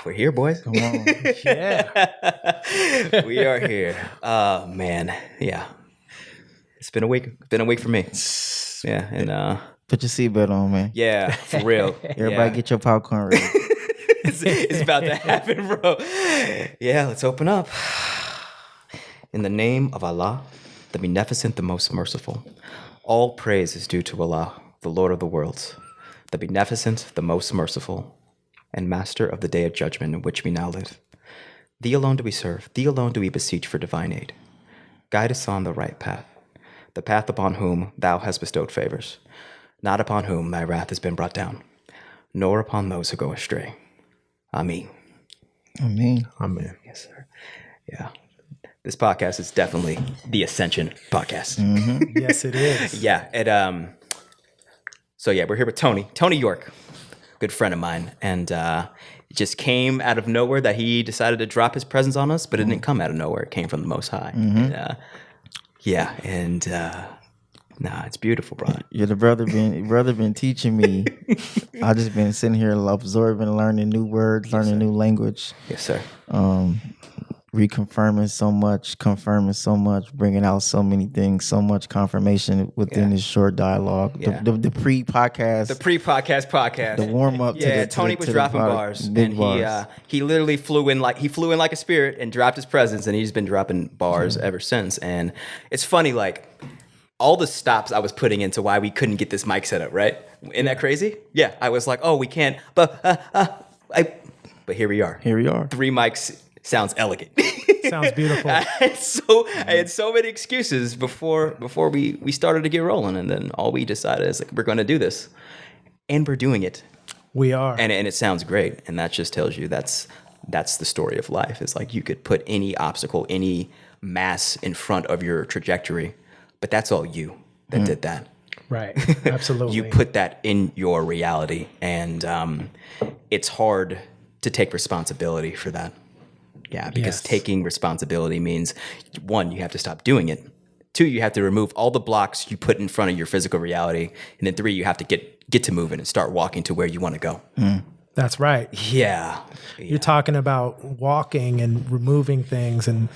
We're here, boys. Come on. Yeah. We are here. Oh man, yeah. It's been a week. Been a week for me. Yeah, and Put your seatbelt on, man. yeah, for real. Everybody get your popcorn ready. It's about to happen, bro. Yeah, let's open up. In the name of Allah, the Beneficent, the Most Merciful. All praise is due to Allah, the Lord of the worlds, the Beneficent, the Most Merciful, and Master of the Day of Judgment in which we now live. Thee alone do we serve, thee alone do we beseech for divine aid. Guide us on the right path, the path upon whom thou hast bestowed favors, not upon whom thy wrath has been brought down, nor upon those who go astray. Ameen. Amen. Amen. Yes, sir. Yeah. This podcast is definitely the Ascension podcast. Yes, it is. Yeah. So yeah, we're here with Tony York, good friend of mine. And it just came out of nowhere that he decided to drop his presence on us, but it didn't come out of nowhere. It came from the Most High. Nah, it's beautiful, brother. Yeah, the brother been teaching me. I just been sitting here absorbing, learning new words, learning new language. Yes, sir. Reconfirming so much, confirming so much, bringing out so many things, so much confirmation within this short dialogue. Yeah. The pre-podcast. The podcast. The warm-up to the Tony was to the dropping pod- bars, big and bars. he literally flew in like a spirit and dropped his presence, and he's been dropping bars ever since. And it's funny, like all the stops I was putting into why we couldn't get this mic set up, right? Isn't that crazy? Yeah, I was like, oh, we can't, but here we are. Here we are. 3 mics sounds elegant. Sounds beautiful. I had so many excuses before we started to get rolling, and then all we decided is like, we're going to do this, and we're doing it. We are. And it sounds great, and that just tells you that's the story of life. It's like you could put any obstacle, any mass in front of your trajectory, but that's all you that did that. Right. Absolutely. You put that in your reality, and it's hard to take responsibility for that. Yeah, because Yes. taking responsibility means, 1, you have to stop doing it. 2, you have to remove all the blocks you put in front of your physical reality, and then 3, you have to get to moving and start walking to where you want to go. That's right. Yeah. You're talking about walking and removing things and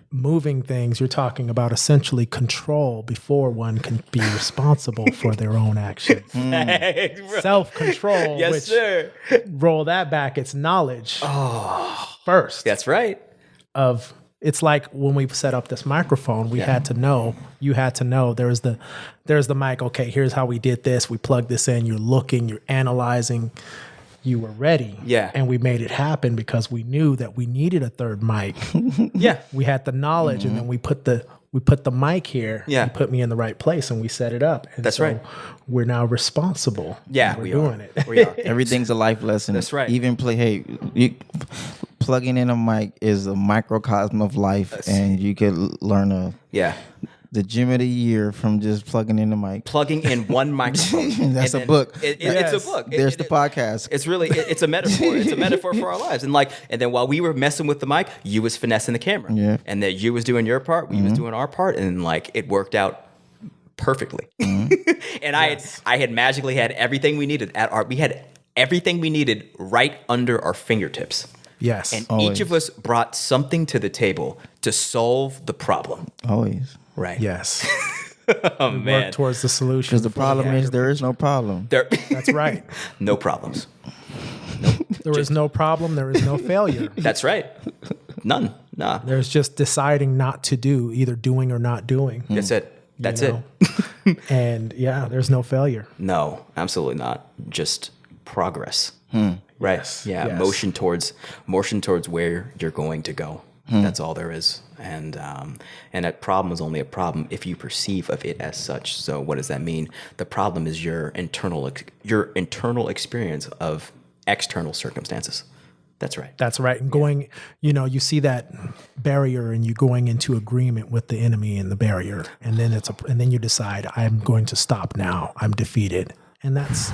moving things. You're talking about essentially control before one can be responsible for their own actions. Self-control. Yes, which, sir. Roll that back. It's knowledge first. That's right. It's like when we set up this microphone, you had to know there's the mic. Okay, here's how we did this. We plugged this in. You're looking, you're analyzing. You were ready. Yeah. And we made it happen because we knew that we needed a third mic. Yeah. We had the knowledge, and then we put the mic here. Yeah. And put me in the right place, and we set it up. And That's right. We're now responsible. Yeah, we're we doing are. it. We are. Everything's a life lesson. That's right. Even plugging in a mic is a microcosm of life, and you could learn Yeah. the gym of the year from just plugging in the mic. Plugging in one microphone. That's And a then book. It's a book. There's the podcast. It's really, it's a metaphor. It's a metaphor for our lives. And then while we were messing with the mic, you was finessing the camera. Yeah. And that you was doing your part, we was doing our part, and it worked out perfectly. And I had magically had everything we needed we had everything we needed right under our fingertips. Yes. And Always. each of us brought something to the table to solve the problem. Always. Right. Yes. Oh man. Work towards the solution. Because the problem is there is no problem. That's right. No problems. There is no problem. There is no failure. That's right. None. Nah. There's just deciding not to do, either doing or not doing. That's it. That's know? it. And there's no failure. No, absolutely not. Just progress. Right. Yes, Yeah. yes. Motion towards where you're going to go. That's all there is. And that problem is only a problem if you perceive of it as such. So what does that mean? The problem is your internal experience of external circumstances. That's right. That's right. And going, you see that barrier, and you going into agreement with the enemy and the barrier, and then you decide, I'm going to stop now. I'm defeated, and that's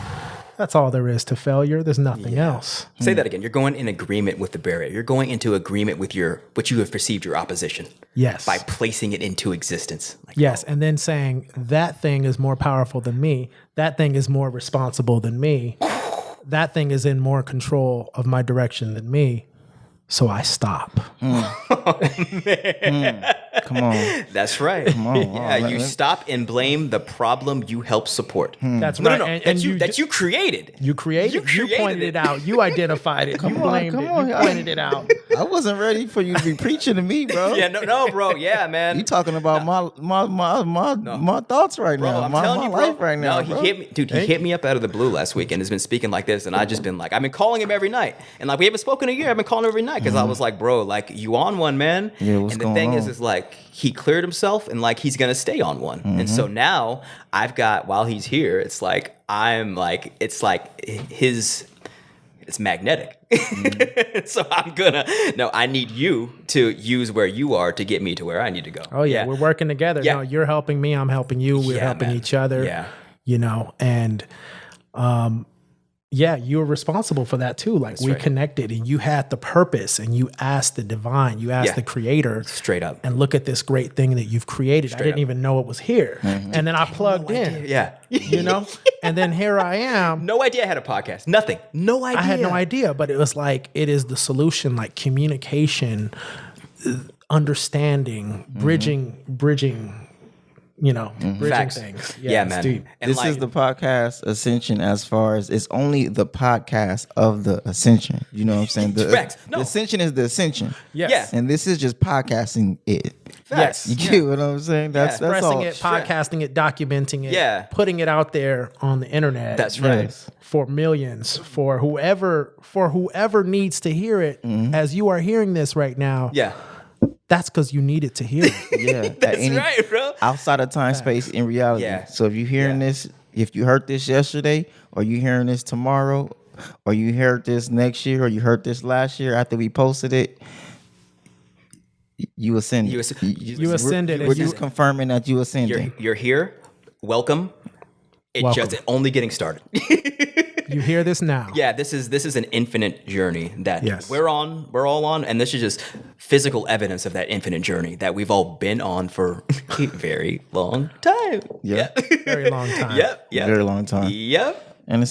all there is to failure. There's nothing else. Say that again. You're going in agreement with the barrier. You're going into agreement with what you have perceived your opposition. Yes. By placing it into existence. Yes, and then saying that thing is more powerful than me. That thing is more responsible than me. that thing is in more control of my direction than me. So I stop. Come on. That's right. on. Yeah, you stop and blame the problem you help support. That's No, right. no, no. That you created. You created. You pointed it out. You identified it. You blamed it. on. You pointed it out. I wasn't ready for you to be preaching to me, bro. Yeah, no, bro. Yeah, man. You talking about my thoughts right Bro, now, I'm my telling you, bro. life right now. No, he bro. hit me, dude. He hit me up out of the blue last week and has been speaking like this, and I just been like, I've been calling him every night, and like we haven't spoken a year. I've been calling him every night because I was like, bro, like you on one, man. Yeah, what's and the going thing on? is like he cleared himself, and like he's gonna stay on one, and so now I've got while he's here, it's like it's magnetic. So I need you to use where you are to get me to where I need to go. Oh yeah, we're working together. Yeah. No, you're helping me. I'm helping you. We're Yeah, helping man. each other. Yeah. You know, and yeah, you were responsible for that too. Like we right. connected, and you had the purpose, and you asked the divine, you asked Yeah. the creator, Straight up. and look at this great thing that you've created. I didn't up. even know it was here, and then I plugged in. Yeah. You know, and then here I am. No idea I had a podcast. Nothing. No idea. I had no idea, but it was like it is the solution, like communication, understanding, bridging. You know, bridging Facts. things. Yeah, it's man. deep. And This like, is the podcast Ascension as far as it's only the podcast of the Ascension. You know what I'm saying? The, Facts. No. the Ascension is the Ascension. Yes. Yeah. And this is just podcasting it. Facts. You get what I'm saying? That's Expressing all. it, podcasting it, documenting it, Yeah. putting it out there on the internet. That's right. Yes. For millions, for whoever needs to hear it, as you are hearing this right now. Yeah. That's because you needed to hear it. Yeah. That's right, bro. Outside of time, space, in reality. Yeah. So if you're hearing this, if you heard this yesterday, or you hearing this tomorrow, or you heard this next year, or you heard this last year after we posted it, you ascended. You ascended. We're just confirming that you ascended. You're here. Welcome. It's Welcome. just only getting started. You hear this now. Yeah, this is an infinite journey that Yes. we're all on, and this is just physical evidence of that infinite journey that we've all been on for a very long time. Yeah. Very long time. Yep. Very long time. Yep. And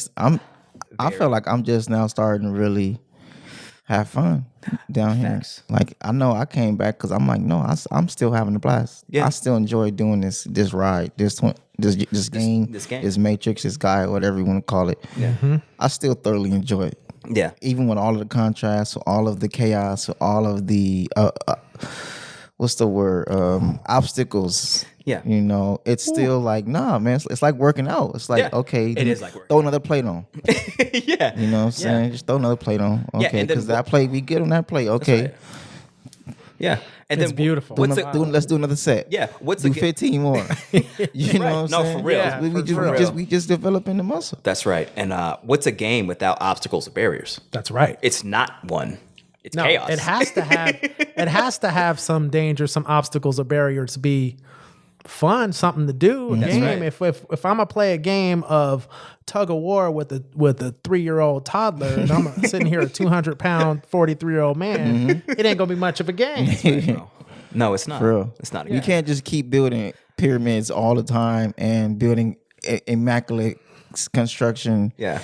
I feel like I'm just now starting to really have fun down here. Facts. Like I know I came back because I'm like, no, I'm still having a blast. Yeah. I still enjoy doing this ride, this game, this game. this matrix, this guy, whatever you want to call it. Yeah. I still thoroughly enjoy it. Yeah. Even with all of the contrast, with all of the chaos, with all of the what's the word? Obstacles. Yeah. You know, it's still like, nah, man. It's like working out. It's like, Yeah. okay, It is like working throw another plate on. Yeah. You know what I'm saying? Just throw another plate on. Yeah, Okay, and then because that plate, we good on that plate. Okay. Yeah. And It's then beautiful. What's Let's do another set. Yeah, what's do the- 15 more. You know what I'm No, saying? for real. Yeah. We just developing the muscle. That's right. And what's a game without obstacles or barriers? That's right. It's not one. It's No, chaos. it has to have some danger, some obstacles or barriers to be fun, something to do. A game. right. If I'm gonna play a game of tug of war with a 3-year-old toddler, and I'm sitting here a 200-pound 43-year-old man, it ain't gonna be much of a game. No, it's not. For real. It's not. A You game. can't just keep building pyramids all the time and building immaculate construction Yeah.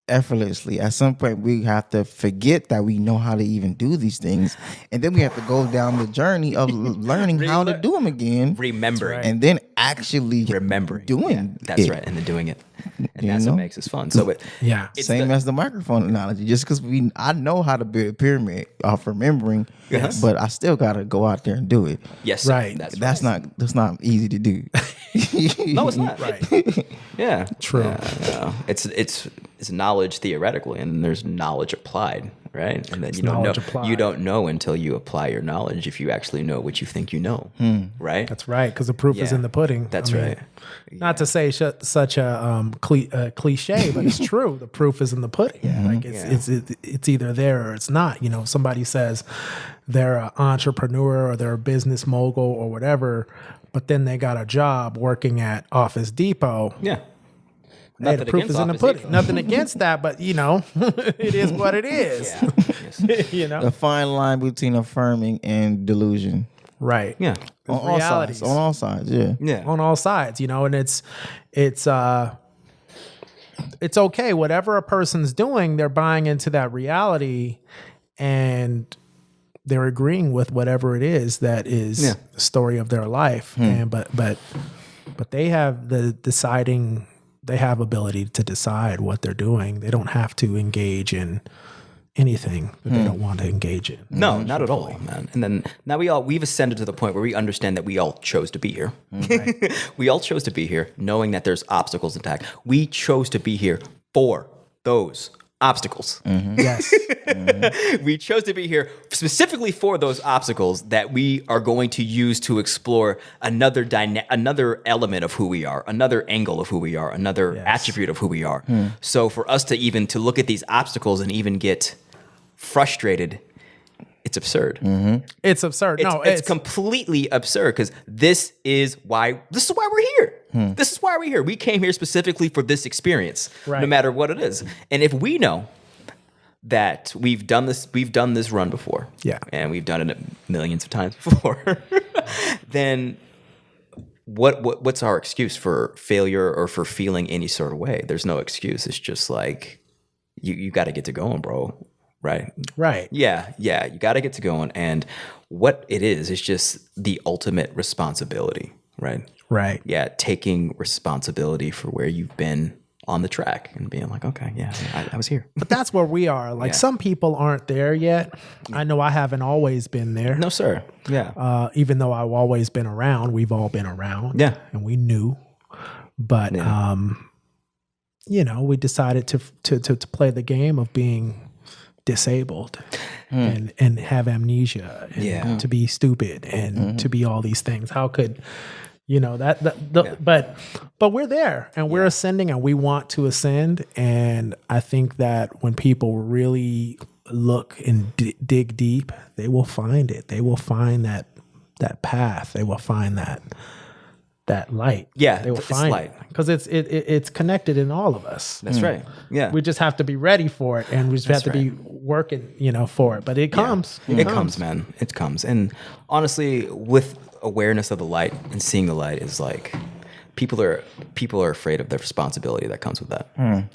effortlessly. At some point, we have to forget that we know how to even do these things, and then we have to go down the journey of learning how to do them again, Remembering. and then actually Remembering. doing That's it. right. And then doing it. And You that's know? what makes it fun. So Yeah. it's Same the- as the microphone analogy. Just because I know how to build a pyramid off remembering, Yes. but I still gotta go out there and do it. Yes. Sir. Right. That's not easy to do. No, it's not. Right. Yeah. True. Yeah. It's knowledge theoretically, and then there's knowledge applied, right? And then you don't know. knowledge applied. You don't know until you apply your knowledge. If you actually know what you think you know, right? That's right. Because the proof is Yeah. in the pudding. That's I mean, right. Not to say such a cliche, but it's true. The proof is in the pudding. Like it's either there or it's not. You know, somebody says they're an entrepreneur or they're a business mogul or whatever, but then they got a job working at Office Depot. Yeah. Hey, the proof is in the pudding. Nothing against that, but you know, it is what it is. Yeah. You know, A fine line between affirming and delusion. right? Yeah. On all realities. sides. On all sides, yeah. Yeah. On all sides, you know, and it's it's okay. Whatever a person's doing, they're buying into that reality, and they're agreeing with whatever it is that is the story of their life. And but they have they have ability to decide what they're doing. They don't have to engage in anything that they don't want to engage in. No, not at all, man. And then now we've ascended to the point where we understand that we all chose to be here. We all chose to be here knowing that there's obstacles attack. We chose to be here for those obstacles. Yes. We chose to be here specifically for those obstacles that we are going to use to explore another element of who we are, another angle of who we are, another attribute of who we are. So for us to look at these obstacles and even get frustrated, it's absurd. It's absurd. It's completely absurd because this is why we're here. This is why we're here. We came here specifically for this experience, no matter what it is. And if we know that we've done this run before, and we've done it millions of times before, then what's our excuse for failure or for feeling any sort of way? There's no excuse. It's just like you got to get to going, bro. Right. Yeah. You got to get to going. And what it is just the ultimate responsibility, right? Right. Yeah. Taking responsibility for where you've been on the track and being like, okay, I was here. But that's where we are. Like some people aren't there yet. I know I haven't always been there. No, sir. Yeah. Even though I've always been around, we've all been around. Yeah. And we knew. But, we decided to play the game of being disabled and have amnesia and to be stupid and to be all these things. How could but we're there and we're ascending and we want to ascend. And I think that when people really look and dig deep, they will find it. They will find that path. They will find that light. Yeah, they will find light because it's connected in all of us. That's right. Yeah, we just have to be ready for it, and we just have to be working, for it. But it comes. It comes, man. It comes. And honestly, with awareness of the light and seeing the light is like people are afraid of the responsibility that comes with that.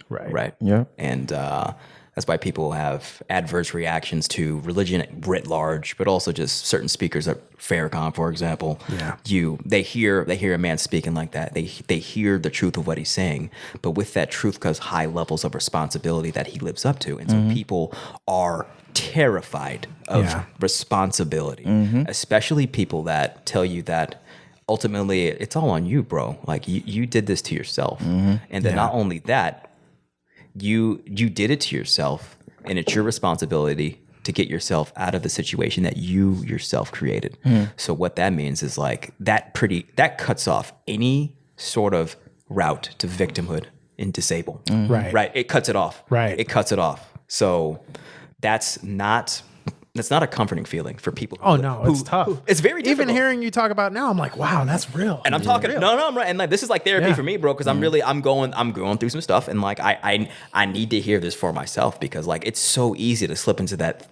Right. Yeah. And that's why people have adverse reactions to religion writ large, but also just certain speakers at Farrakhan, for example. Yeah. They hear a man speaking like that. They hear the truth of what he's saying, but with that truth comes high levels of responsibility that he lives up to. And so people are terrified of responsibility, especially people that tell you that ultimately it's all on you, bro. Like you did this to yourself. And then not only that, you did it to yourself, and it's your responsibility to get yourself out of the situation that you yourself created. So what that means is like that cuts off any sort of route to victimhood and disable. Right. It cuts it off. It cuts it off. So that's not a comforting feeling for people. It's tough. It's very difficult. Even hearing you talk about now, I'm like, wow, that's real. And I'm talking, I'm right. And like, this is like therapy for me, bro. Cause I'm going through some stuff. And like, I need to hear this for myself because like, it's so easy to slip into that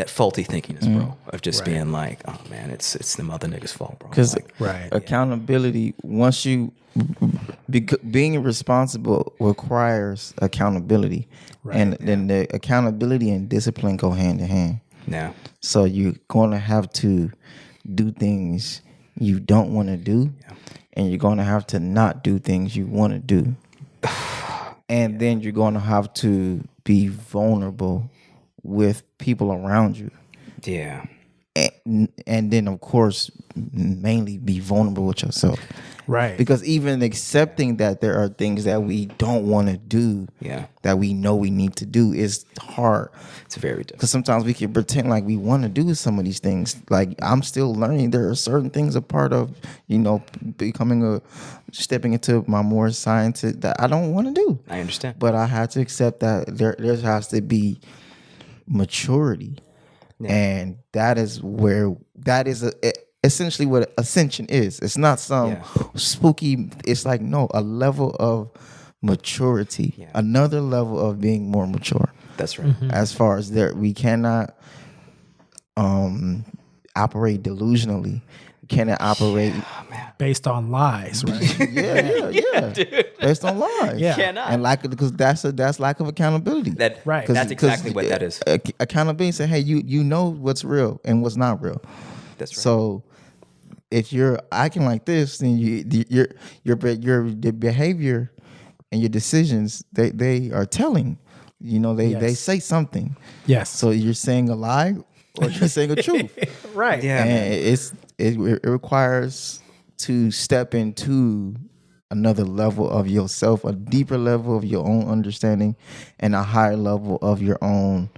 faulty thinkingness, bro, of just being like, oh man, it's the mother nigga's fault, bro. Cause like, accountability, once you, being responsible requires accountability. And then the accountability and discipline go hand in hand. Yeah. So you're going to have to do things you don't want to do, and you're going to have to not do things you want to do. And then you're going to have to be vulnerable with people around you. Yeah. And then, of course, mainly be vulnerable with yourself. Right. Because even accepting that there are things that we don't want to do, that we know we need to do is hard. It's very difficult. Because sometimes we can pretend like we want to do some of these things. Like I'm still learning. There are certain things a part of, stepping into my more scientific that I don't want to do. I understand. But I had to accept that there has to be maturity. Yeah. And that is essentially what ascension is. It's not some spooky, it's like, no, a level of maturity, another level of being more mature. That's right. As far as we cannot operate delusionally. can it operate? Based on lies, right? Yeah. Based on lies. Yeah. Cannot. And because that's lack of accountability. Right. That's exactly what that is. Accountability say, hey, you know what's real and what's not real. That's right. So if you're acting like this, then the behavior and your decisions they are telling. They Yes. say something. Yes. So you're saying a lie or you're saying a truth. Right. Yeah. And it requires to step into another level of yourself, a deeper level of your own understanding, and a higher level of your own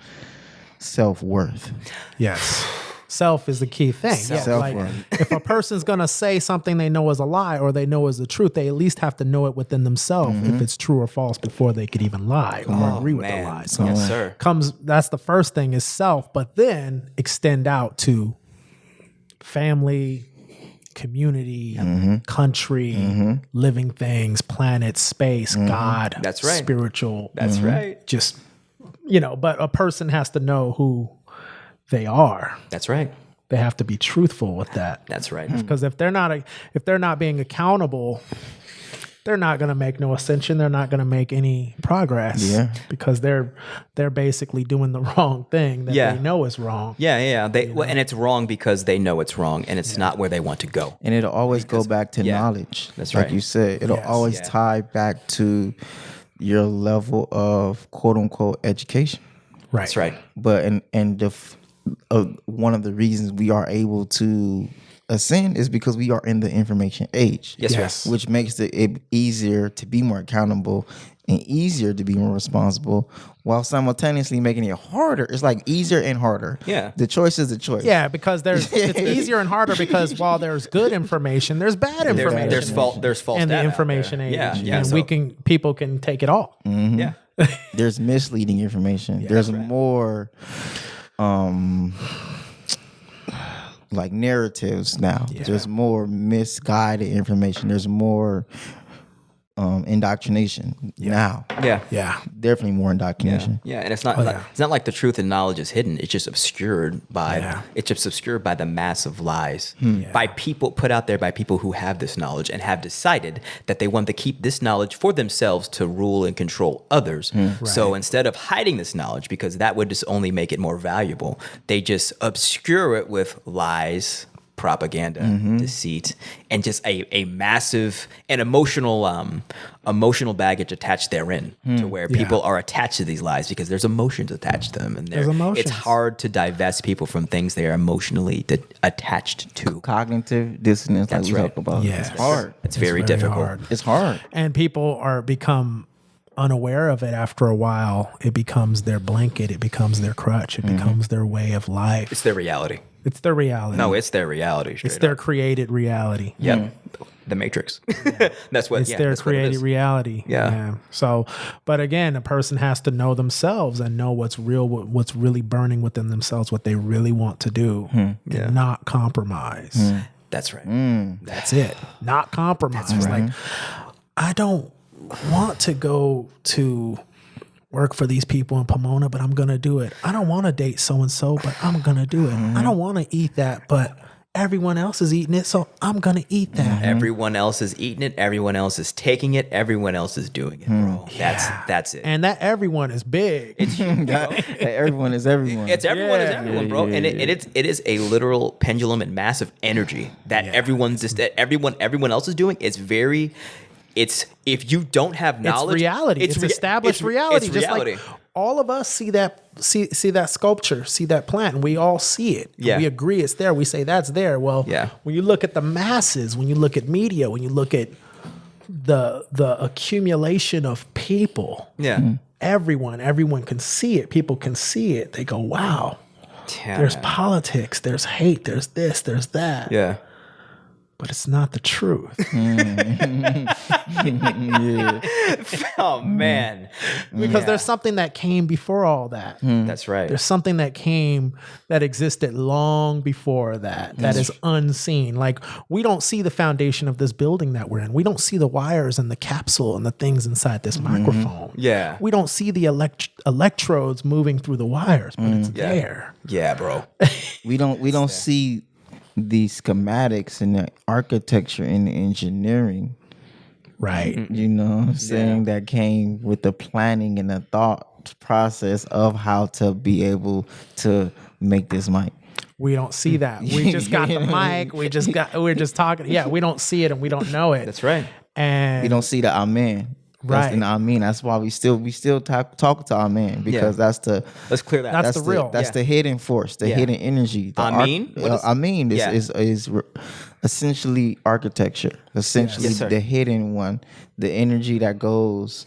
self-worth. Yes. Self is the key thing. Yeah, Self-worth. like if a person's gonna say something they know is a lie or they know is the truth, they at least have to know it within themselves if it's true or false before they could even lie or agree with the man. lie. So Yes, sir. that's the first thing is self, but then extend out to family, community, country, living things, planets, space, God. That's right. Spiritual. That's right. Just but a person has to know who they are. That's right. They have to be truthful with that. That's right. Because if they're not being accountable, they're not going to make no ascension. They're not going to make any progress. Yeah. Because they're basically doing the wrong thing that Yeah. they know is wrong. Yeah. And it's wrong because they know it's wrong, and it's not where they want to go. And it'll always go back to knowledge. That's like right. you said. It'll always Yeah. tie back to your level of quote unquote education. Right. That's right. But one of the reasons we are able to ascend is because we are in the information age. Yes, sir. Yes. Which makes it easier to be more accountable and easier to be more responsible, while simultaneously making it harder. It's like easier and harder. Yeah. The choice is the choice. Yeah, because it's easier and harder because while there's good information, there's bad information. There's false in the data out information there. age. Yeah. And people can take it all. Yeah. There's misleading information. There's more like narratives now. There's more misguided information. There's more indoctrination now. Yeah. Yeah. Definitely more indoctrination. Yeah, and it's not like the truth and knowledge is hidden. It's just obscured by the mass of lies by people put out there by people who have this knowledge and have decided that they want to keep this knowledge for themselves to rule and control others. So instead of hiding this knowledge, because that would just only make it more valuable, they just obscure it with lies, propaganda, deceit, and just a massive and emotional baggage attached therein to where people are attached to these lies because there's emotions attached to them, and There's emotions. it's hard to divest people from things they are emotionally attached to. Cognitive dissonance, That's like we right. talk about. Yes. It's hard. It's very difficult. hard. It's hard. And people are become unaware of it after a while. It becomes their blanket. It becomes their crutch. It becomes their way of life. It's their reality. It's their reality. No, it's their reality. it's their created reality. Yep. The Matrix. That's what. It's their that's what it created is. reality. Yeah. So, but again, a person has to know themselves and know what's real, what's really burning within themselves, what they really want to do, and not compromise. That's right. That's it. Not compromise. Like, I don't want to go to work for these people in Pomona, but I'm going to do it. I don't want to date so-and-so, but I'm going to do it. I don't want to eat that, but everyone else is eating it, so I'm going to eat that. Everyone else is eating it. Everyone else is taking it. Everyone else is doing it, bro. That's it. And that everyone is big. Everyone is everyone. It's everyone is everyone, bro. And it is a literal pendulum and massive energy that everyone else is doing. It's if you don't have knowledge, It's reality. It's established reality. It's Just reality. like all of us see that sculpture, see that plant, and we all see it. Yeah. We agree it's there. We say that's there. Well, when you look at the masses, when you look at media, when you look at the accumulation of people, everyone can see it. People can see it. They go, wow. Yeah, There's man. politics, there's hate, there's this, there's that. Yeah. But it's not the truth. Oh man. Because there's something that came before all that. That's right. There's something that came that existed long before that is unseen. Like, we don't see the foundation of this building that we're in. We don't see the wires and the capsule and the things inside this microphone. Yeah. We don't see the electrodes moving through the wires, but it's there. Yeah, bro. We don't see the schematics and the architecture and the engineering, Right. you know what I'm saying, that came with the planning and the thought process of how to be able to make this mic. We don't see that. We just got the mic. We're just talking. Yeah, we don't see it and we don't know it. That's right. And We don't see the amen. Right. And amen. That's why we still talk to amen, because that's the Let's clear that. That's the real. That's the hidden force, the hidden energy. The Amen? What is- amen Yeah. is essentially architecture. Essentially Yes, sir. the hidden one, the energy that goes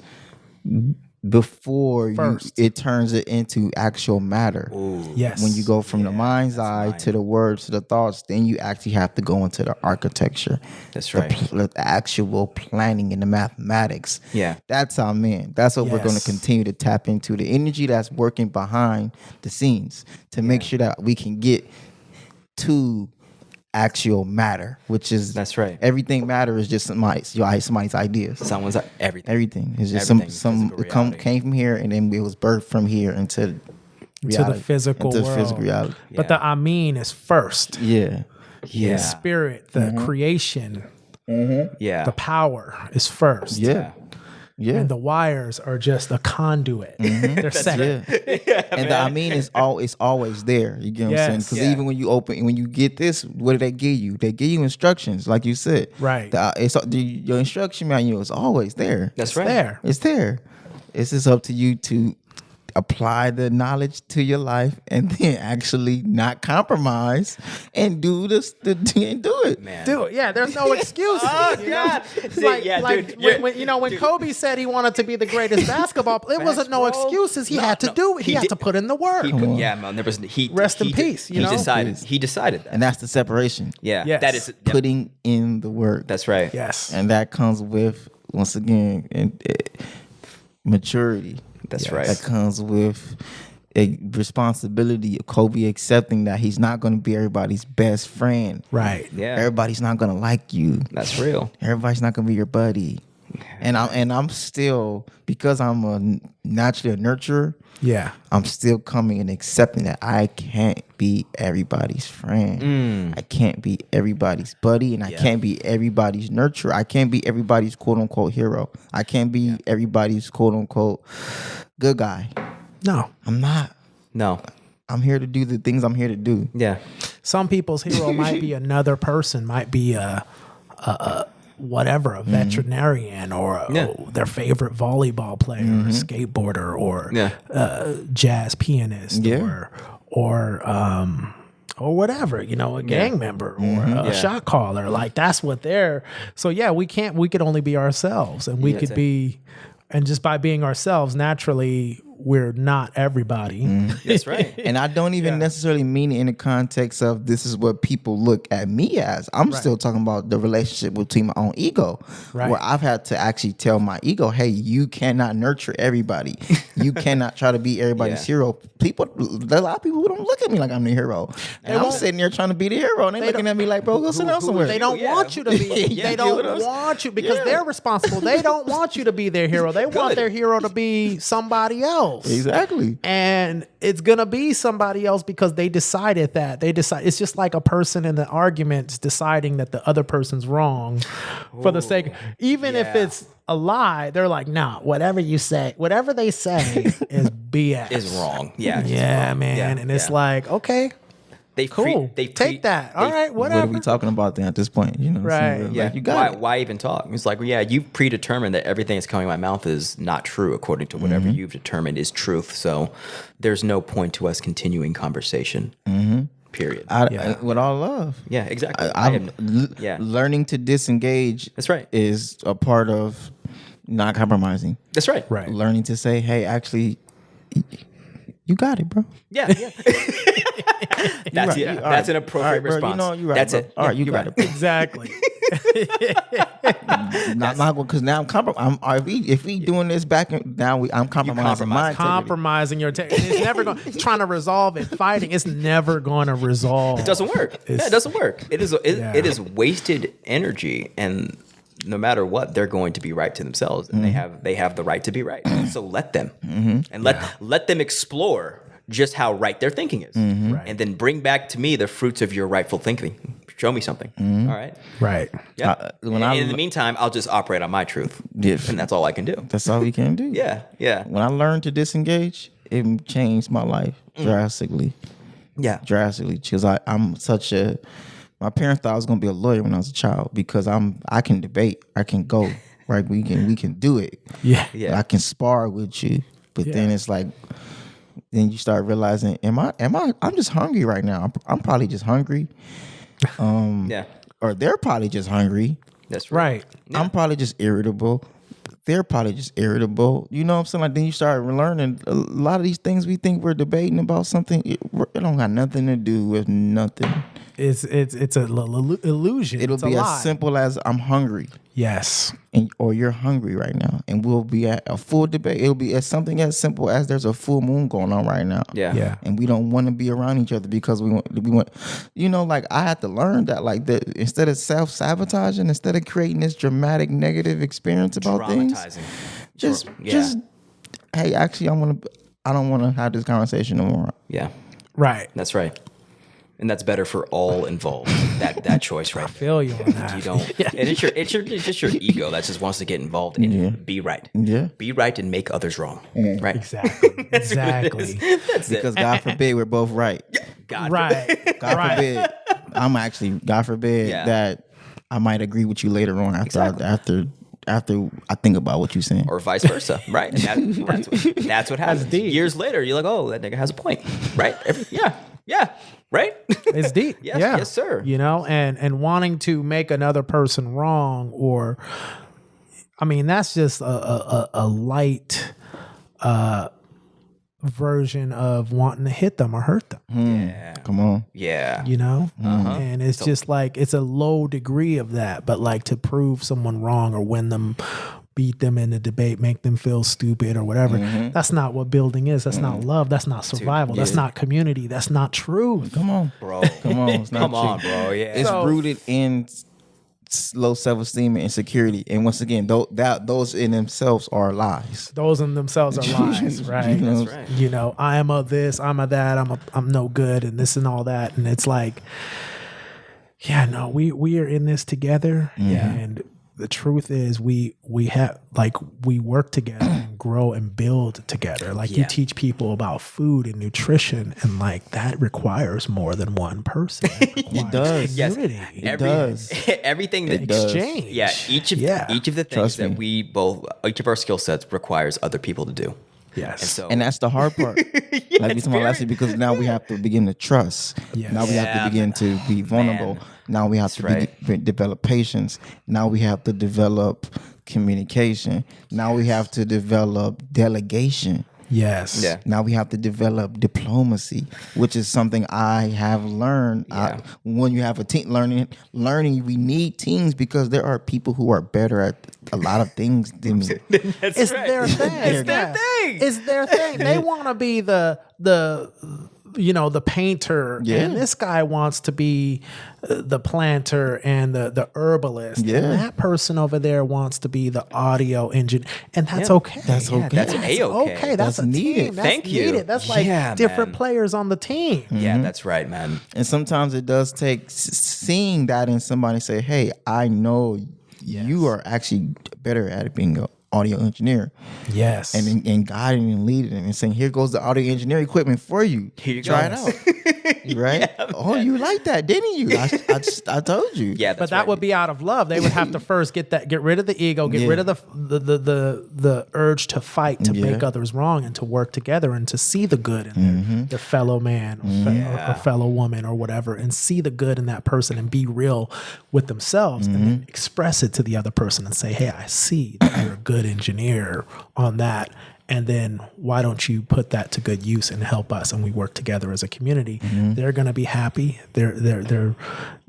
before First. it turns it into actual matter. yes. When you go from the mind's eye to the words to the thoughts, then you actually have to go into the architecture. That's the right. the actual planning and the mathematics. Yeah. That's our man. That's what we're going to Yes. continue to tap into, the energy that's working behind the scenes to make sure that we can get to actual matter, which is That's right. Everything matter is just somebody's ideas. Someone's everything. Everything is just Everything, some physical it reality. came from here, and then it was birthed from here into reality, the physical into world. physical reality. But the Amin is first. Yeah, Yeah. The spirit, the creation, Yeah. the power is first. yeah, yeah. And the wires are just a conduit. They're second. And the I mean is always there. You get what I'm saying? Yes. Because Yeah. even when you get this, what do they give you? They give you instructions, like you said. Right. Your instruction manual is always there. That's It's right. there. It's there. It's just up to you to apply the knowledge to your life and then actually not compromise and do this and do it. Man. Dude, yeah, there's no excuse. Oh, you know? God. It's See, like, yeah, like dude, when Kobe said he wanted to be the greatest basketball player, it wasn't no bro. excuses. He had to No. do it. He had did- to put in the work. Yeah, man. There was Rest in peace, you know? He decided that. And that's the separation. Yeah. Yes. That is. Yep. Putting in the work. That's right. Yes. And that comes with, once again, maturity. That's Yes. right. That comes with a responsibility of Kobe accepting that he's not going to be everybody's best friend. Right. Yeah. Everybody's not going to like you. That's real. Everybody's not going to be your buddy. And I'm still, because I'm naturally a nurturer, Yeah. I'm still coming and accepting that I can't be everybody's friend. I can't be everybody's buddy, and I can't be everybody's nurturer. I can't be everybody's quote unquote hero. I can't be everybody's quote unquote good guy. No. I'm not. No. I'm here to do the things I'm here to do. Yeah. Some people's hero might be another person, might be a whatever, a veterinarian or their favorite volleyball player, or skateboarder, or jazz pianist, or whatever, a gang member or a shot caller. Like that's what they're. So yeah, we could only be ourselves, and we could be, and just by being ourselves, naturally, we're not everybody. That's right. And I don't even necessarily mean it in the context of this is what people look at me as. I'm still talking about the relationship between my own ego, where I've had to actually tell my ego, hey, you cannot nurture everybody. You cannot try to be everybody's hero. There are a lot of people who don't look at me like I'm the hero. And I'm sitting there trying to be the hero, and they're looking at me like, bro, go sit down somewhere. They don't want you to be. They don't want you because they're responsible. They don't want you to be their hero. They want their hero to be somebody else. Exactly. And it's gonna be somebody else because they decided that. It's just like a person in the arguments deciding that the other person's wrong for the sake. Even if it's a lie, they're like, nah, whatever they say is BS. Is wrong. Yeah. it's Yeah, wrong. man. Yeah, and it's yeah. like, okay, cool. Take that. All right, What whatever. are we talking about then at this point? Right. So, like, Yeah, you got it. why even talk? It's like, you've predetermined that everything that's coming out of my mouth is not true according to whatever you've determined is truth. So there's no point to us continuing conversation. Period. With all love. Yeah, exactly. I'm learning to disengage. That's right. Is a part of not compromising. That's right. Right. Learning to say, hey, actually, you got it, bro. Yeah. That's an appropriate Bro, response. you're right. That's bro. it. All right, you You're got right. it. Exactly. Not because now I'm compromising. If we doing this back now, I'm compromising my integrity. Compromising your it's never going. Trying to resolve it, fighting. It's never going to resolve. It doesn't work. It doesn't work. It is wasted energy, and no matter what, they're going to be right to themselves, and they have the right to be right. So let them and let them explore just how right their thinking is, Right. and then bring back to me the fruits of your rightful thinking. Show me something. All right. Right. Yeah. In the meantime, I'll just operate on my truth, and that's all I can do. That's all we can do. Yeah. Yeah. When I learned to disengage, it changed my life drastically. Yeah. Drastically, because I'm such a. My parents thought I was gonna be a lawyer when I was a child because I can debate, I can go, right? We can do it. Yeah. Yeah. I can spar with you, but then it's like, then you start realizing, I'm just hungry right now. I'm probably just hungry. Yeah. Or they're probably just hungry. That's right. Right. I'm probably just irritable. They're probably just irritable. You know what I'm saying? Like then you start learning a lot of these things we think we're debating about something. It don't got nothing to do with nothing. It's a illusion. It'll It's be a as lie. simple as I'm hungry, Yes. or you're hungry right now, and we'll be at a full debate. It'll be as something as simple as there's a full moon going on right now. Yeah. Yeah. And we don't want to be around each other because we want, you know, like I had to learn that, like that instead of self-sabotaging, instead of creating this dramatic negative experience about things, Traumatizing. just, Yeah. hey, actually, I don't want to have this conversation no more. Yeah. Right. That's right. And that's better for all involved. That choice right there. Feel you on that. You don't. And it's just your ego that just wants to get involved and be right. Yeah. Be right and make others wrong. Right. Exactly. Exactly. That's Because it. God forbid we're both right. God. Right. God Right. forbid. God forbid Yeah. that I might agree with you later on after I think about what you're saying. Or vice versa, right? And that's what happens. deep. Years later, you're like, oh, that nigga has a point, right? Yeah, right? It's deep. Yes, yeah. yes, sir. You know, and wanting to make another person wrong, or I mean, that's just a light version of wanting to hit them or hurt them. Yeah. Come on. Yeah. You know? And it's just like it's a low degree of that, but like to prove someone wrong or win them, beat them in a debate, make them feel stupid or whatever. That's not what building is. That's not love. That's not survival. That's not community. That's not truth. Come on. Bro. Come on. It's not Come true. on, bro. Yeah. It's So- rooted in low self-esteem and insecurity. And once again, those in themselves are lies. Those in themselves are lies, right? know, That's right. You know, I am a this, I'm a that, I'm no good, and this and all that, and it's like, yeah, no, we are in this together, and the truth is, we work together and grow and build together. Like you Yeah. teach people about food and nutrition, and like that requires more than one person. It does. Yes. Unity. does. Everything that does. Exchange. Yeah, each of the things Trust that me. each of our skill sets requires other people to do. Yes. And so And that's the hard part. Like we talking about last week, because now we have to begin to trust. Yes. Now we have Yeah, to begin to be vulnerable. man. Now we have to right. develop patience. Now we have to develop communication. Now we have to develop delegation. yes. Yeah. Now we have to develop diplomacy, which is something I have learned. Yeah. When you have a team learning, we need teams because there are people who are better at a lot of things than me. that's It's right. their thing. It's their thing. It's their thing. They want to be the the painter, Yeah. and this guy wants to be the planter and the herbalist. Yeah. And that person over there wants to be the audio engineer, and that's okay. That's okay. That's A-okay. okay. That's, That's a needed. team. That's Thank you. needed. That's like Yeah, different man. players on the team. Yeah, that's right, man. And sometimes it does take seeing that in somebody say, hey, I know you are actually better at being an audio engineer. Yes. And guiding and leading and saying, here goes the audio engineer equipment for you. Here you Try go. it out. Right? Oh, you like that, didn't you? I told you. Yeah, but that's that right. would be out of love. They would have to first get rid of the ego, get Yeah. rid of the urge to fight, to Yeah. make others wrong, and to work together and to see the good in their fellow man or fellow woman or whatever, and see the good in that person and be real with themselves, and then express it to the other person and say, "Hey, I see that you're a good engineer on that." And then why don't you put that to good use and help us, and we work together as a community? They're going to be happy. They're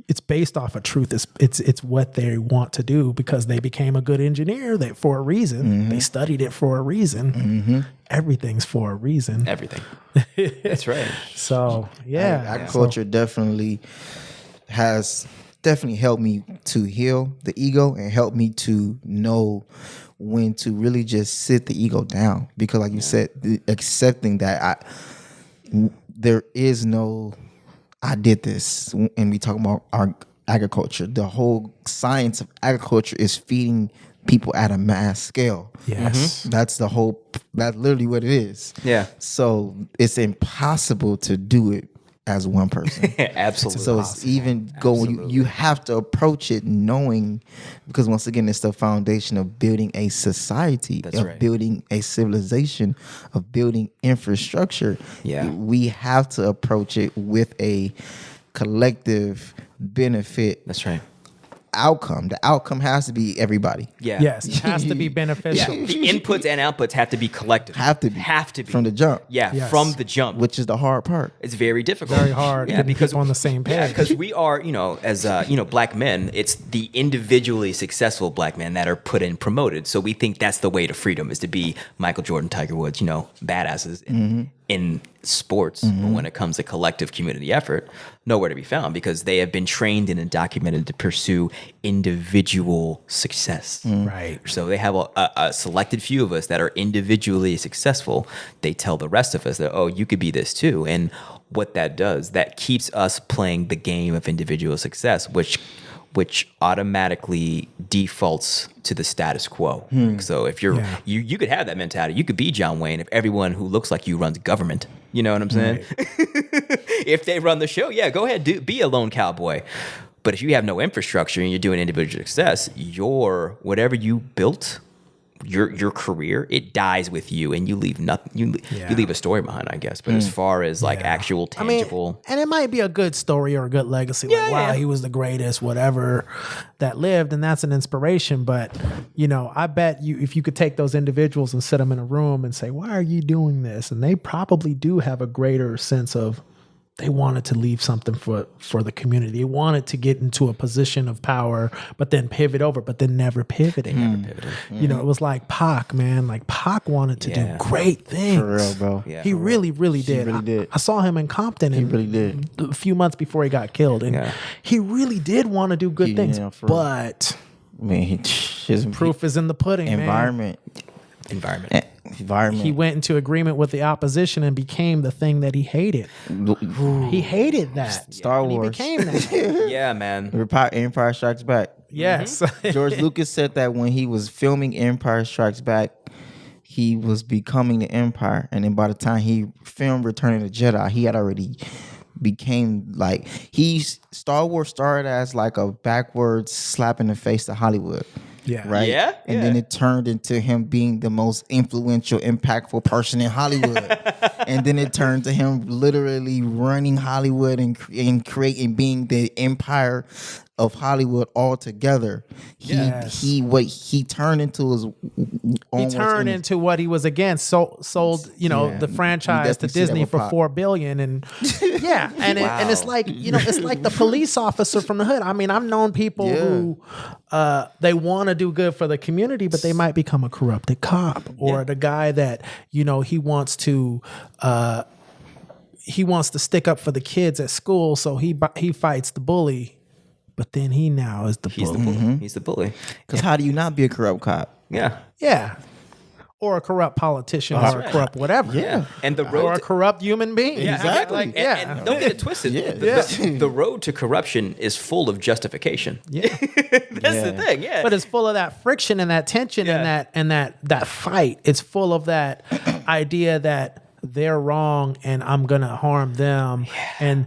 it's based off of truth. It's what they want to do because they became a good engineer for a reason. They studied it for a reason. Everything's for a reason. Everything. That's right. So yeah, Our culture definitely has helped me to heal the ego and helped me to know when to really just sit the ego down, because like you said, accepting that there is no I did this, and we talk about our agriculture. The whole science of agriculture is feeding people at a mass scale. Yes. That's literally what it is. Yeah. So it's impossible to do it as one person. Absolutely. So it's even going, you have to approach it knowing, because once again, it's the foundation of building a society, of building a civilization, of building infrastructure. Yeah. We have to approach it with a collective benefit. That's right. Outcome. The outcome has to be everybody. Yeah. Yes. It has to be beneficial. Yeah. The inputs and outputs have to be collective. Have to be. From the jump. Yeah. Yes. From the jump. Which is the hard part. It's very difficult. Very hard. Yeah, because we're on the same page. Yeah, because we are, as black men, it's the individually successful black men that are put in promoted. So we think that's the way to freedom, is to be Michael Jordan, Tiger Woods, badasses in sports. But when it comes to collective community effort, nowhere to be found, because they have been trained and documented to pursue individual success. Right. So they have a selected few of us that are individually successful. They tell the rest of us that, oh, you could be this too. And what that does, that keeps us playing the game of individual success, which automatically defaults to the status quo. So if you're you could have that mentality. You could be John Wayne if everyone who looks like you runs government. You know what I'm saying? Right. If they run the show, yeah, go ahead, be a lone cowboy. But if you have no infrastructure and you're doing individual success, whatever you built, your career, it dies with you, and you leave nothing. You leave a story behind, I guess. But as far as actual tangible, and it might be a good story or a good legacy. He was the greatest, whatever, that lived, and that's an inspiration. But I bet you, if you could take those individuals and sit them in a room and say, "Why are you doing this?" and they probably do have a greater sense of, they wanted to leave something for the community. They wanted to get into a position of power, but then pivot over, but then never pivoted. It was like Pac, man. Like Pac wanted to do great things. For real, bro. Yeah, he really did. I saw him in Compton. He really did. A few months before he got killed. And he really did want to do good things. But his proof is in the pudding, environment. Environment. He went into agreement with the opposition and became the thing that he hated. He hated that. Star Wars. He became that. Yeah, man. Empire Strikes Back. Yes. George Lucas said that when he was filming Empire Strikes Back, he was becoming the Empire. And then by the time he filmed Return of the Jedi, he had already became Star Wars started as like a backwards slap in the face to Hollywood. Yeah. Right. Yeah. And then it turned into him being the most influential, impactful person in Hollywood. And then it turned to him literally running Hollywood and creating, being the empire of Hollywood altogether. He turned into his own. He turned into what he was against. Sold the franchise to Disney for $4 billion, and and it's like it's like the police officer from the hood. I mean, I've known people who they want to do good for the community, but they might become a corrupted cop, or the guy that he wants to stick up for the kids at school, so he fights the bully. But then he now is the bully. He's the bully. He's the bully. Because how do you not be a corrupt cop? Yeah. Yeah. Or a corrupt politician, or a corrupt whatever. Yeah. And the road or a corrupt human being. Yeah, exactly. And don't get it twisted. The road to corruption is full of justification. Yeah. That's the thing. Yeah. But it's full of that friction and that tension and that fight. It's full of that idea that they're wrong and I'm gonna harm them, and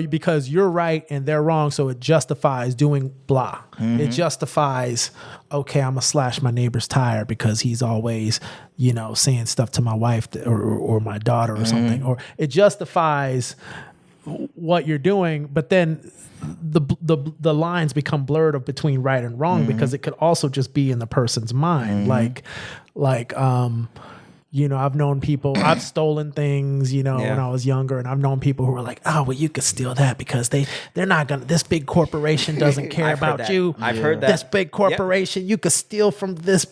because you're right and they're wrong, so it justifies doing blah. It justifies, okay, I'm gonna slash my neighbor's tire because he's always saying stuff to my wife or my daughter or something, or it justifies what you're doing. But then the lines become blurred between right and wrong, because it could also just be in the person's mind. I've known people, I've stolen things, when I was younger, and I've known people who were like, oh, well, you could steal that because they're not going to, this big corporation doesn't care about you. I've heard that. This big corporation, you could steal from this.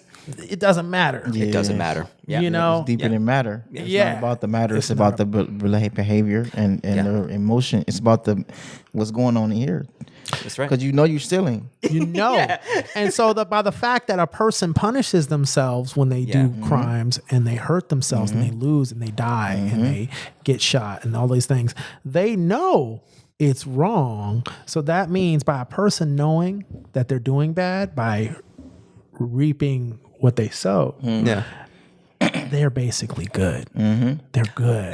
It doesn't matter. It doesn't matter. Yeah. It's deeper than matter. It's not about the matter. It's about the behavior and the emotion. It's about what's going on here. That's right. Because you know you're stealing. You know. And so by the fact that a person punishes themselves when they do crimes and they hurt themselves and they lose and they die and they get shot and all these things, they know it's wrong. So that means by a person knowing that they're doing bad, by reaping what they sow, Yeah. they're basically good. They're good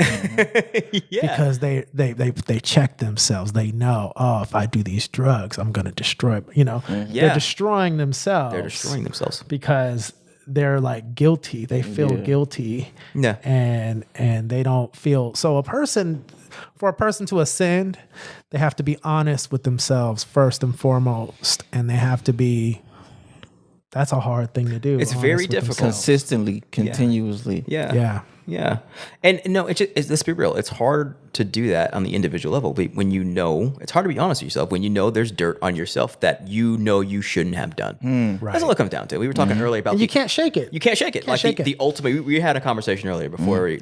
because they check themselves. They know, if I do these drugs, I'm going to destroy. They're destroying themselves. They're destroying themselves because they're like guilty. They feel guilty. Yeah. and they don't feel. So for a person to ascend, they have to be honest with themselves first and foremost, and they have to be. That's a hard thing to do. It's very difficult. Consistently, continuously. Yeah. And no, let's be real. It's hard to do that on the individual level. But when you know, it's hard to be honest with yourself when you know there's dirt on yourself that you know you shouldn't have done. Right. That's all it comes down to. We were talking earlier about And you can't shake it. You can't shake it. Can't shake it. The ultimate. We had a conversation earlier before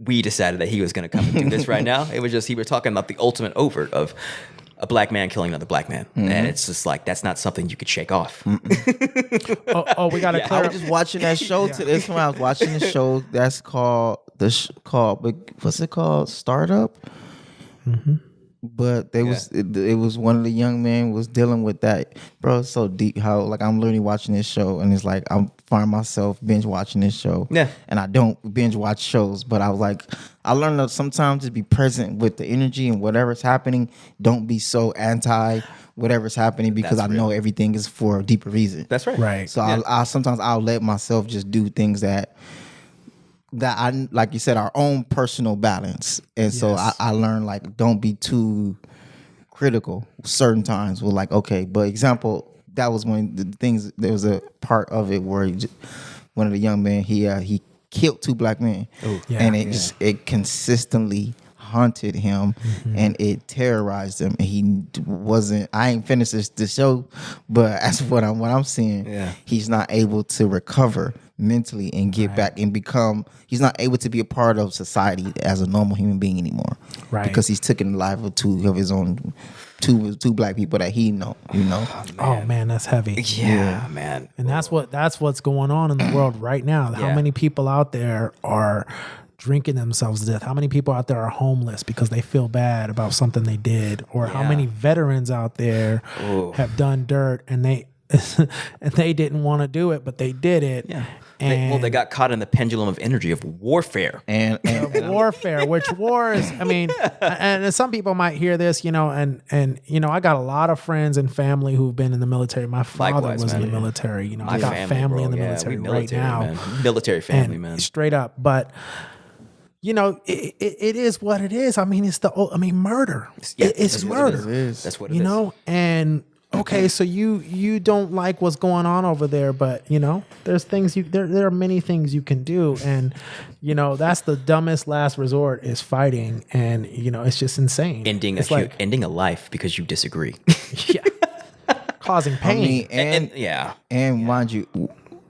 we decided that he was going to come and do this right now. It was just he was talking about the ultimate overt of a black man killing another black man, and it's just like that's not something you could shake off. We got to I clear was up. just watching that show today. When I was watching the show that's called what's it called? Startup. But it was one of the young men was dealing with that, bro. It's so deep how like I'm literally watching this show and it's like I'm find myself binge watching this show. Yeah. And I don't binge watch shows, but I was like I learned that sometimes just be present with the energy and whatever's happening. Don't be so anti whatever's happening because That's I know real. everything is for a deeper reason. That's right. Right. So I sometimes I'll let myself just do things that I, like you said, our own personal balance. And so Yes. I learned like, don't be too critical certain times. We're like, okay, but example, that was one of the things, there was a part of it where one of the young men, he killed 2 black men. Yeah. And it consistently haunted him and it terrorized him. And I ain't finished the show, but that's what I'm seeing. Yeah. He's not able to recover mentally and get back and he's not able to be a part of society as a normal human being anymore. Right. Because he's taken the life of 2 of his own, two black people that he know. Oh man, that's heavy. Yeah, man. And that's what's going on in the world right now. How Yeah. many people out there are drinking themselves to death? How many people out there are homeless because they feel bad about something they did? Or how Yeah. many veterans out there have done dirt and they didn't want to do it, but they did it. Yeah. And They got caught in the pendulum of energy of warfare. And warfare, which wars, I mean, and some people might hear this, and I got a lot of friends and family who've been in the military. My father Likewise, was in man. the military. I My got family bro. in the Yeah, military, we right now. man. Military family, And man. straight up. But it is what it is. I mean, murder. Yeah, It's that's what murder. it is. That's what it is. And okay, so you don't like what's going on over there, but there's things there are many things you can do, and that's the dumbest last resort is fighting, and it's just insane. Ending a life because you disagree. Yeah. Causing pain. I mean, and yeah. And mind you,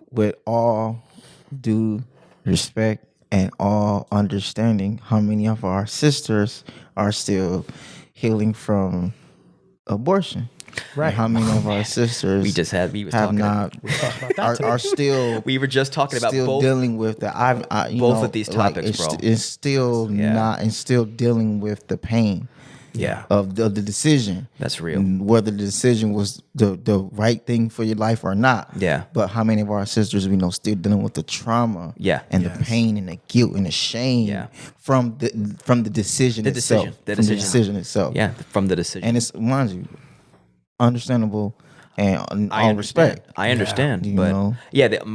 with all due respect and all understanding, how many of our sisters are still healing from abortion? Right. And how many of our sisters are still We were just talking about still both. dealing with the Both of these topics, bro. It's still still dealing with the pain. Yeah. Of the decision. That's real. Whether the decision was the right thing for your life or not. Yeah. But how many of our sisters we know still dealing with the trauma and the pain and the guilt and the shame from the decision itself. The from the decision itself. Yeah, from the decision. And it's, mind you, understandable and all respect. I understand. You But know?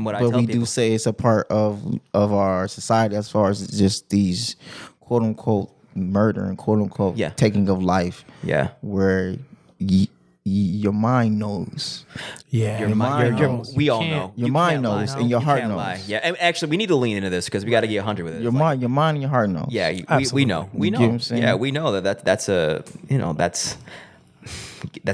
what I But tell we people, do say it's a part of our society as far as just these quote unquote murder and quote unquote taking of life. Yeah. Where your mind knows. Yeah. Your mind knows. we all know. Your You mind can't lie. knows and your You heart can't knows. lie. Yeah. And actually, we need to lean into this because we got to get 100 with it. Your It's like- mind and your heart knows. Yeah, Absolutely. we know. We You know. get what I'm saying? Yeah, we know that's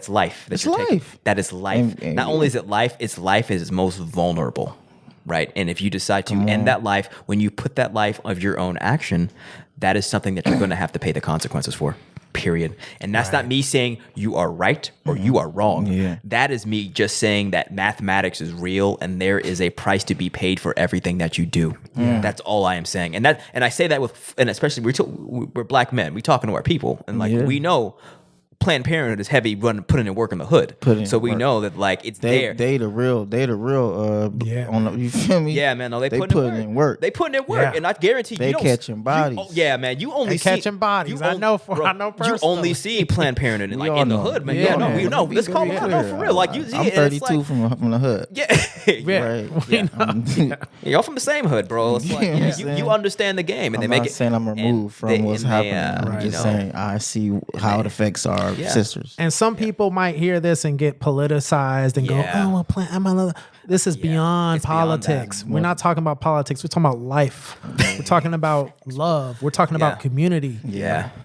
life. It's life. That is life. And- Not only is it life, it's life is most vulnerable, right? And if you decide to end that life, when you put that life of your own action, that is something that you're going to have to pay the consequences for. period. And that's not me saying you are right or you are wrong. Yeah. That is me just saying that mathematics is real and there is a price to be paid for everything that you do. That's all I am saying. And I say that and especially we're black men. We talking to our people, and like we know Planned Parenthood is heavy putting in work in the hood. So we know that like it's there. They the real you feel me? Yeah, man. No, they putting in work. They putting in work, and I guarantee they catching bodies. Yeah, man. You only see catching bodies. I know personally. You only see Planned Parenthood in the hood, man. Yeah, we know. Let's call it out for real. Like you see, I'm 32 from the hood. Yeah, Right. Y'all from the same hood, bro. It's like you understand the game, and I'm they make not saying I'm removed from what's happening. I'm just saying I see how it affects our sisters. And some people might hear this and get politicized and go, "Oh, well, this is beyond politics." We're not talking about politics. We're talking about life. We're talking about love. We're talking about community.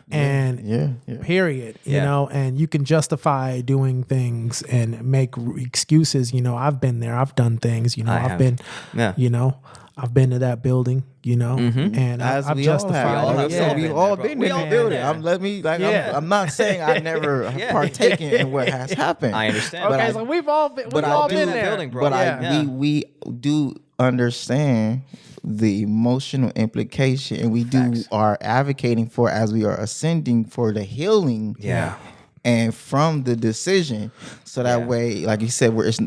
And period. You know, and you can justify doing things and make excuses. You know, I've been there. I've done things. You know, I've been. You know. I've been to that building, you know, and I've justified it. We've all been in that building. I'm not saying I never partaken in what has happened. I understand. Okay, so we've all been there. Building, bro. But we do understand the emotional implication, and we are advocating for as we are ascending for the healing. And from the decision, so that way, like you said, it's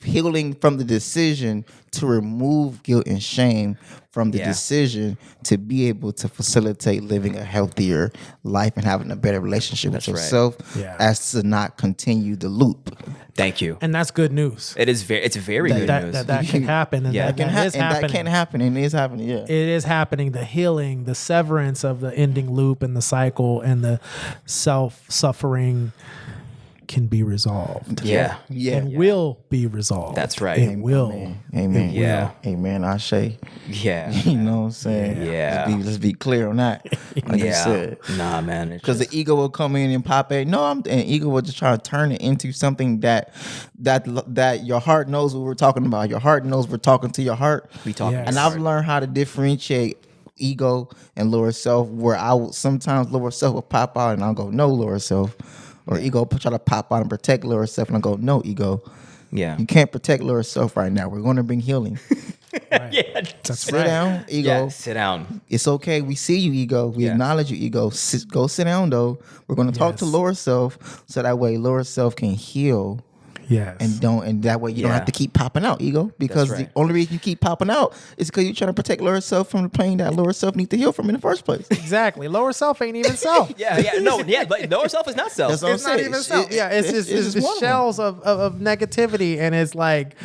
healing from the decision to remove guilt and shame from the decision to be able to facilitate living a healthier life and having a better relationship with yourself as to not continue the loop. Thank you. And that's good news. It's very good news. That can happen. And that can happen. That can happen. And it is happening. Yeah. It is happening. The healing, the severance of the ending loop and the cycle and the self-suffering can be resolved. And will be resolved. That's right. It will. Amen. Yeah. Amen. I say. Yeah. You know what I'm saying? Yeah. Let's be clear on that. Like you said. Nah, man. Because the ego will come in and pop it. And ego will just try to turn it into something that your heart knows what we're talking about. Your heart knows we're talking to your heart. We talking. Yes. And I've learned how to differentiate ego and lower self, where I will sometimes lower self will pop out and I'll go, no, lower self. Or ego try to pop out and protect lower self, and I go, no, ego. Yeah. You can't protect lower self right now. We're going to bring healing. That's Sit down, ego. Yeah, sit down. It's okay. We see you, ego. We acknowledge you, ego. Go sit down, though. We're going to talk to lower self, so that way lower self can heal. Yes. And that way you don't have to keep popping out, ego. Because the only reason you keep popping out is because you're trying to protect lower self from the pain that lower self needs to heal from in the first place. Exactly. Lower self ain't even self. But lower self is not self. That's what It's not even self. It's just shells of negativity, and it's like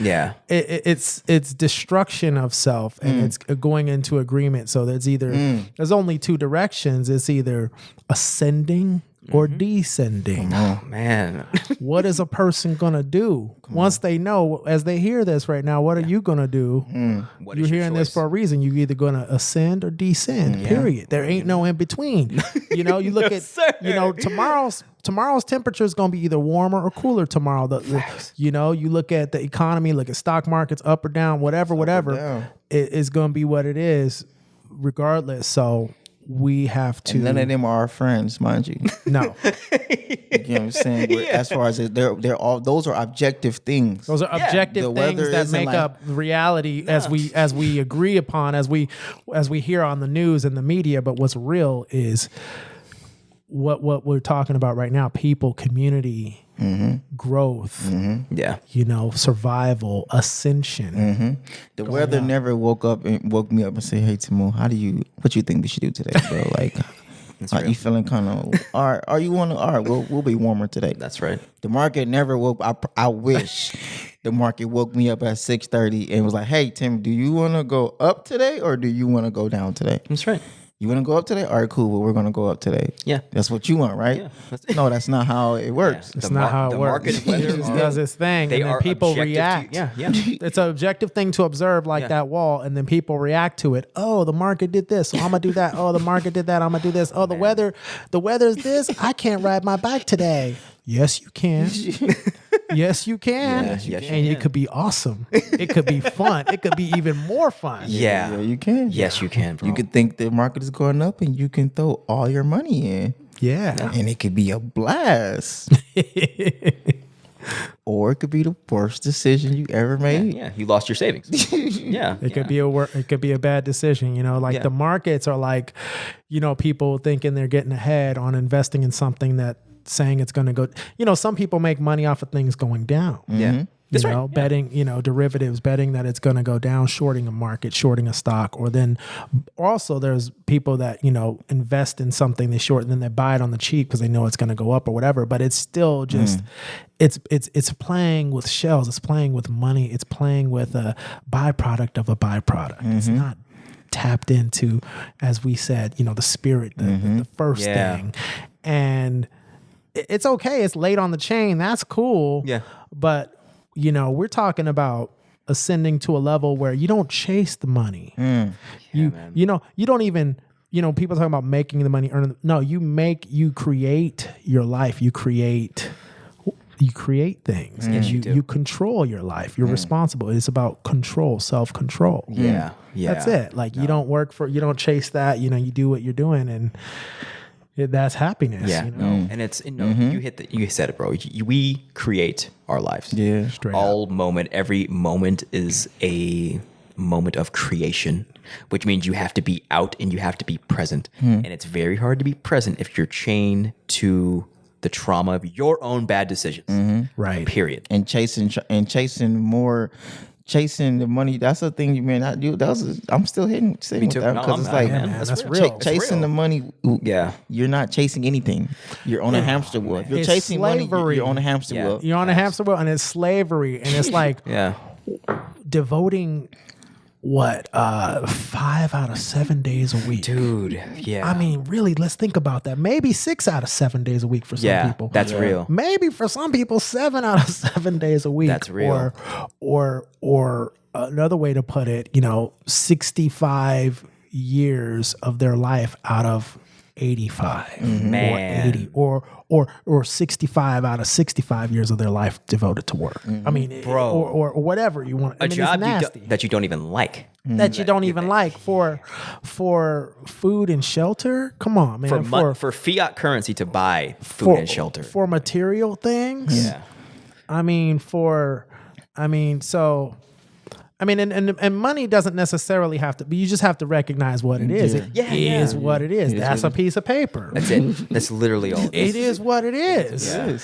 it's destruction of self, and it's going into agreement. So there's only two directions. It's either ascending or descending. Oh, man. What is a person gonna do once they know, as they hear this right now? What are you gonna do? You're hearing this for a reason. You're either gonna ascend or descend. Period. There ain't no in between. You know, you look at tomorrow's temperature is gonna be either warmer or cooler tomorrow. You look at the economy, look at stock markets, up or down, whatever. It is gonna be what it is, regardless. So we have to. And none of them are our friends, mind you. No. You know what I'm saying? As far as they're all, those are objective things. Those are objective things that make up reality as we agree upon, as we hear on the news and the media. But what's real is what we're talking about right now: people, community, growth. Survival, ascension. The weather never woke me up and said, "Hey, Temu, what you think we should do today, bro?" Like, are you feeling kind of? Are you want to? All right, we'll be warmer today. That's right. The market never woke. I wish the market woke me up at 6:30 and was like, "Hey, Tim, do you want to go up today or do you want to go down today?" That's right. You want to go up today? All right, cool. Well, we're going to go up today. Yeah. That's what you want, right? Yeah. No, that's not how it works. It's not how it works. It just does its thing, and then people react. It's an objective thing to observe, like that wall, and then people react to it. Oh, the market did this, so I'm gonna do that. Oh, the market did that, I'm gonna do this. Oh, the weather's this. I can't ride my bike today. Yes, you can. Yes, you can. Yes, you and it could be awesome. It could be fun. It could be even more fun. Yeah, you can. Yes, you can, bro. You could think the market is going up and you can throw all your money in. Yeah. And it could be a blast. Or it could be the worst decision you ever made. Yeah, you lost your savings. Yeah. It could be it could be a bad decision, like Yeah. the markets are like, people thinking they're getting ahead on investing in something that saying it's going to go, some people make money off of things going down. Yeah. That's right. Yeah. Betting, derivatives, betting that it's going to go down, shorting a market, shorting a stock, or then also there's people that, invest in something they short and then they buy it on the cheap because they know it's going to go up or whatever. But it's still just, it's playing with shells. It's playing with money. It's playing with a byproduct of a byproduct. It's not tapped into, as we said, the spirit, the first thing. And it's okay. It's late on the chain. That's cool. Yeah. But we're talking about ascending to a level where you don't chase the money. You don't even, people talking about making the money, no, you create your life. You create things. And you control your life. You're responsible. It's about control, self-control. Yeah. That's it. Like you don't chase that, you do what you're doing and that's happiness. Yeah. And it's, you said it, bro. We create our lives. Yeah. Every moment is a moment of creation, which means you have to be out and you have to be present. And it's very hard to be present if you're chained to the trauma of your own bad decisions. Right. Period. And chasing the money, that's the thing you may not do. I'm still sitting with that because it's like that's real. Chasing the money. Yeah, you're not chasing anything. You're on a hamster wheel. If you're It's chasing slavery. money, you're on a hamster wheel. You're on a hamster wheel and it's slavery. And it's like devoting 5 out of 7 days a week. dude. Yeah, I mean, really, let's think about that. Maybe 6 out of 7 days a week for some people. That's real. Maybe for some people, 7 out of 7 days a week. That's real. Or another way to put it, 65 years of their life out of 85 Man. or 80 or 65 out of 65 years of their life devoted to work. I mean, Bro. or whatever you want. A job it's nasty. that you don't even like. That you don't even like for food and shelter. Come on, man. For fiat currency to buy food and shelter. For material things. Yeah. And money doesn't necessarily have to be, you just have to recognize what it is. It is what it is. That's a piece of paper. That's it. That's literally all. It is what it is. Yeah.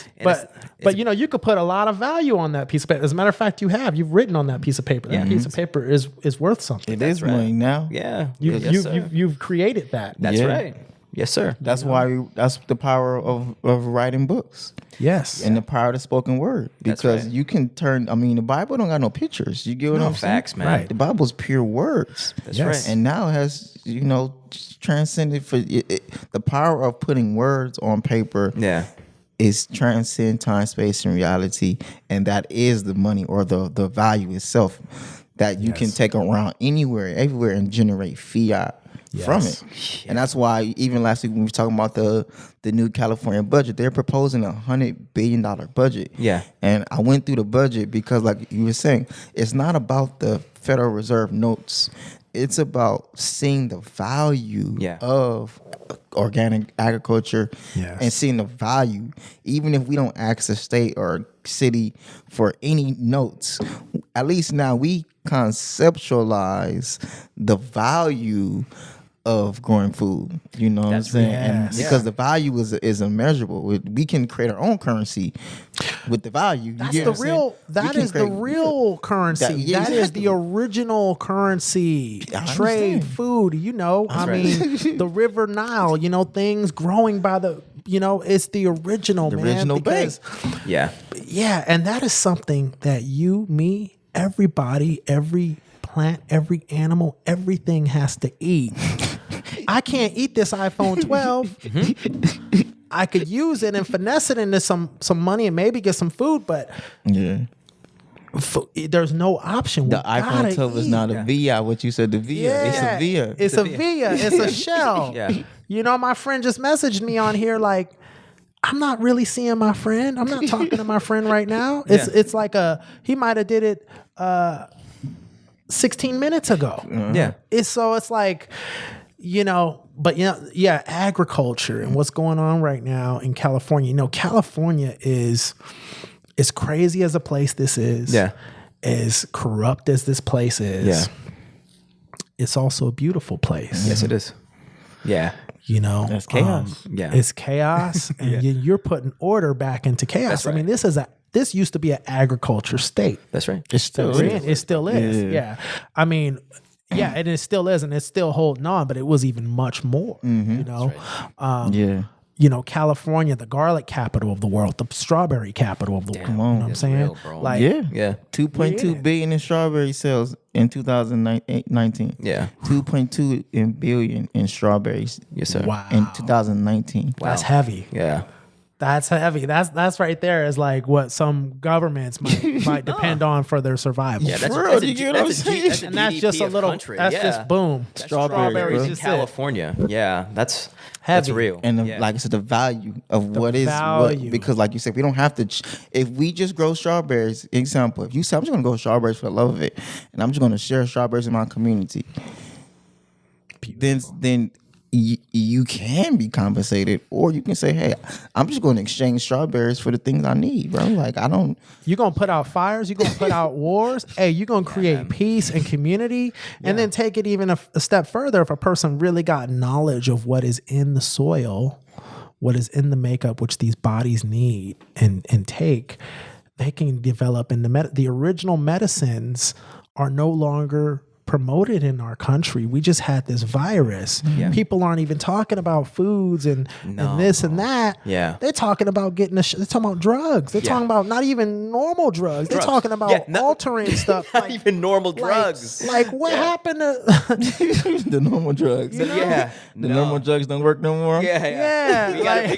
But you could put a lot of value on that piece of paper. As a matter of fact, you've written on that piece of paper. That piece of paper is worth something. It is money now. Yeah. You've created that. That's right. Yes, sir. That's why. That's the power of writing books. Yes. And the power of the spoken word. Because right. you can turn. I mean, the Bible don't got no pictures. You get what I'm saying? Facts, man. Right. The Bible's pure words. That's right. And now it has transcended for the power of putting words on paper. Yeah. Is transcend time, space, and reality, and that is the money or the value itself that you can take around anywhere, everywhere, and generate fiat from it. And that's why even last week when we were talking about the new California budget, they're proposing $100 billion budget. Yeah. And I went through the budget because, like you were saying, it's not about the Federal Reserve notes. It's about seeing the value of organic agriculture and seeing the value. Even if we don't ask the state or city for any notes, at least now we conceptualize the value of growing food. You know what I'm saying? And because the value is immeasurable. We can create our own currency with the value. That is the real currency. That is the original currency. Trade, food, the River Nile, things growing by the, it's the original, man. Original bank. Yeah. Yeah, and that is something that you, me, everybody, every plant, every animal, everything has to eat. I can't eat this iPhone 12. I could use it and finesse it into some money and maybe get some food, but there's no option. The iPhone 12 is not a VIA. What you said, the VIA. It's a VIA. It's a VIA. It's a shell. My friend just messaged me on here like, I'm not really seeing my friend. I'm not talking to my friend right now. It's like he might have did it 16 minutes ago. Yeah. It's like, yeah, agriculture and what's going on right now in California. California is as crazy as a place this is. Yeah. As corrupt as this place is. Yeah. It's also a beautiful place. Yes, it is. Yeah. That's chaos. Yeah. It's chaos, and you're putting order back into chaos. That's right. I mean, this used to be an agriculture state. That's right. It still is. It still is. Yeah. I mean, yeah, and it still is, and it's still holding on, but it was even much more. California, the garlic capital of the world, the strawberry capital of the world. Come on. You know what I'm saying? real, bro. Like, Yeah. 2.2 billion in strawberry sales in 2019. Yeah. 2.2 in billion in strawberries. Yes, sir. wow. In 2019. That's heavy. Yeah. That's heavy. That's right there is like what some governments might depend on for their survival. Yeah, that's For real, that's you get what I'm saying? And that's just a of little. country. That's Yeah. just boom. Strawberries, in just it. California. Yeah, that's Heavy. real. And Yeah. like I said, the value of what is value. what, because like you said, we don't have to. If we just grow strawberries, example, if you say I'm just gonna grow strawberries for the love of it, and I'm just gonna share strawberries in my community, then you can be compensated, or you can say, hey, I'm just going to exchange strawberries for the things I need, bro. Like I don't. You're going to put out fires. You're going to put out wars. Hey, you're going to create peace and community. And then take it even a step further. If a person really got knowledge of what is in the soil, what is in the makeup, which these bodies need and take, they can develop in the original medicines are no longer promoted in our country. We just had this virus. Yeah. People aren't even talking about foods and this and that. Yeah. They're talking about they're talking about drugs. They're talking about not even normal drugs. They're talking about altering stuff. Not even normal drugs. Like what happened to The normal drugs. Yeah. The normal drugs don't work no more. Yeah, We gotta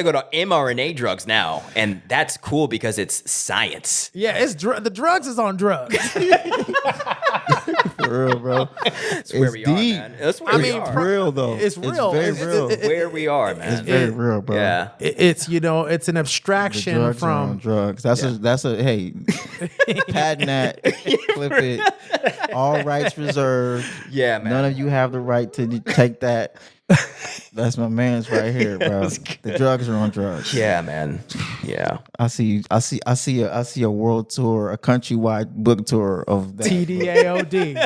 go to mRNA drugs now, and that's cool because it's science. Yeah, it's the drugs is on drugs. For real, bro. That's where we are, man. That's where we It's are. real though. It's real. Very It's- real. Where we are, man. It's very real, bro. Yeah. It's it's an The abstraction drugs are on from drugs. That's a hey, patent that, flip it. All rights reserved. Yeah, man. None of you have the right to take that. That's my man's right here, bro. The drugs are on drugs. Yeah, man. Yeah. I see a world tour, a countrywide book tour of that. TDAOD.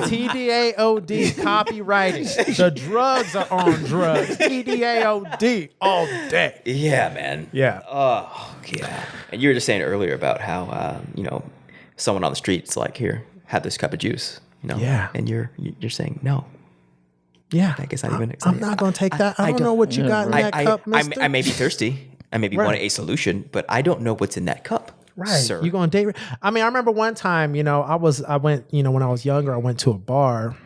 TDAOD copyrighted. The drugs are on drugs. TDAOD all day. Yeah, man. Yeah. Oh, yeah. And you were just saying earlier about how someone on the street's like, here, have this cup of juice. Yeah. And you're saying no. Yeah. I guess not even. I'm not going to take that. I don't know what you got in that cup, mister. I may be thirsty. I maybe want a solution, but I don't know what's in that cup. Right. Sir. You going to date? I mean, I remember one time, I went, when I was younger, I went to a bar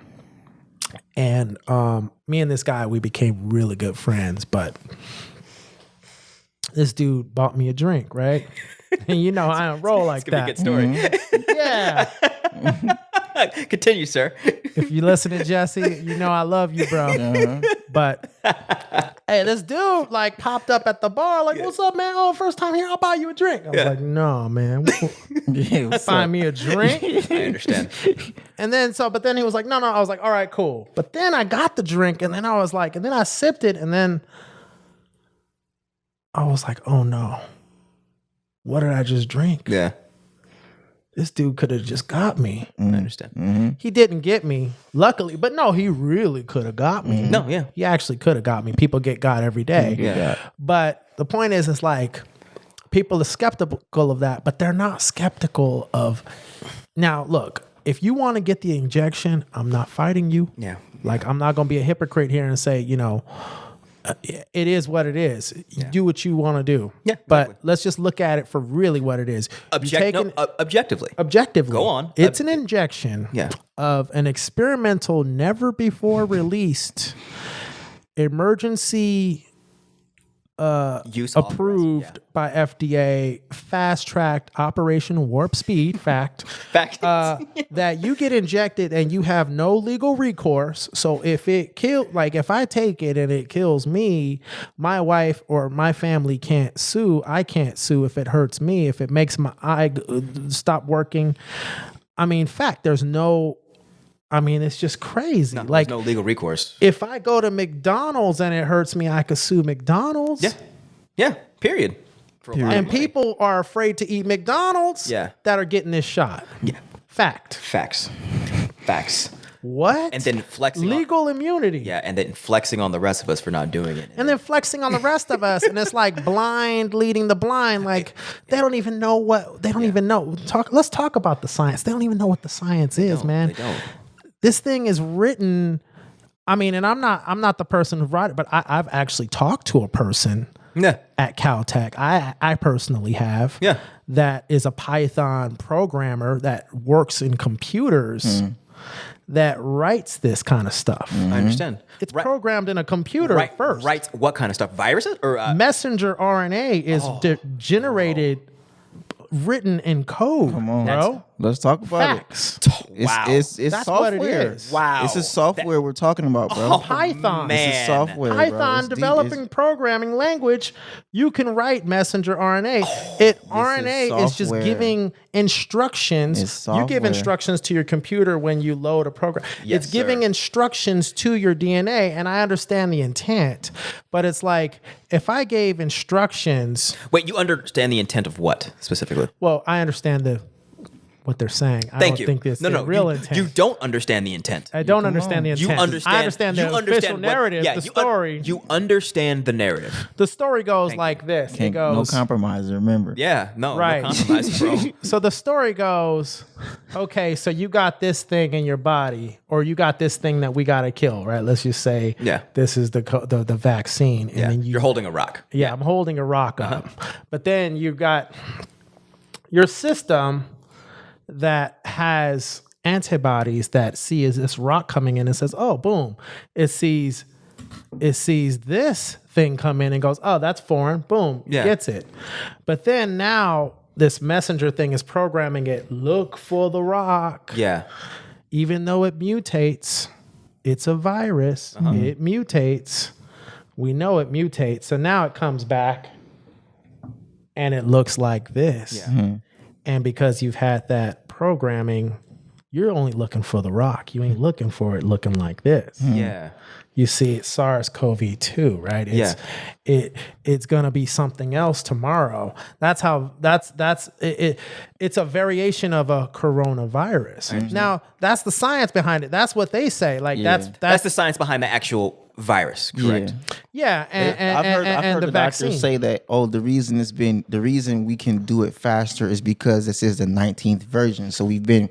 and me and this guy, we became really good friends, but this dude bought me a drink, right? And I don't roll like It's gonna that. be a good story. Yeah. Continue, sir. If you listen to Jesse, I love you, bro. But hey, this dude like popped up at the bar, like, "What's up, man? Oh, first time here, I'll buy you a drink." I was like, "No, man, find me a drink." I understand. And then but then he was like, "No." I was like, "All right, cool." But then I got the drink, and then I was like, and then I sipped it, and then I was like, "Oh no, what did I just drink?" Yeah. This dude could have just got me. I understand. He didn't get me, luckily, but no, he really could have got me. No, yeah. He actually could have got me. People get got every day. Yeah. But the point is, it's like people are skeptical of that, but they're not skeptical of. Now, look, if you want to get the injection, I'm not fighting you. Yeah. Like, I'm not going to be a hypocrite here and say, it is what it is. You do what you want to do. Yeah, But exactly. let's just look at it for really what it is. Objectively. Objectively. Go on. It's an injection Yeah. of an experimental, never before released, emergency Use approved authorized, by FDA, fast-tracked Operation Warp Speed fact that you get injected and you have no legal recourse. So if if I take it and it kills me, my wife or my family can't sue. I can't sue if it hurts me, if it makes my eye stop working. I mean, there's no I mean, it's just crazy. No, like, there's no legal recourse. if I go to McDonald's and it hurts me, I could sue McDonald's. Yeah. Yeah. Period. For a lot of And money. people are afraid to eat McDonald's Yeah. that are getting this shot. Yeah. Fact. Facts. Facts. What? And then flexing. legal immunity. Yeah, and then flexing on the rest of us for not doing it. And then flexing on the rest of us, and it's like blind leading the blind. Like they don't even know what they don't even know. Let's talk about the science. They don't even know what the science is, man. They don't. This thing is written. I mean, and I'm not the person who wrote it, but I've actually talked to a person Yeah. at Caltech. I personally have. Yeah. That is a Python programmer that works in computers. That writes this kind of stuff. I understand. It's programmed in a computer first. Writes what kind of stuff? Viruses or Messenger RNA is generated, written in code, Come on, bro. let's talk about Facts. it. Wow. It's That's software. what it is. Wow. It's a software we're talking about, bro. Python. man. It's a software, bro. Python It's deep. developing programming language, you can write messenger RNA. RNA is just software. giving instructions. It's You give software. instructions to your computer when you load a program. Yes, it's giving sir. instructions to your DNA, and I understand the intent, but it's like if I gave instructions, Wait, you understand the intent of what specifically? well, I understand what they're saying. I Thank don't you. think it's no, the real you, intent. You don't understand the intent. I don't understand the You intent. understand. I understand the you official understand what- narrative, yeah, the you story. You understand the narrative. The story goes like this. Can't, It no goes, compromise. Remember. Yeah, no, Right. no compromise, bro. so the story goes, okay, so you got this thing in your body, or you got this thing that we got to kill, right? Let's just say Yeah. this is the vaccine. And Yeah, then you're holding a rock. yeah, I'm holding a rock up. But then you got your system that has antibodies that sees this rock coming in and says, oh, boom. It sees this thing come in and goes, oh, that's foreign. Boom. It Yeah. gets it. But then now this messenger thing is programming it, look for the rock. Yeah. Even though it mutates, it's a virus. It mutates. We know it mutates. So now it comes back and it looks like this. Yeah. And because you've had that programming, you're only looking for the rock. You ain't looking for it looking like this. Yeah. You see, it's SARS-CoV-2, right? It's gonna be something else tomorrow. That's it's a variation of a coronavirus. Now, that's the science behind it. That's what they say. Like Yeah. That's the science behind the actual virus, correct? yeah, I've heard the the vaccine. doctors say that the reason we can do it faster is because this is the 19th version. So we've been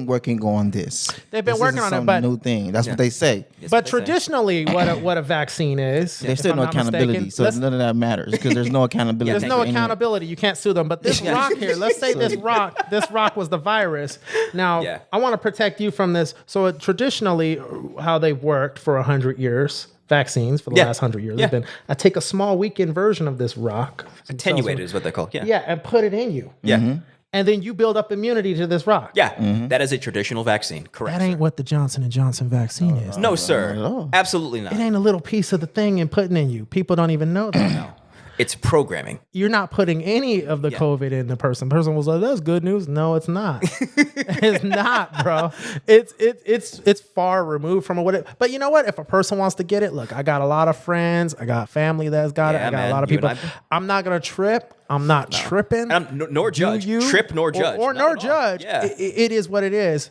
working on this. They've been This working isn't on it, some but- new thing. That's what they say. But traditionally, what a vaccine is, There's if still I'm no not accountability, mistaken, so let's- none of that matters because there's no accountability. there's no for anyone. accountability. You can't sue them. But this rock here, let's say this rock was the virus. Now, Yeah. I want to protect you from this. So traditionally, how they've worked for 100 years, vaccines for the last 100 years, Yeah. have been, I take a small weakened version of this rock. Attenuated is what they call. Yeah. Yeah, and put it in you. Yeah. And then you build up immunity to this rock. Yeah. That is a traditional vaccine. Correct. That ain't what the Johnson & Johnson vaccine is. No, sir. all. Absolutely not. It ain't a little piece of the thing and putting in you. People don't even know that. It's programming. You're not putting any of the COVID in the person. Person was like, "That's good news." No, it's not. It's not, bro. It's far removed from what it. But you know what? If a person wants to get it, look, I got a lot of friends. I got family that's got it. Yeah, I got man. a lot of You and people. I'm not gonna trip. I'm not tripping. Nor judge. Do you? Trip nor judge. Or Not nor at all. judge. Yeah. It is what it is.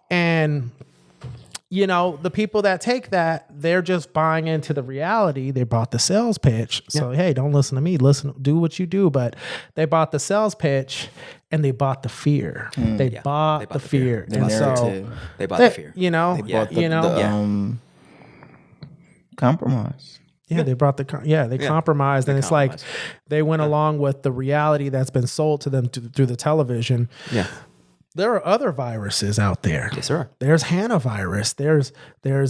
And you know, the people that take that, they're just buying into the reality. They bought the sales pitch. So, hey, don't listen to me. Do what you do. But they bought the sales pitch and they bought the fear. They bought the fear. The And so, narrative. They bought the fear. you know, Bought compromise. yeah, they brought they compromised. And it's like compromised. they went along with the reality that's been sold to them through the television. Yeah. There are other viruses out there. Yes, sir. There's hantavirus. There's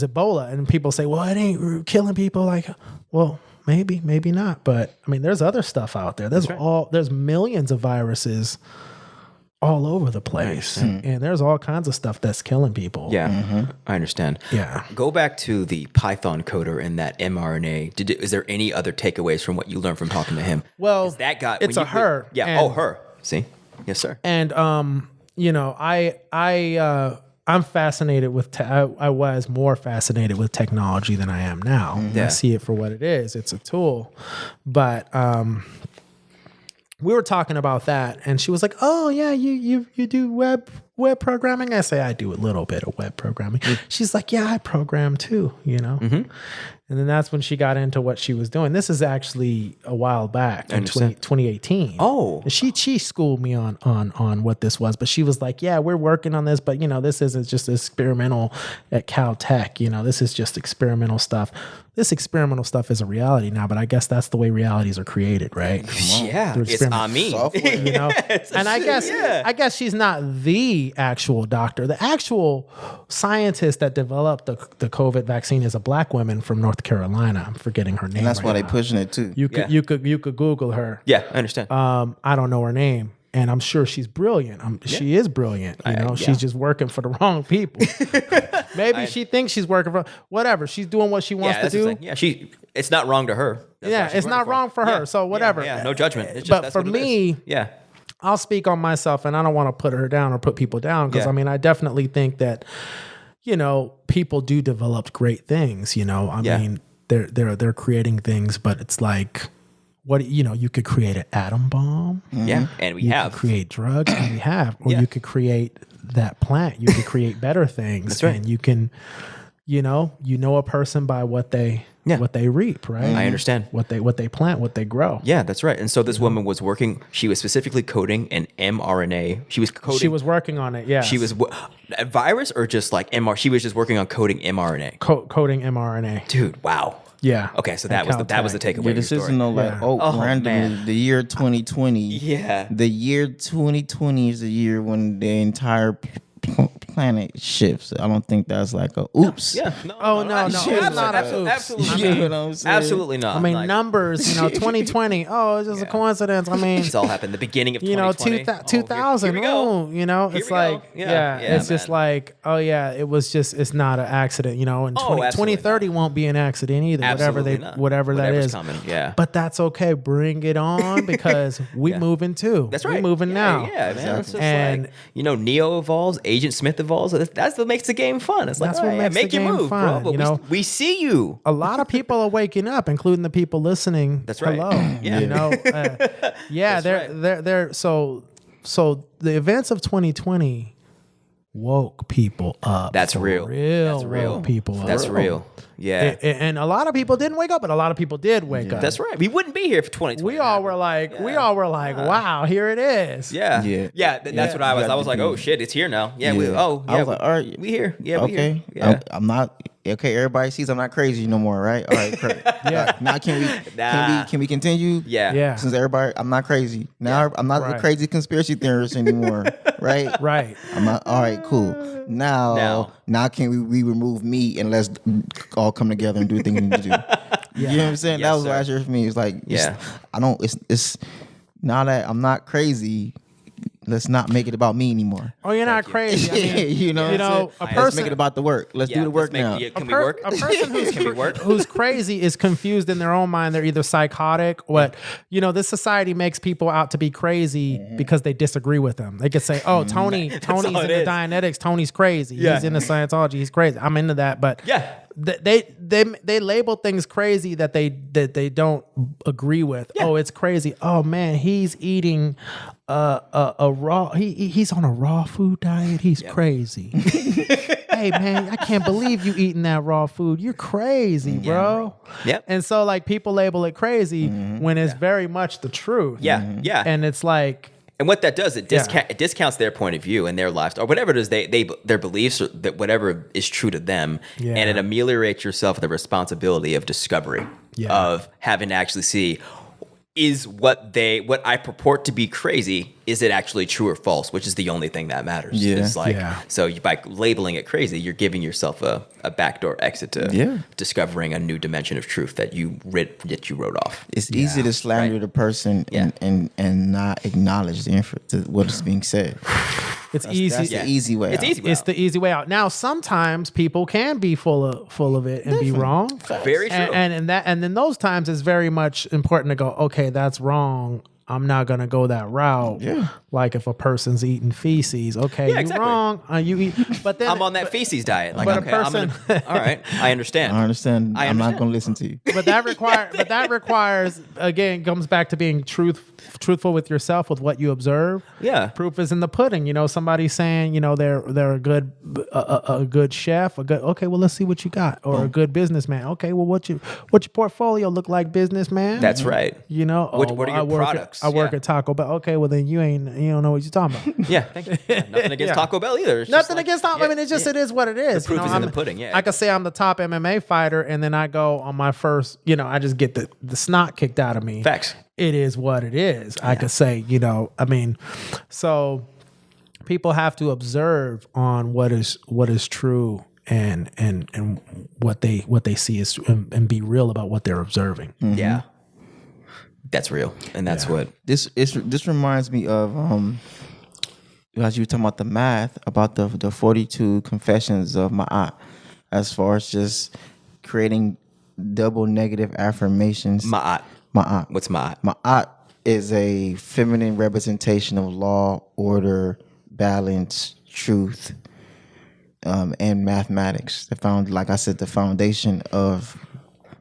Ebola, and people say, "Well, it ain't killing people." Like, well, maybe not. But I mean, there's other stuff out there. There's millions of viruses all over the place, and there's all kinds of stuff that's killing people. Yeah. I understand. Yeah. Go back to the Python coder and that mRNA. Is there any other takeaways from what you learned from talking to him? Well, 'Cause that guy. it's a her. Yeah. And- her. See. Yes, sir. And you know, I I'm fascinated with. I was more fascinated with technology than I am now. Yeah. I see it for what it is. It's a tool, but we were talking about that, and she was like, "Oh yeah, you do web programming." I say I do a little bit of web programming. She's like, "Yeah, I program too," you know. And then that's when she got into what she was doing. This is actually a while back in 2018. Oh. And she schooled me on what this was, but she was like, "Yeah, we're working on this, but you know, this isn't just experimental at Caltech. You know, this is just experimental stuff. This experimental stuff is a reality now, but I guess that's the way realities are created, right? Yeah, Through it's experiment. Software. You know, and I guess she's not the actual doctor. The actual scientist that developed the COVID vaccine is a black woman from North Carolina. I'm forgetting her name. And that's right why they now. pushing it too. You could you could Google her. Yeah, I understand. I don't know her name, and I'm sure she's brilliant. She is brilliant. You know, she's just working for the wrong people. Maybe she thinks she's working for whatever. She's doing what she wants to that's the do. thing. Yeah, it's not wrong to her. That's Yeah, what she's it's not working wrong for her. So whatever. Yeah, no judgment. It's just, But that's for what it is. me, yeah, I'll speak on myself, and I don't want to put her down or put people down because Yeah. I mean, I definitely think that, you know, people do develop great things. You know, I Yeah. mean, they're creating things, but it's like, what you know, you could create an atom bomb. yeah, and we You have. could create drugs, and we have, or Yeah. you could create that plant. You could create better things. That's right. And you can, you know a person by what they reap, right? I understand. What they plant, what they grow. Yeah, that's right. And so this woman was working. She was specifically coding an mRNA. She was coding. She was working on it. Yeah. She was a virus or just like mRNA. She was just working on coding mRNA. coding mRNA. Dude, wow. Yeah. Okay, so At that was the Caltech. takeaway. Yeah, of this your isn't story. no like, Yeah. oh, randomly, man. the year 2020. Yeah. The year 2020 is the year when the entire planet shifts. I don't think that's like a oops. Yeah. No, Oh, no, it's not a oops. Absolutely You not. know what I'm saying? Absolutely not. I mean, Like, numbers, 2020. Oh, it's just a coincidence. I mean, it's all happened the beginning of 2000. 2020. Here we go. It's Here we like, go. Yeah, it's just man. like, oh yeah, it's not an accident, and absolutely 2030 won't be an accident either. Absolutely not. Whatever that Whatever's is. coming, yeah. But that's okay. Bring it on because we moving too. That's right. We moving now. Yeah, man. It's just And- like, Neo evolves, Agent Smith evolves. That's what makes the game fun. It's like, That's all what right, makes make the your game move, fun, bro. But we see you. A lot of people are waking up, including the people listening. That's right. Hello. Yeah. Yeah, they're so the events of 2020 woke people up. That's for real. That's real. Woke people up. That's real. Yeah. And a lot of people didn't wake up, but a lot of people did wake up. That's right. We wouldn't be here for 2020. We all were like, wow, here it is. Yeah. Yeah. Yeah. That's what I was. I was like, oh shit, it's here now. Yeah. Yeah. I I was like, all right. we here. Yeah. We Okay. here. Yeah. I'm not okay. Everybody sees I'm not crazy no more, right? All right. Yeah. Now can we continue? Yeah. Yeah. Since I'm not crazy. Now I'm not Right. a crazy conspiracy theorist anymore, right? Right. I'm not. All right. Cool. Now can we remove me and let's all come together and do things we need to do? You know what I'm saying? Yes, That was sir. last year for me. It's like, Yeah. it's now that I'm not crazy. Let's not make it about me anymore. Oh, you're not crazy. I mean, you know, you what I'm know, saying? a Let's person- make it about the work. Let's do the work now. Can we work? A person Can we work? who's crazy is confused in their own mind. They're either psychotic or this society makes people out to be crazy because they disagree with them. They could say, oh, Tony's all into it is. Dianetics. Tony's crazy. Yeah. He's into Scientology. He's crazy. I'm into that. But Yeah. they label things crazy that they don't agree with. Yeah. Oh, it's crazy. Oh man, he's eating a raw. He's on a raw food diet. He's crazy. Hey man, I can't believe you eating that raw food. You're crazy, bro. Yep. And so like people label it crazy when it's very much the truth. Yeah. Yeah. And it's like, And what that does, it discounts their point of view and their lifestyle, or whatever it is their beliefs, or that whatever is true to them, Yeah. and it ameliorates yourself the responsibility of discovery, of having to actually see, is what I purport to be crazy, is it actually true or false? Which is the only thing that matters. Yeah. It's like, Yeah. so by labeling it crazy, you're giving yourself a backdoor exit to discovering a new dimension of truth that you wrote off. It's easy to slander the person and not acknowledge what is being said. it's easy. That's the easy way. It's out. easy. It's the easy way out. Now, sometimes people can be full of it and be wrong. Very true. And in those times, it's very much important to go, okay, that's wrong. I'm not gonna go that route. Yeah. Like if a person's eating feces, okay, Yeah, you're exactly. wrong. You eat, but then I'm on that feces diet. Like, but a okay, I'm gonna. All right, I understand. I understand. I I'm not understand. going to listen to you. But that requires again comes back to being truthful with yourself with what you observe. Yeah. Proof is in the pudding. You know, somebody's saying, you know, they're a good chef, okay, well, let's see what you got, or a good businessman. Okay, well, what's your portfolio look like, businessman? That's right. You know, What are your I work products? I work Yeah. at Taco Bell. Okay, well then you don't know what you're talking about. Yeah, thank you. Yeah, nothing against Yeah. Taco Bell either. It's just Nothing like- against Taco. yeah, I mean, it just yeah. it is what it is. The proof is in the pudding, yeah. I could say I'm the top MMA fighter, and then I go on my first. You know, I just get the snot kicked out of me. Facts. It is what it is. I could say, you know, I mean, so people have to observe on what is true and what they see is and be real about what they're observing. Yeah, that's real, and that's what. This reminds me of as you were talking about the math about the 42 confessions of Ma'at, as far as just creating double negative affirmations. Ma'at. Ma'at. What's Ma'at? Ma'at is a feminine representation of law, order, balance, truth, and mathematics. Like I said, the foundation of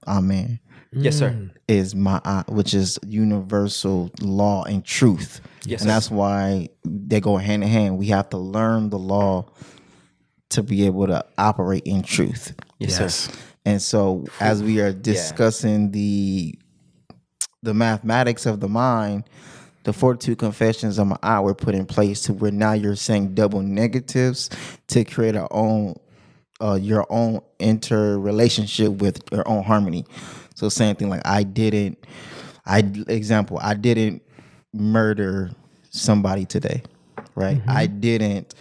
Amen Yes, sir. is Ma'at, which is universal law and truth. Yes, and sir. that's why they go hand in hand. We have to learn the law to be able to operate in truth. Yes, sir. And so as we are discussing the mathematics of the mind, the 42 confessions of Ma'at were put in place to where now you're saying double negatives to create your own interrelationship with your own harmony. So same thing like I didn't murder somebody today, right? Mm-hmm. I didn't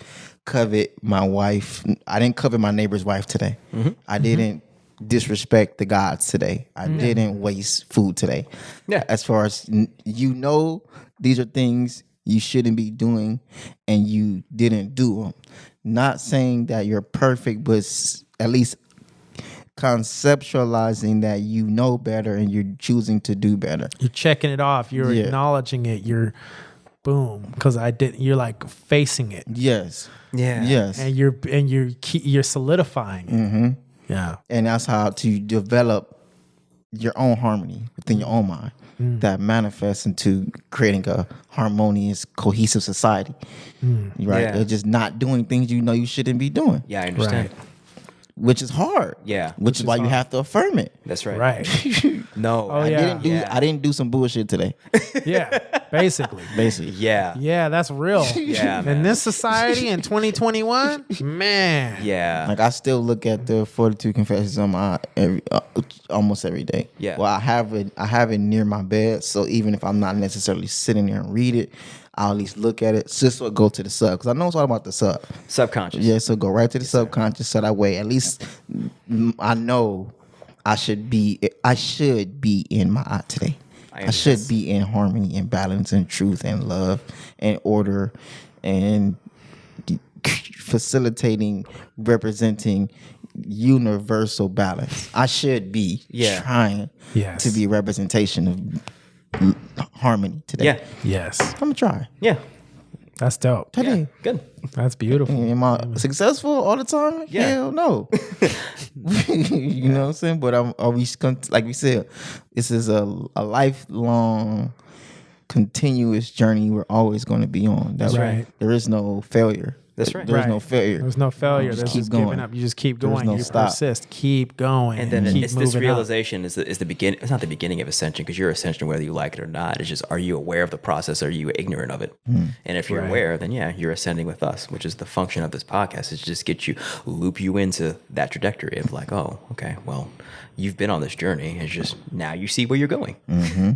covet my wife. I didn't covet my neighbor's wife today. Mm-hmm. I didn't disrespect the gods today. I didn't waste food today. Yeah. As far as these are things you shouldn't be doing and you didn't do them. Not saying that you're perfect, but at least conceptualizing that you know better and you're choosing to do better. You're checking it off. You're acknowledging it. You're boom, because you're like facing it. Yes. Yeah. Yes. And you're solidifying it. Mm-hmm. Yeah. And that's how to develop your own harmony within your own mind that manifests into creating a harmonious, cohesive society. Right? Yeah. They're just not doing things you know you shouldn't be doing. Yeah, I understand. Right. Which is hard. Yeah. Which is why you have to affirm it. That's right. Right. No. Oh, yeah. I didn't do some bullshit today. Yeah. Basically. Yeah. Yeah, that's real. Yeah, In man. this society in 2021, man. Yeah. Like I still look at the 42 confessions on my almost every day. Yeah. Well, I have it near my bed, so even if I'm not necessarily sitting there and read it, I'll at least look at it. Just so go to the sub, because I know it's all about the sub. Subconscious. Yeah, so go right to the subconscious, so that way at least I know I should be in my eye today. I should be in harmony and balance and truth and love and order and facilitating, representing universal balance. I should be trying to be a representation of harmony today. Yeah. Yes. I'm gonna try Yeah. That's dope. today. Yeah. Good. That's beautiful. Am I successful all the time? Yeah. Hell no. You know what I'm saying? But are we like we said, this is a lifelong, continuous journey we're always going to be on. That's right. There is no failure. That's right. There's no failure. There's no failure. Just There's keep just going. giving up. You just keep There's going. no You stop. persist. Keep going. And then keep it's this moving up. realization is the beginning. It's not the beginning of ascension, because you're ascension whether you like it or not. It's just, are you aware of the process? Or are you ignorant of it? And if you're Right. aware, then you're ascending with us, which is the function of this podcast. Is just loop you into that trajectory of like, oh, okay, well, you've been on this journey. It's just now you see where you're going,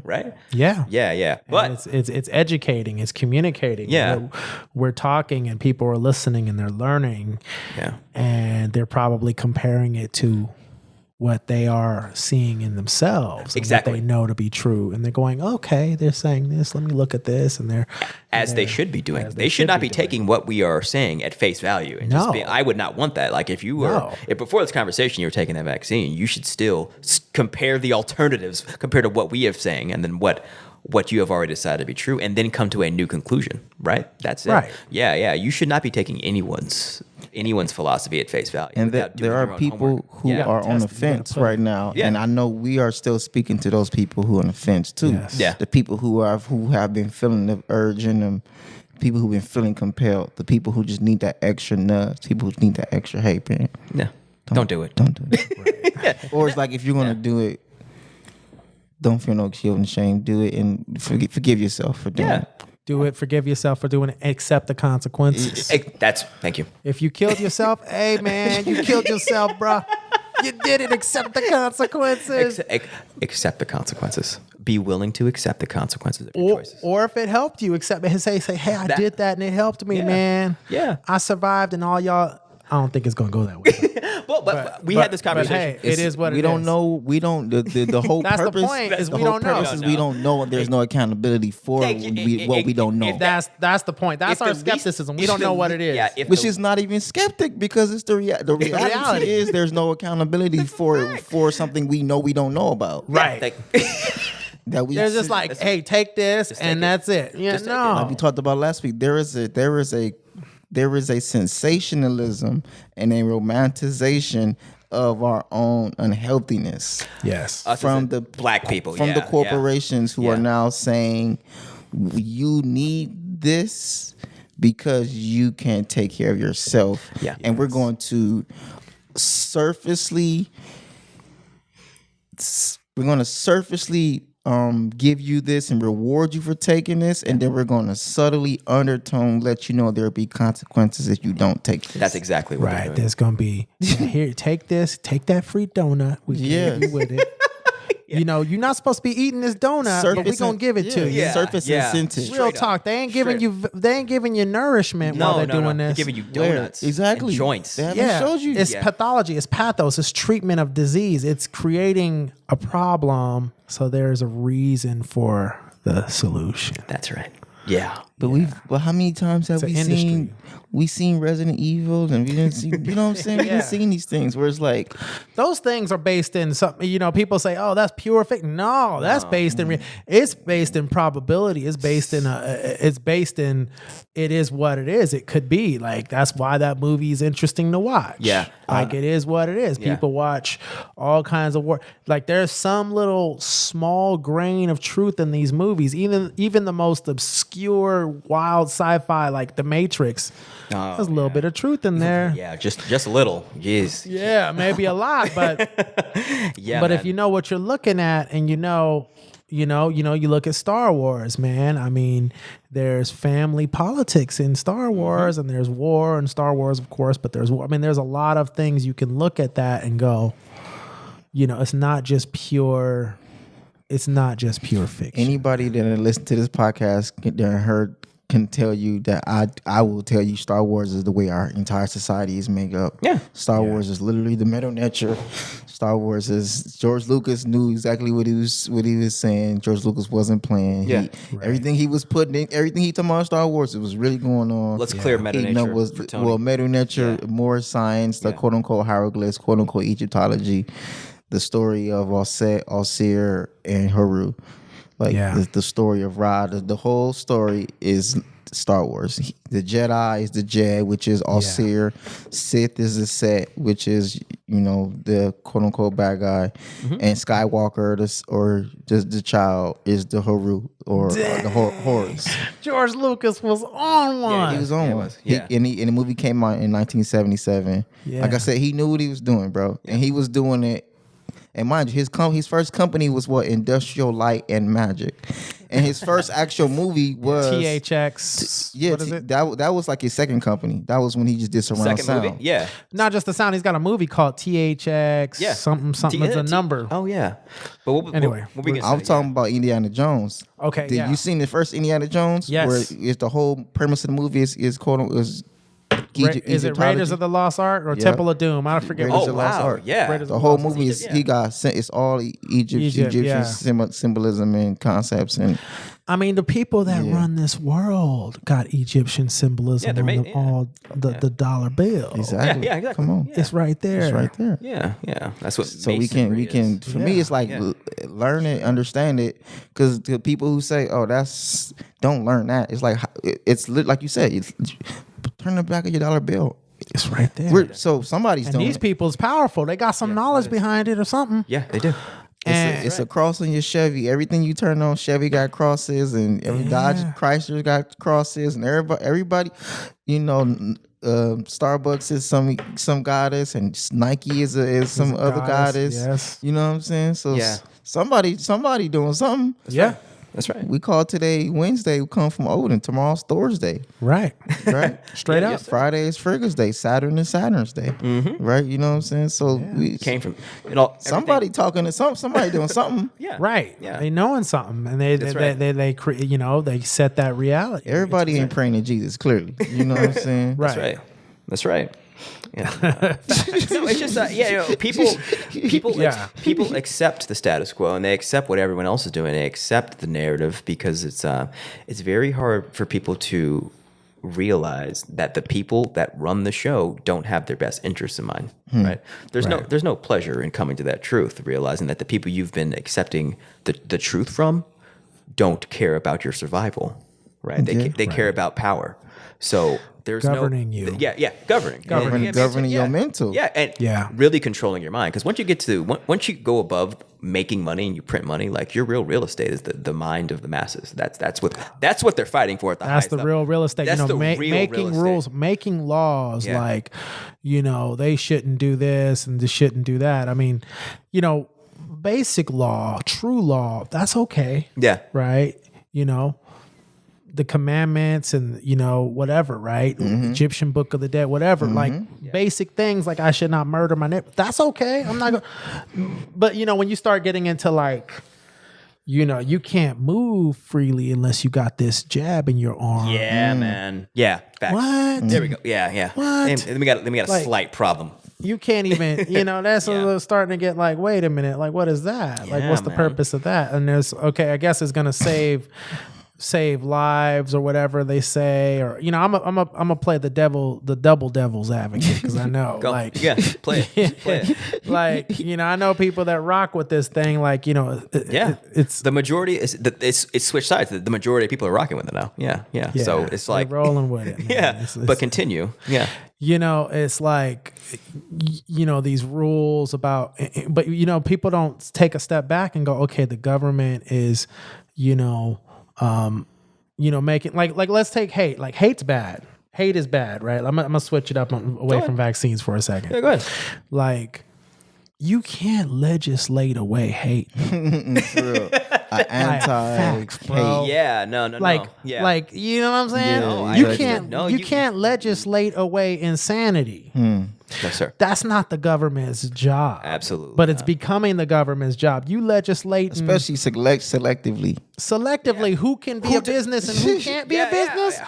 right? Yeah. Yeah, yeah. And But it's educating. It's communicating. Yeah. We're talking and people are listening and they're learning. yeah, And they're probably comparing it to what they are seeing in themselves. And Exactly. what they know to be true. And they're going, okay, they're saying this. Let me look at this. And they're as they should be doing. as They should not be taking what we are saying at face value. And No. I would not want that. Like if you were, No. if before this conversation you were taking that vaccine, you should still compare the alternatives compared to what we are saying, and then what what you have already decided to be true, and then come to a new conclusion. Right? That's it. Right. Yeah. You should not be taking anyone's philosophy at face value. And without doing there are your own people homework. who Yeah. are on the Test it, you gotta fence put it. right now, Yeah. and I know we are still speaking to those people who are on the fence too. Yes. Yeah. The people who have been feeling the urge in them, people who've been feeling compelled, the people who just need that extra nudge, people who need that extra hey, man, Yeah. Don't do it. don't do it. Or it's like if you're gonna do it, don't feel no guilt and shame. Do it and forgive yourself for doing Yeah. it. Do it. Forgive yourself for doing it. Accept the consequences. Thank you. If you killed yourself, hey man, you killed yourself, bruh. You did it. Accept the consequences. Accept the consequences. Be willing to accept the consequences of your choices. Or if it helped you, accept it. Say, hey, I did that and it helped me, Yeah. man. Yeah. I survived, and all y'all. I don't think it's gonna go that way. Well, but we had this conversation. But hey, it is what it is. We don't know. We don't. The whole That's the purpose. point, is the we whole don't know. purpose is we don't know. There's no accountability for what we don't know. That's the point. That's If our the least- skepticism. We if don't the know what le- it is. Yeah, if Which the- is not even skeptic because it's the reality is there's no accountability for something we know we don't know about. Right. like- That we They're just like, hey, take this, and take it. that's it. Yeah, Just take it. no. like we talked about last week. There is a sensationalism and a romanticization of our own unhealthiness Yes. Us from as the black people, from the yeah, corporations who Yeah. are now saying you need this because you can't take care of yourself. Yeah. And we're going to surfacely give you this and reward you for taking this, and then we're going to subtly undertone let you know there'll be consequences if you don't take this. That's exactly what they're Right. doing. There's gonna be here. Take this. Take that free donut. We gave you with it. You know, you're not supposed to be eating this donut, but we're gonna give it to you. Yeah. Surface incentive. Real Straight talk. up. They ain't giving Straight you. They ain't giving you nourishment while they're doing They're this. giving you Where? donuts, Exactly. and joints. They haven't showed you. It's Yeah. pathology. It's pathos. It's treatment of disease. It's creating a problem. So there's a reason for the solution. That's right. Yeah. But but how many times have It's we an seen industry. Resident Evil and we didn't see, you know what I'm saying? We Yeah. didn't seen these things where it's like, Those things are based in something. You know, people say, "Oh, that's pure fiction." No, that's based in. It's based in probability. It's based in. It's based in. It is what it is. It could be like that's why that movie is interesting to watch. Yeah. like it is what it is. Yeah. People watch all kinds of work. Like there's some little small grain of truth in these movies. Even the most obscure, wild sci-fi like The Matrix. There's a little bit of truth in there. Yeah. Just a little. Jeez. Yeah, maybe a lot, but Yeah. but man. if you know what you're looking at, and you look at Star Wars, man. I mean, there's family politics in Star Wars, and there's war in Star Wars, of course. But there's war. I mean, there's a lot of things you can look at that and go, it's not just pure. It's not just pure fiction. anybody that listened to this podcast can tell you that I will tell you Star Wars is the way our entire society is made up. Yeah. Star Wars is literally the meta nature. Star Wars is George Lucas knew exactly what he was saying. George Lucas wasn't playing. Yeah. Everything he was putting in, everything he talking about Star Wars, it was really going on. Let's clear meta He know nature was for Tony. well, meta nature, more science, the quote unquote hieroglyphs, quote unquote Egyptology, the story of Asyr and Haru. Like the story of Ra, the whole story is Star Wars. The Jedi is the Jed, which is Asyr. Sith is the Set, which is the quote unquote bad guy, and Skywalker, the child, is the Haru or the Horus. George Lucas was on one. He was on one. Yeah. And the movie came out in 1977. Yeah. Like I said, he knew what he was doing, bro, and he was doing it. And mind you, his first company was Industrial Light and Magic, and his first actual movie was THX. Yeah, what is it? that was like his second company. That was when he just did surround Second sound. movie. Yeah. Not just the sound. He's got a movie called THX. Yeah. Something. It's a number. Oh yeah. But Anyway, what we gonna I'm say? talking about Indiana Jones. Okay, Did yeah. you seen the first Indiana Jones? Yes. Where it's the whole premise of the movie is Is it Raiders of the Lost Ark or Yeah. Temple of Doom? I forget. Raiders Oh of the Lost wow, Ark. yeah. Raiders of The whole Lost movie is Egypt, he got it's all Egyptian yeah. symbolism and concepts and I mean, the people that run this world got Egyptian symbolism all the dollar bill. exactly. Yeah, exactly. Come on, It's right there. it's right there. Yeah. That's what. So we can. For me, it's like learn it, understand it. Because the people who say, "Oh, that's don't learn that," it's like like you said, turn the back of your dollar bill. It's right there. So somebody's And doing these it. people's powerful. They got some knowledge behind it or something. Yeah, they do. It's a cross on your Chevy. Everything you turn on, Chevy got crosses, and every Dodge Chrysler got crosses, and everybody, Starbucks is some goddess, and Nike is some other goddess. Yes. You know what I'm saying? So Yeah. somebody doing something. Yeah. That's right. We call today Wednesday. We come from Odin. Tomorrow's Thursday. Right. Right. Straight up. yes, sir. Friday is Frigga's Day. Saturn is Saturn's Day. Right. You know what I'm saying? So we Came from somebody talking to somebody doing something. Yeah. Right. Yeah. They knowing something, and they set that reality. Everybody ain't praying to Jesus, clearly. You know what I'm saying? Right. That's right. Yeah. No, it's just people accept the status quo and they accept what everyone else is doing. They accept the narrative because it's very hard for people to realize that the people that run the show don't have their best interests in mind. Right? There's no pleasure in coming to that truth, realizing that the people you've been accepting the truth from don't care about your survival. Right? They care about power. So there's Governing you. Governing Your mental. Yeah, and really controlling your mind. Because once you go above making money and you print money, like your real estate is the mind of the masses. That's what they're fighting for at the highest That's the level. real estate. That's the real making real rules, estate. making laws like, they shouldn't do this and they shouldn't do that. I mean, basic law, true law, that's okay. Yeah. Right. The commandments and whatever, right? Egyptian Book of the Dead, whatever, like basic things like I should not murder my neighbor. That's okay. I'm not gonna. But when you start getting into like, you can't move freely unless you got this jab in your arm. Yeah, man. Yeah. Facts. What? There we go. Yeah. What? And then we got a slight problem. You can't even, that's starting to get like, wait a minute, like what is that? Like what's the purpose of that? And I guess it's gonna save lives or whatever they say, or I'm a play the double devil's advocate because I know Play it. like I know people that rock with this thing, like it's the majority it's switched sides. The majority of people are rocking with it now. Yeah. So it's like they're rolling with it, man. Yeah, but continue. Yeah. It's like these rules about, but people don't take a step back and go, okay, the government is making like let's take hate. Like hate's bad. Hate is bad, right? I'm gonna switch it up away from vaccines for a second. Yeah, go ahead. Like you can't legislate away hate. For real. Facts, bro. Yeah, no. Yeah. Like you know what I'm saying? Yeah, you can't legislate away insanity. No, sir. That's not the government's job. Absolutely. But it's becoming the government's job. You legislate Especially selectively. who can be a business and who can't be a business.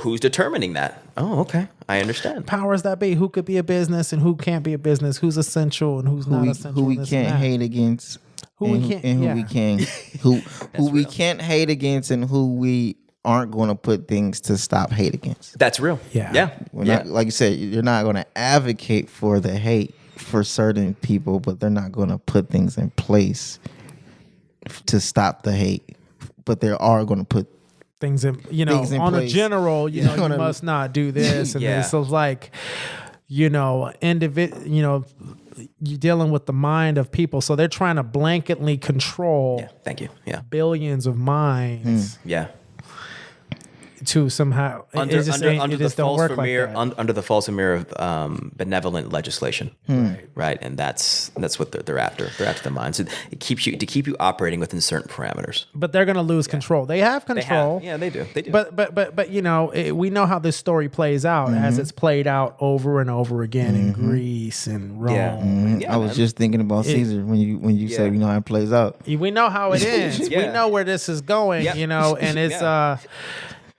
Who's determining that? Oh, okay. I understand. Powers that be, who could be a business and who can't be a business, who's essential and who's not essential. Who we can't hate against. Who we can't hate against and who we aren't going to put things to stop hate against. That's real. Yeah. We're not, like you said, you're not going to advocate for the hate for certain people, but they're not going to put things in place to stop the hate. But they are going to put things in, on place. A general, you must not do this and this. So it's like, you're dealing with the mind of people, so they're trying to blanketly control. Yeah. Thank you. Yeah. Billions of minds. Yeah. To somehow under the false mirror of benevolent legislation, right? And that's what they're after. They're after the mind. So it keeps you operating within certain parameters. But they're going to lose control. They have control. They do. But we know how this story plays out as it's played out over and over again in Greece and Rome. I was just thinking about Caesar when you said how it plays out. We know how it ends. We know where this is going. And it's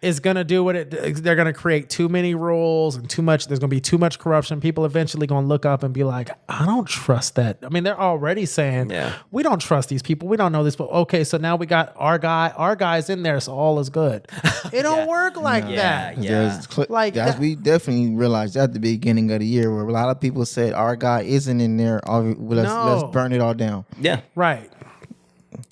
is going to do what they're going to create too many rules and too much. There's going to be too much corruption. People eventually going to look up and be like, I don't trust that. I mean, they're already saying, we don't trust these people. We don't know this, but okay. So now we got our guy's in there. So all is good. It don't work like that. We definitely realized at the beginning of the year where a lot of people said our guy isn't in there. Let's burn it all down. Yeah. Right.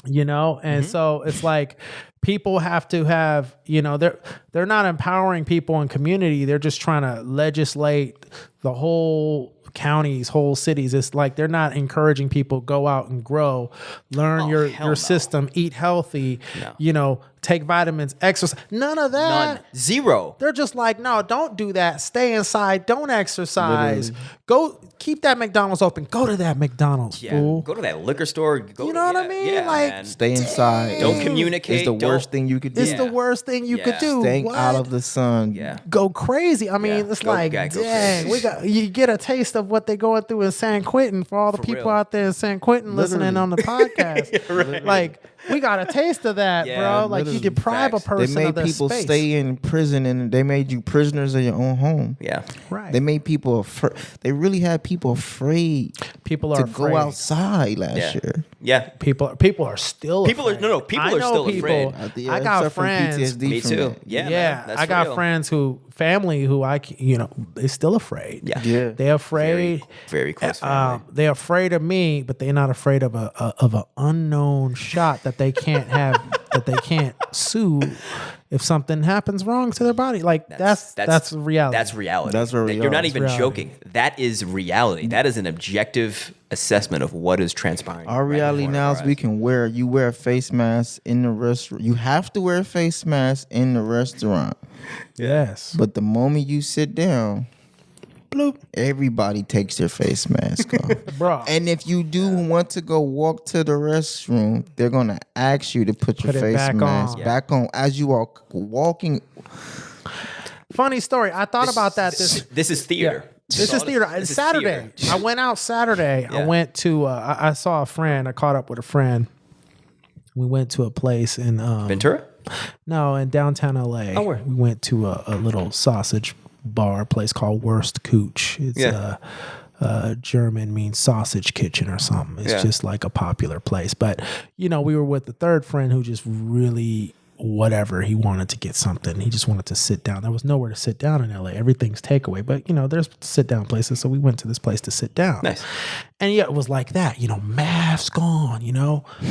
And so it's like, people have to have, they're not empowering people in community. They're just trying to legislate the whole counties, whole cities. It's like they're not encouraging people go out and grow, learn your system, eat healthy, take vitamins, exercise. None of that. None. Zero. They're just like, no, don't do that. Stay inside. Don't exercise. Go keep that McDonald's open. Go to that McDonald's, fool. Go to that liquor store. You know what I mean? Yeah, like, man. Stay inside. Don't communicate. It's the worst thing you could do. It's the worst thing you could do. Staying out of the sun. Yeah. Go crazy. I mean, it's like, dang, you get a taste of what they're going through in San Quentin for all the people out there in San Quentin listening on the podcast. Like, we got a taste of that, bro. Like, you deprive a person They of made their people space. stay in prison, and they made you prisoners of your own home. Yeah. Right. They made people they really had people afraid to go outside last year. Yeah. People are still People afraid. are still afraid. I got friends. PTSD Me from too. that. Yeah. Yeah, Man, I got friends family who they're still afraid. Yeah. They're afraid. Very, very close family. They're afraid of me, but they're not afraid of an unknown shot that they can't have, that they can't sue if something happens wrong to their body. Like that's reality. That's reality. That's where we You're are. not even reality. joking. That is reality. That is an objective assessment of what is transpiring. Our reality now is you wear a face mask in the restaurant. You have to wear a face mask in the restaurant. Yes. But the moment you sit down, Bloop. everybody takes their face mask off. Bro. And if you do want to go walk to the restroom, they're going to ask you to put your it face back mask on. back on as you are walking. Funny story. I thought about that. This is theater. This is theater. It's Saturday. Theater. I went out Saturday. Yeah. I went to. I saw a friend. I caught up with a friend. We went to a place in Ventura? No, in downtown LA. Oh, where? We went to a little sausage bar place called Wurst Cooch. It's German means sausage kitchen or something. It's just like a popular place. But we were with the third friend who just really whatever, he wanted to get something. He just wanted to sit down. There was nowhere to sit down in LA. Everything's takeaway. But there's sit down places. So we went to this place to sit down. Nice. And it was like that, mask on,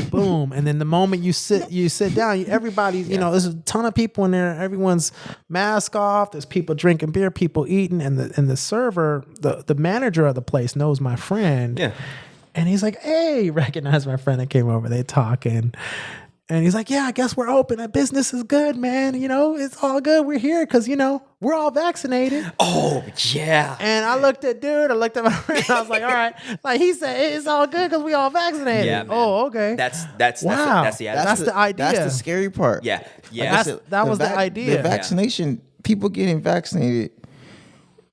boom. And then the moment you sit down, everybody, there's a ton of people in there. Everyone's mask off. There's people drinking beer, people eating, and the server, the manager of the place knows my friend. Yeah. And he's like, hey, recognize my friend that came over. They talking. And he's like, yeah, I guess we're open. Business is good, man. It's all good. We're here because, we're all vaccinated. Oh, yeah. And I looked at my friend. I was like, all right. Like he said, it's all good because we all vaccinated. Yeah, man. Oh, okay. That's wow. that's the attitude. That's the idea. That's the scary part. Yeah. Yeah. That was the idea. The vaccination, people getting vaccinated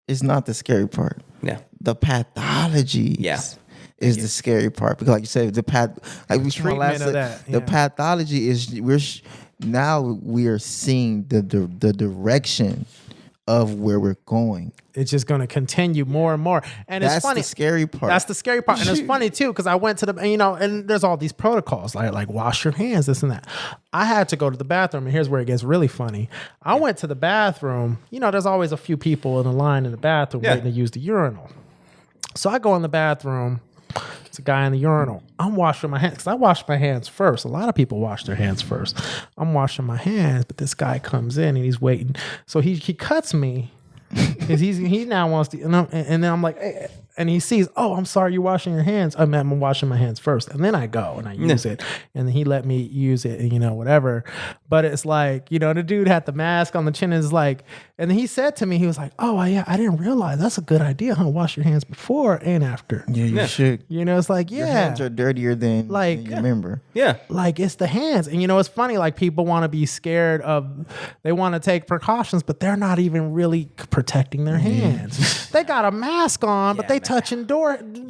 is not the scary part. Yeah. The pathology. Yeah. Is the scary part because, like you said, the Treatment of that, the pathology is we are seeing the direction of where we're going. It's just going to continue more and more, and That's it's funny. The scary part. That's the scary part, and it's funny too because I went to the and there's all these protocols like wash your hands, this and that. I had to go to the bathroom, and here's where it gets really funny. I went to the bathroom. There's always a few people in a line in the bathroom waiting to use the urinal. So I go in the bathroom. It's a guy in the urinal. I'm washing my hands because I wash my hands first. A lot of people wash their hands first. I'm washing my hands, but this guy comes in and he's waiting. So he cuts me because he now wants to. And then I'm like, hey, and he sees, oh, I'm sorry, you're washing your hands. I'm washing my hands first, and then I go and I use it, and then he let me use it, and whatever. But it's like, the dude had the mask on the chin, and it's like, And he said to me, he was like, "Oh, yeah, I didn't realize that's a good idea, huh? Wash your hands before and after." Yeah, you should. You know, it's like, Your hands are dirtier than Like- you remember. Yeah. like it's the hands. And you know, it's funny, like people want to be scared of, they want to take precautions, but they're not even really protecting their hands. They got a mask on, but Yeah, they man. touching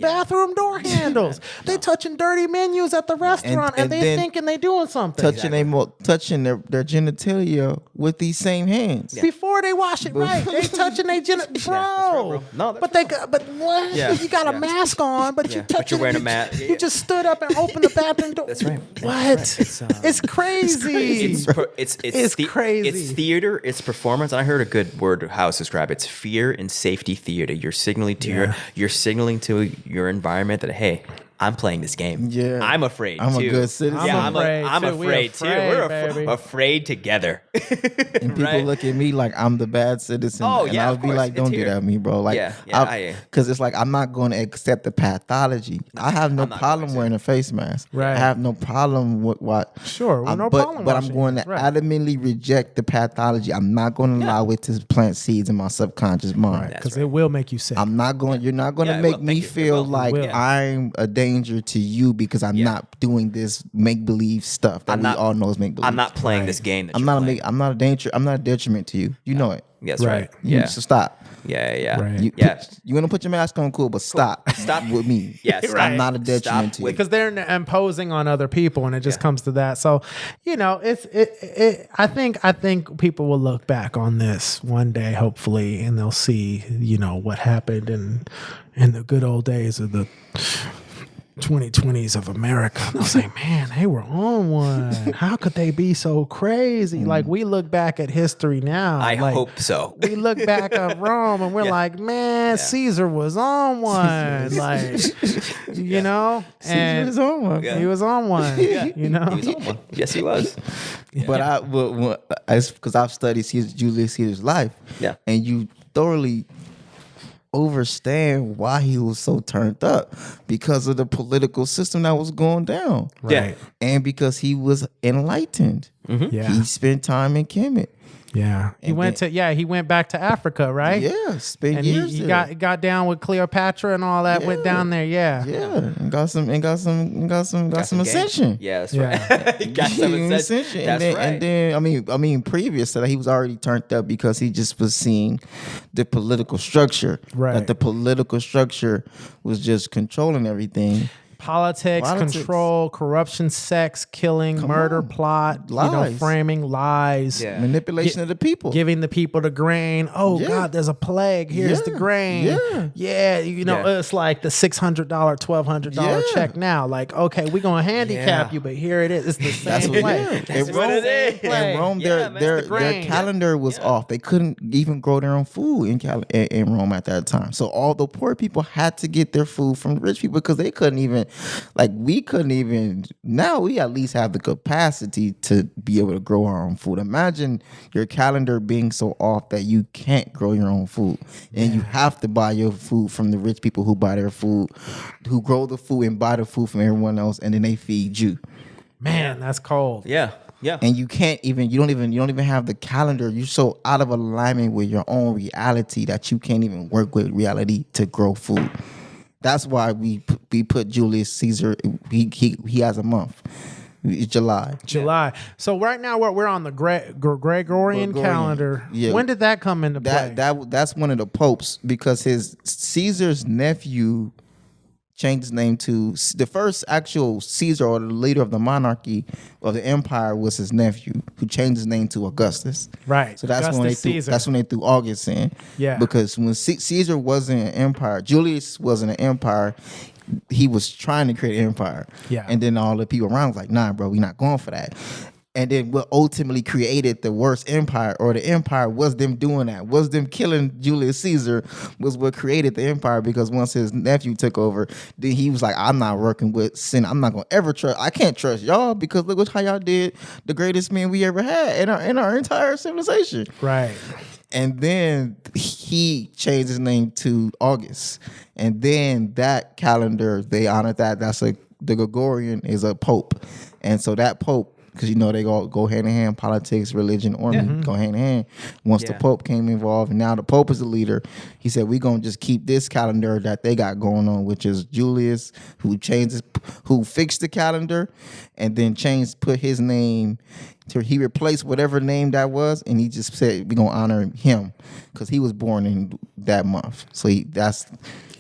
bathroom door handles. They touching dirty menus at the restaurant, and and they then thinking they doing something. Touching their genitalia with these same hands. Before they wash it right, they touching their bro. No, that's but but what? Yeah, You got a yeah. mask on, but you Yeah, but you're touching. wearing a mask. Yeah, You yeah. just stood up and opened the bathroom door. That's right. What? That's right. It's crazy. It's crazy. It's theater. It's performance. And I heard a good word how it's described. It's fear and safety theater. You're signaling to you're signaling to your environment that, hey, I'm playing this game. Yeah. I'm afraid. I'm a too. good citizen. Yeah, I'm afraid too. We're baby. afraid together. And people Right? look at me like I'm the bad citizen. Oh, and yeah, I'll of be course. like, don't It's do here. that to me, bro. Like, Yeah, because it's like I'm not going to accept the pathology. I have no I'm not problem going to. wearing a face mask. Right. I have no problem with what. Sure, well, no but, problem But I'm washing going to hands, right. adamantly reject the pathology. I'm not going to allow it to plant seeds in my subconscious mind. Because it will make you sick. I'm not going. You're not going Yeah, to it make will. me Thank you. It feel will. like It will. I'm a danger to you because I'm not doing this make believe stuff that I'm we not- all know is make believe. I'm not playing this game. That I'm you're not a playing. I'm not a danger. I'm not a detriment to you. You know it. That's right. Right. You- Yeah. So stop. Yeah. Right. You, Yeah. You want to put your mask on, cool, but stop. Stop. with me. Yeah, stop. I'm not a detriment Stop to you. with- Because they're imposing on other people, and it just comes to that. So, you know, I think people will look back on this one day, hopefully, and they'll see, you know, what happened in the good old days of the 2020s of America. They'll say, man, they were on one. How could they be so crazy? Like, we look back at history now. I like, hope so. we look back at Rome and we're like, man, Caesar was on one. Like, you know? And Caesar was on one. Yeah. he was on one. You know? He was on one. Yes, he was. But because I've studied Julius Caesar's life. Yeah. And you thoroughly understand why he was so turned up because of the political system that was going down. Yeah. And because he was enlightened. Yeah. He spent time in Kemet. Yeah. He went back to Africa, right? Yeah, spent And years he there. got down with Cleopatra and all that, went Yeah. down there, yeah. Yeah, and got some ascension. Yeah, that's Yeah. right. He got some ascension. That's and then, right. And then I mean, previous to that, he was already turned up because he just was seeing the political structure. Right. That the political structure was just controlling everything. Politics, control, corruption, sex, killing, murder, on. plot, Lies. framing, lies. Yeah. Manipulation of the people. Giving the people the grain. Oh Yeah. God, there's a plague. Here's the Yeah. grain. Yeah. Yeah. You know, Yeah. it's like the $600, $1,200 Yeah. check now. Like, okay, we're gonna handicap Yeah. you, but here it is. It's the That's same what, way. yeah. That's In what Rome, it is. in Rome, Yeah, man, their it's the grain. calendar was off. They couldn't even grow their own food in Rome at that time. So all the poor people had to get their food from the rich people because they couldn't even, like, we couldn't even. Now we at least have the capacity to be able to grow our own food. Imagine your calendar being so off that you can't grow your own food, and you have to buy your food from the rich people who buy their food, who grow the food and buy the food from everyone else, and then they feed you. Man, that's cold. Yeah. Yeah. And you don't even have the calendar. You're so out of alignment with your own reality that you can't even work with reality to grow food. That's why we put Julius Caesar. He has a month. It's July. July. So right now we're on the Gregorian calendar. Yeah. When did that come into play? That's one of the popes because his Caesar's nephew changed his name to the first actual Caesar or the leader of the monarchy of the empire was his nephew who changed his name to Augustus. Right. So that's when they threw August in. Yeah. Because when Caesar wasn't an empire, Julius wasn't an empire. He was trying to create an empire. Yeah. And then all the people around was like, nah, bro, we're not going for that. And then what ultimately created the worst empire, or the empire, was them doing that. Was them killing Julius Caesar was what created the empire, because once his nephew took over, then he was like, I'm not working with sin. I'm not going to ever trust. I can't trust y'all because look how y'all did the greatest man we ever had in our entire civilization. Right. And then he changed his name to August. And then that calendar, they honored that. The Gregorian is a pope. And so that pope because they go hand in hand. Politics, religion, ornament go hand in hand. Once the Pope came involved, and now the Pope is the leader, he said we're gonna just keep this calendar that they got going on, which is Julius, who fixed the calendar, and then put his name. He replaced whatever name that was, and he just said we're gonna honor him because he was born in that month. So he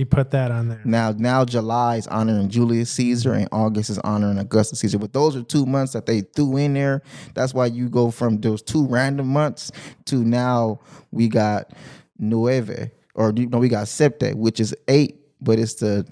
put that on there. Now July is honoring Julius Caesar, and August is honoring Augustus Caesar. But those are 2 months that they threw in there. That's why you go from those 2 random months to now we got Nueve, or we got Septe, which is 8, but it's the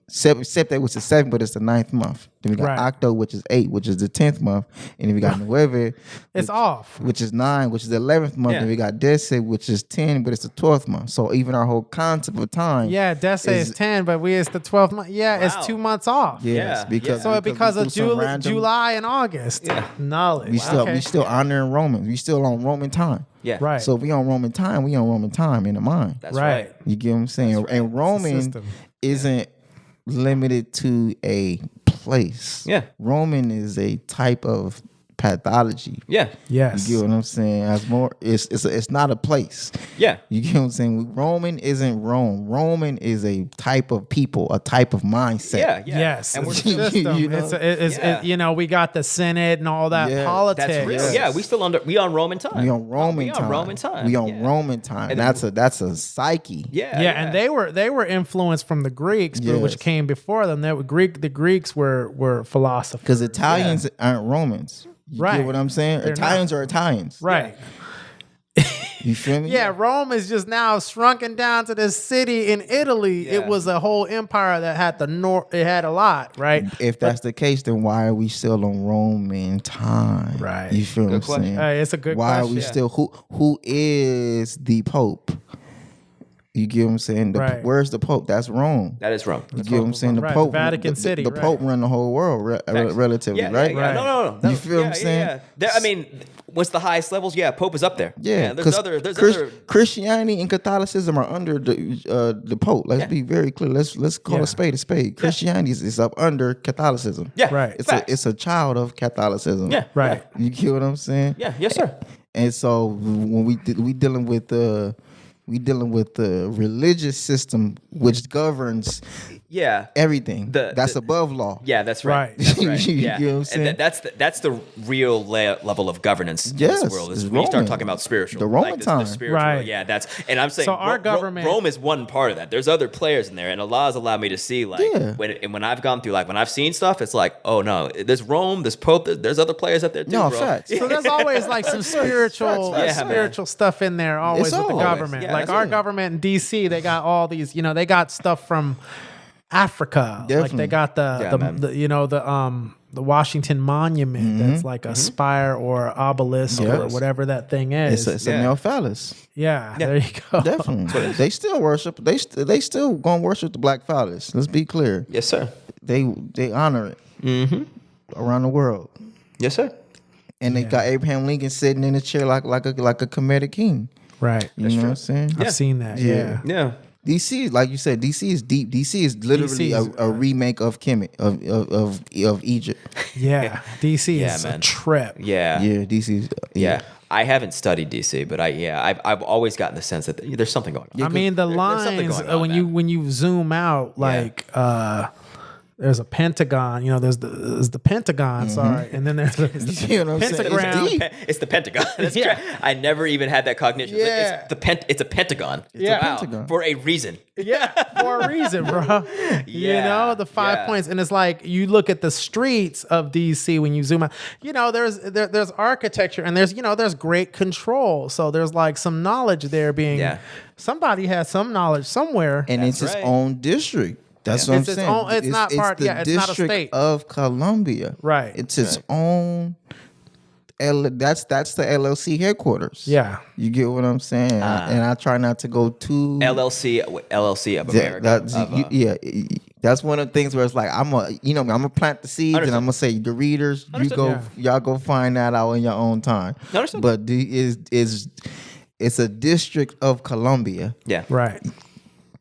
Septe, which is 7, but it's the 9th month. Then we got Octo, which is 8, which is the 10th month. And then we got Nueve, it's off, which is 9, which is the 11th month. And we got Dece, which is 10, but it's the 12th month. So even our whole concept of time. Yeah, Dece is 10, but it's the 12th month. Yeah, it's 2 months off. Yes, because of July and August. Yeah. Knowledge. We still honoring Romans. We still on Roman time. Yeah. Right. So we on Roman time. We on Roman time in the mind. That's right. You get what I'm saying? Right. And Roman isn't limited to a place. Yeah. Roman is a type of pathology. Yeah. Yes. You get what I'm saying? It's not a place. Yeah. You get what I'm saying? Roman isn't Rome. Roman is a type of people, a type of mindset. Yeah. Yes. And we're we got the Senate and all that politics. That's real. Yeah. We on Roman time. We on Roman time. We on Roman time. And that's a psyche. Yeah. And they were influenced from the Greeks, which came before them. The Greeks were philosophers. Because Italians aren't Romans. You get what I'm saying? Italians are Italians. Right. You feel me? Yeah, Rome is just now shrunken down to this city in Italy. Yeah. It was a whole empire that had it had a lot, right? If that's the case, then why are we still on Roman time? Right. You feel what I'm saying? It's a good question. Why are we still who is the Pope? You get what I'm saying? Where's the Pope? That's Rome. That is Rome. You get what I'm saying? The Pope, Vatican City. The Pope run the whole world relatively, right? Yeah. No. You feel what I'm saying? I mean, what's the highest levels? Yeah, Pope is up there. Yeah, there's other. Christianity and Catholicism are under the Pope. Let's be very clear. Let's call a spade a spade. Christianity is up under Catholicism. Yeah, right. It's a child of Catholicism. Yeah, right. You get what I'm saying? Yeah, yes, sir. And so when we dealing with the religious system which governs everything that's above law. Yeah, that's right. That's right. Yeah. You know what I'm saying? And that's the real level of governance in Yes, this world. Is it's when you start Roman. talking about spiritual. The Roman like, time. The spiritual, Right. Yeah, and I'm saying So our government- Rome is one part of that. There's other players in there, and Allah has allowed me to see when I've gone through when I've seen stuff, it's like, oh no, there's Rome, there's Pope, there's other players out there too. No, bro. facts. So there's always some spiritual stuff in there always It's with the always. government. Yeah, like that's our it. government in DC, they got all these, they got stuff from Africa. Like Definitely. they got the Washington Monument that's like a spire or obelisk or whatever that thing is. It's a male phallus. Yeah, there you go. Definitely. They still worship. They still gonna worship the black phallus. Let's be clear. Yes, sir. They honor it around the world. Yes, sir. And they got Abraham Lincoln sitting in a chair like a comedic king. Right. You know what I'm saying? I've seen that. Yeah. Yeah. DC, like you said, DC is deep. DC is literally a remake of Kemet of Egypt. Yeah. DC is man. a trip. Yeah. Yeah, DC is Yeah. I haven't studied DC, but I've always gotten the sense that there's something going on. I mean, the there's something lines going on, when you zoom out, there's a pentagon. There's the Pentagon. Sorry, and then there's the You know what I'm saying? pentagram. It's deep. It's the Pentagon. That's Yeah. I never even had that cognition. Yeah. It's a Pentagon. Yeah. Pentagon. For a reason. Yeah, for a reason, bro. The 5 points, and it's like you look at the streets of DC when you zoom out. There's architecture, and there's great control. So there's some knowledge there being. Yeah. Somebody has some knowledge somewhere, And it's its right. own district. That's what It's I'm its saying. own- it's not part- the yeah, it's not a District state. of Columbia. Right. It's its own. That's the LLC headquarters. Yeah. You get what I'm saying? And I try not to go too LLC of America. That's one of the things where it's like I'm gonna plant the seeds and I'm gonna say the readers, y'all go find that out in your own time. Understood. But it's a District of Columbia. Yeah. right?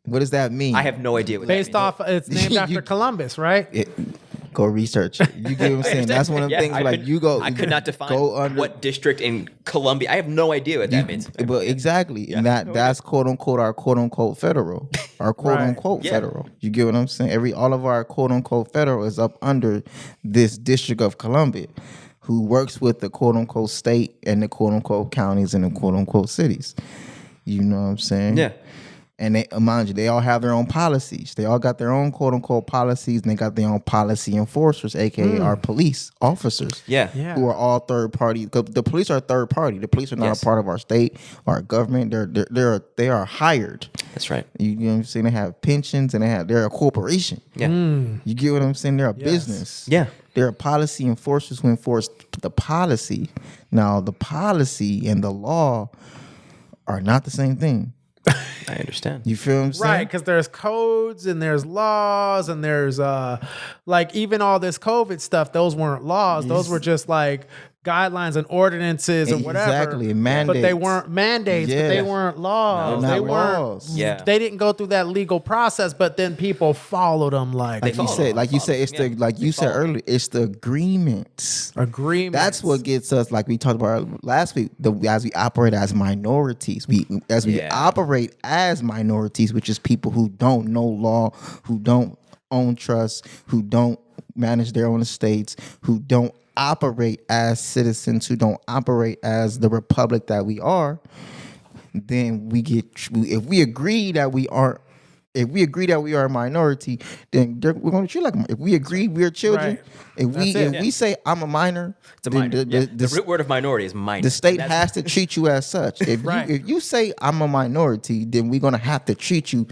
What does that mean? I have no idea what Based that off, it's named after Columbus, right? go research it. You get what I'm saying? That's one of the things I could not define what district in Colombia. I have no idea what that means. But exactly, and that's quote unquote our quote unquote federal, our quote unquote federal. You get what I'm saying? All of our quote unquote federal is up under this District of Columbia, who works with the quote unquote state and the quote unquote counties and the quote unquote cities. You know what I'm saying? Yeah. And they, mind you, they all have their own policies. They all got their own quote unquote policies, and they got their own policy enforcers, aka our police officers. Yeah. Who are all third party. The police are third party. The police are not a part of our state, our government. They are hired. That's right. You know what I'm saying? They have pensions and they're a corporation. Yeah. You get what I'm saying? They're a business. Yeah. They're policy enforcers who enforce the policy. Now, the policy and the law are not the same thing. I understand. You feel what I'm saying? Right, because there's codes and there's laws and there's like even all this COVID stuff, those weren't laws. Those were just like guidelines and ordinances and whatever. Exactly, mandates. But they weren't mandates, but they weren't laws. No, they not weren't laws. Yeah. They didn't go through that legal process, but then people followed them like you said, it's earlier, it's the agreements. That's what gets us, like we talked about last week, as we operate as minorities. We operate as minorities, which is people who don't know law, who don't own trust, who don't manage their own estates, who don't operate as citizens, who don't operate as the republic that we are. Then if we agree that we are a minority, then we're going to treat like a minority. If we agree we're children, if we say I'm a minor, it's a minor. The root word of minority is minor. The state has to treat you as such. If you say I'm a minority, then we're going to have to treat you.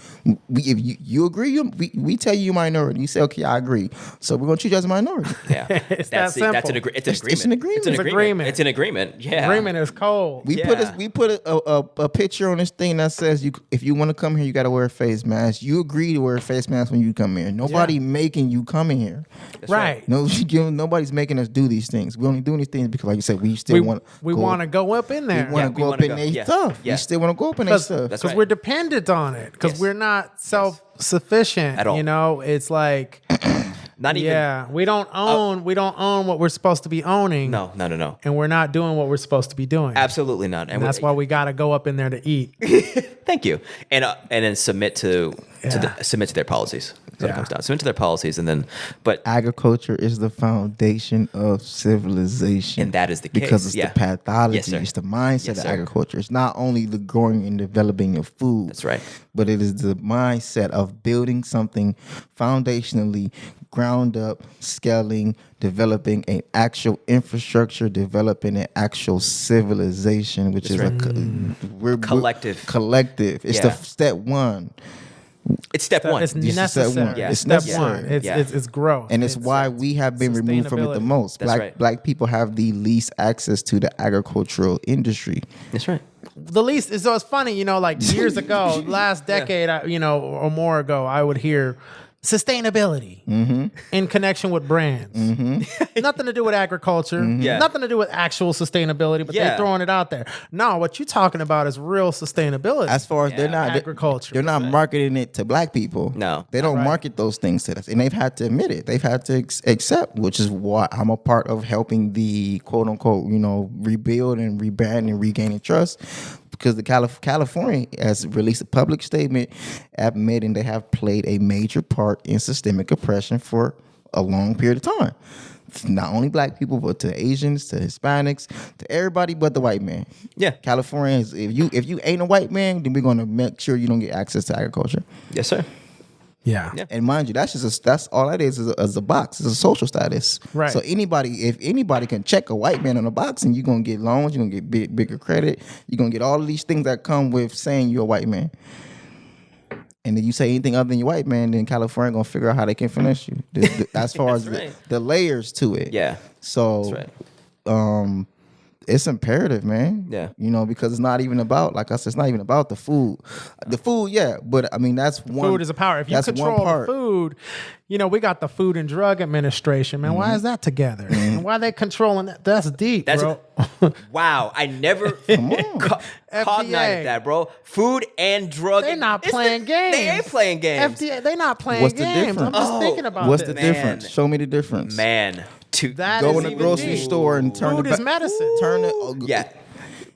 If you agree, we tell you minority. You say, okay, I agree. So we're going to treat you as a minority. Yeah, it's that simple. It's an agreement. It's an agreement. It's an agreement. Yeah, agreement is cold. We put a picture on this thing that says if you want to come here, you got to wear a face mask. You agree to wear a face mask when you come here. Nobody making you come in here. That's right. Nobody's making us do these things. We only doing these things because, like you said, we still want to go up in there. We want to go up in their stuff. We still want to go up in their stuff. Because we're dependent on it. Because we're not self-sufficient. At all. You know, it's like... Not even. Yeah, we don't own what we're supposed to be owning. No. And we're not doing what we're supposed to be doing. Absolutely not. And that's why we got to go up in there to eat. Thank you. And then submit to their policies. So it comes down. Submit to their policies, and then but agriculture is the foundation of civilization, and that is the case because it's the pathology, it's the mindset of sir. Agriculture. It's not only the growing and developing of food. That's right. But it is the mindset of building something foundationally, ground up, scaling, developing an actual infrastructure, developing an actual civilization, which is we're collective. It's the step one. It's step one. It's necessary. Yeah. It's step one. It's growth. And it's why we have been removed from it the most. Black people have the least access to the agricultural industry. That's right. The least is, so it's funny, like years ago, last decade, or more ago, I would hear sustainability in connection with brands. Nothing to do with agriculture. Nothing to do with actual sustainability, but they're throwing it out there. No, what you're talking about is real sustainability. As far as they're not agriculture. They're not marketing it to black people. No. They don't market those things to us. And they've had to admit it. They've had to accept, which is why I'm a part of helping the quote unquote, rebuild and rebrand and regaining trust. Because the California has released a public statement admitting they have played a major part in systemic oppression for a long period of time. It's not only black people, but to Asians, to Hispanics, to everybody but the white man. Yeah, California is, if you ain't a white man, then we're going to make sure you don't get access to agriculture. Yes, sir. Yeah. And mind you, that's all that is a box. It's a social status. Right. So if anybody can check a white man on a box, and you're gonna get loans, you're gonna get bigger credit, you're gonna get all of these things that come with saying you're a white man. And then you say anything other than you're white man, then California gonna figure out how they can finesse you. As far as the layers to it. Yeah. So that's right. it's imperative, man. Yeah. You know, because it's not even about, like I said, it's not even about the food. The food, yeah, but I mean that's one. Food is a power. If you that's control one part. the food, you know, we got the Food and Drug Administration, man. Why is that together? And why are they controlling that? That's deep, bro. Wow, I never caught FDA. that, bro. Food and drug. They're not It's playing games. They ain't playing games. FDA, they not playing What's the games. difference? I'm just thinking about What's this. the difference? Show me the difference. Man, to That Go is in the even grocery deep. store and turn Food it is back. medicine. Turn it. yeah.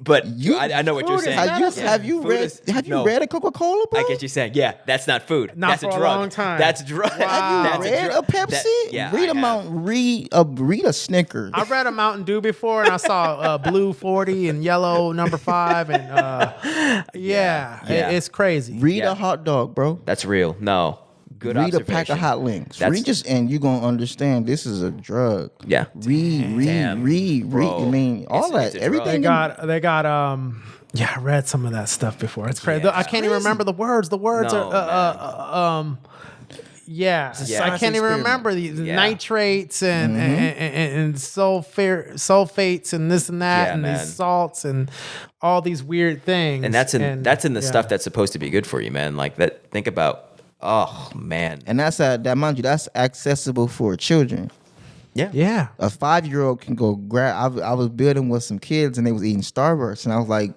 But I know what you're food is saying. medicine. Have you Food read? is- Have you no. read a Coca-Cola, bro? I get you saying, yeah, that's not food. Not that's for a a drug. long time. That's a drug. Wow. That's Read a drug. Pepsi? That- yeah, read I a have. Mountain. Read a Snickers. I read a Mountain Dew before, and I saw blue 40 and yellow number 5, and Yeah. it's crazy. Read Yeah. a hot dog, bro. That's real. No. Good Read a observation. pack of hot links. That's- Read just, and you're gonna understand this is a drug. Yeah. Read. bro. I mean, all It's that, a drug. everything. They got yeah, I read some of that stuff before. It's crazy. Yeah. I can't even remember the words. The words No, are yeah. Yeah. I can't even remember these Yeah. nitrates and sulfates and this and that Yeah, and man. these salts and all these weird things. And that's in the yeah. stuff that's supposed to be good for you, man. Like that. Think about. Oh man. And that's mind you, that's accessible for children. Yeah. Yeah. A 5-year-old can go grab. I was building with some kids and they was eating Starburst, and I was like,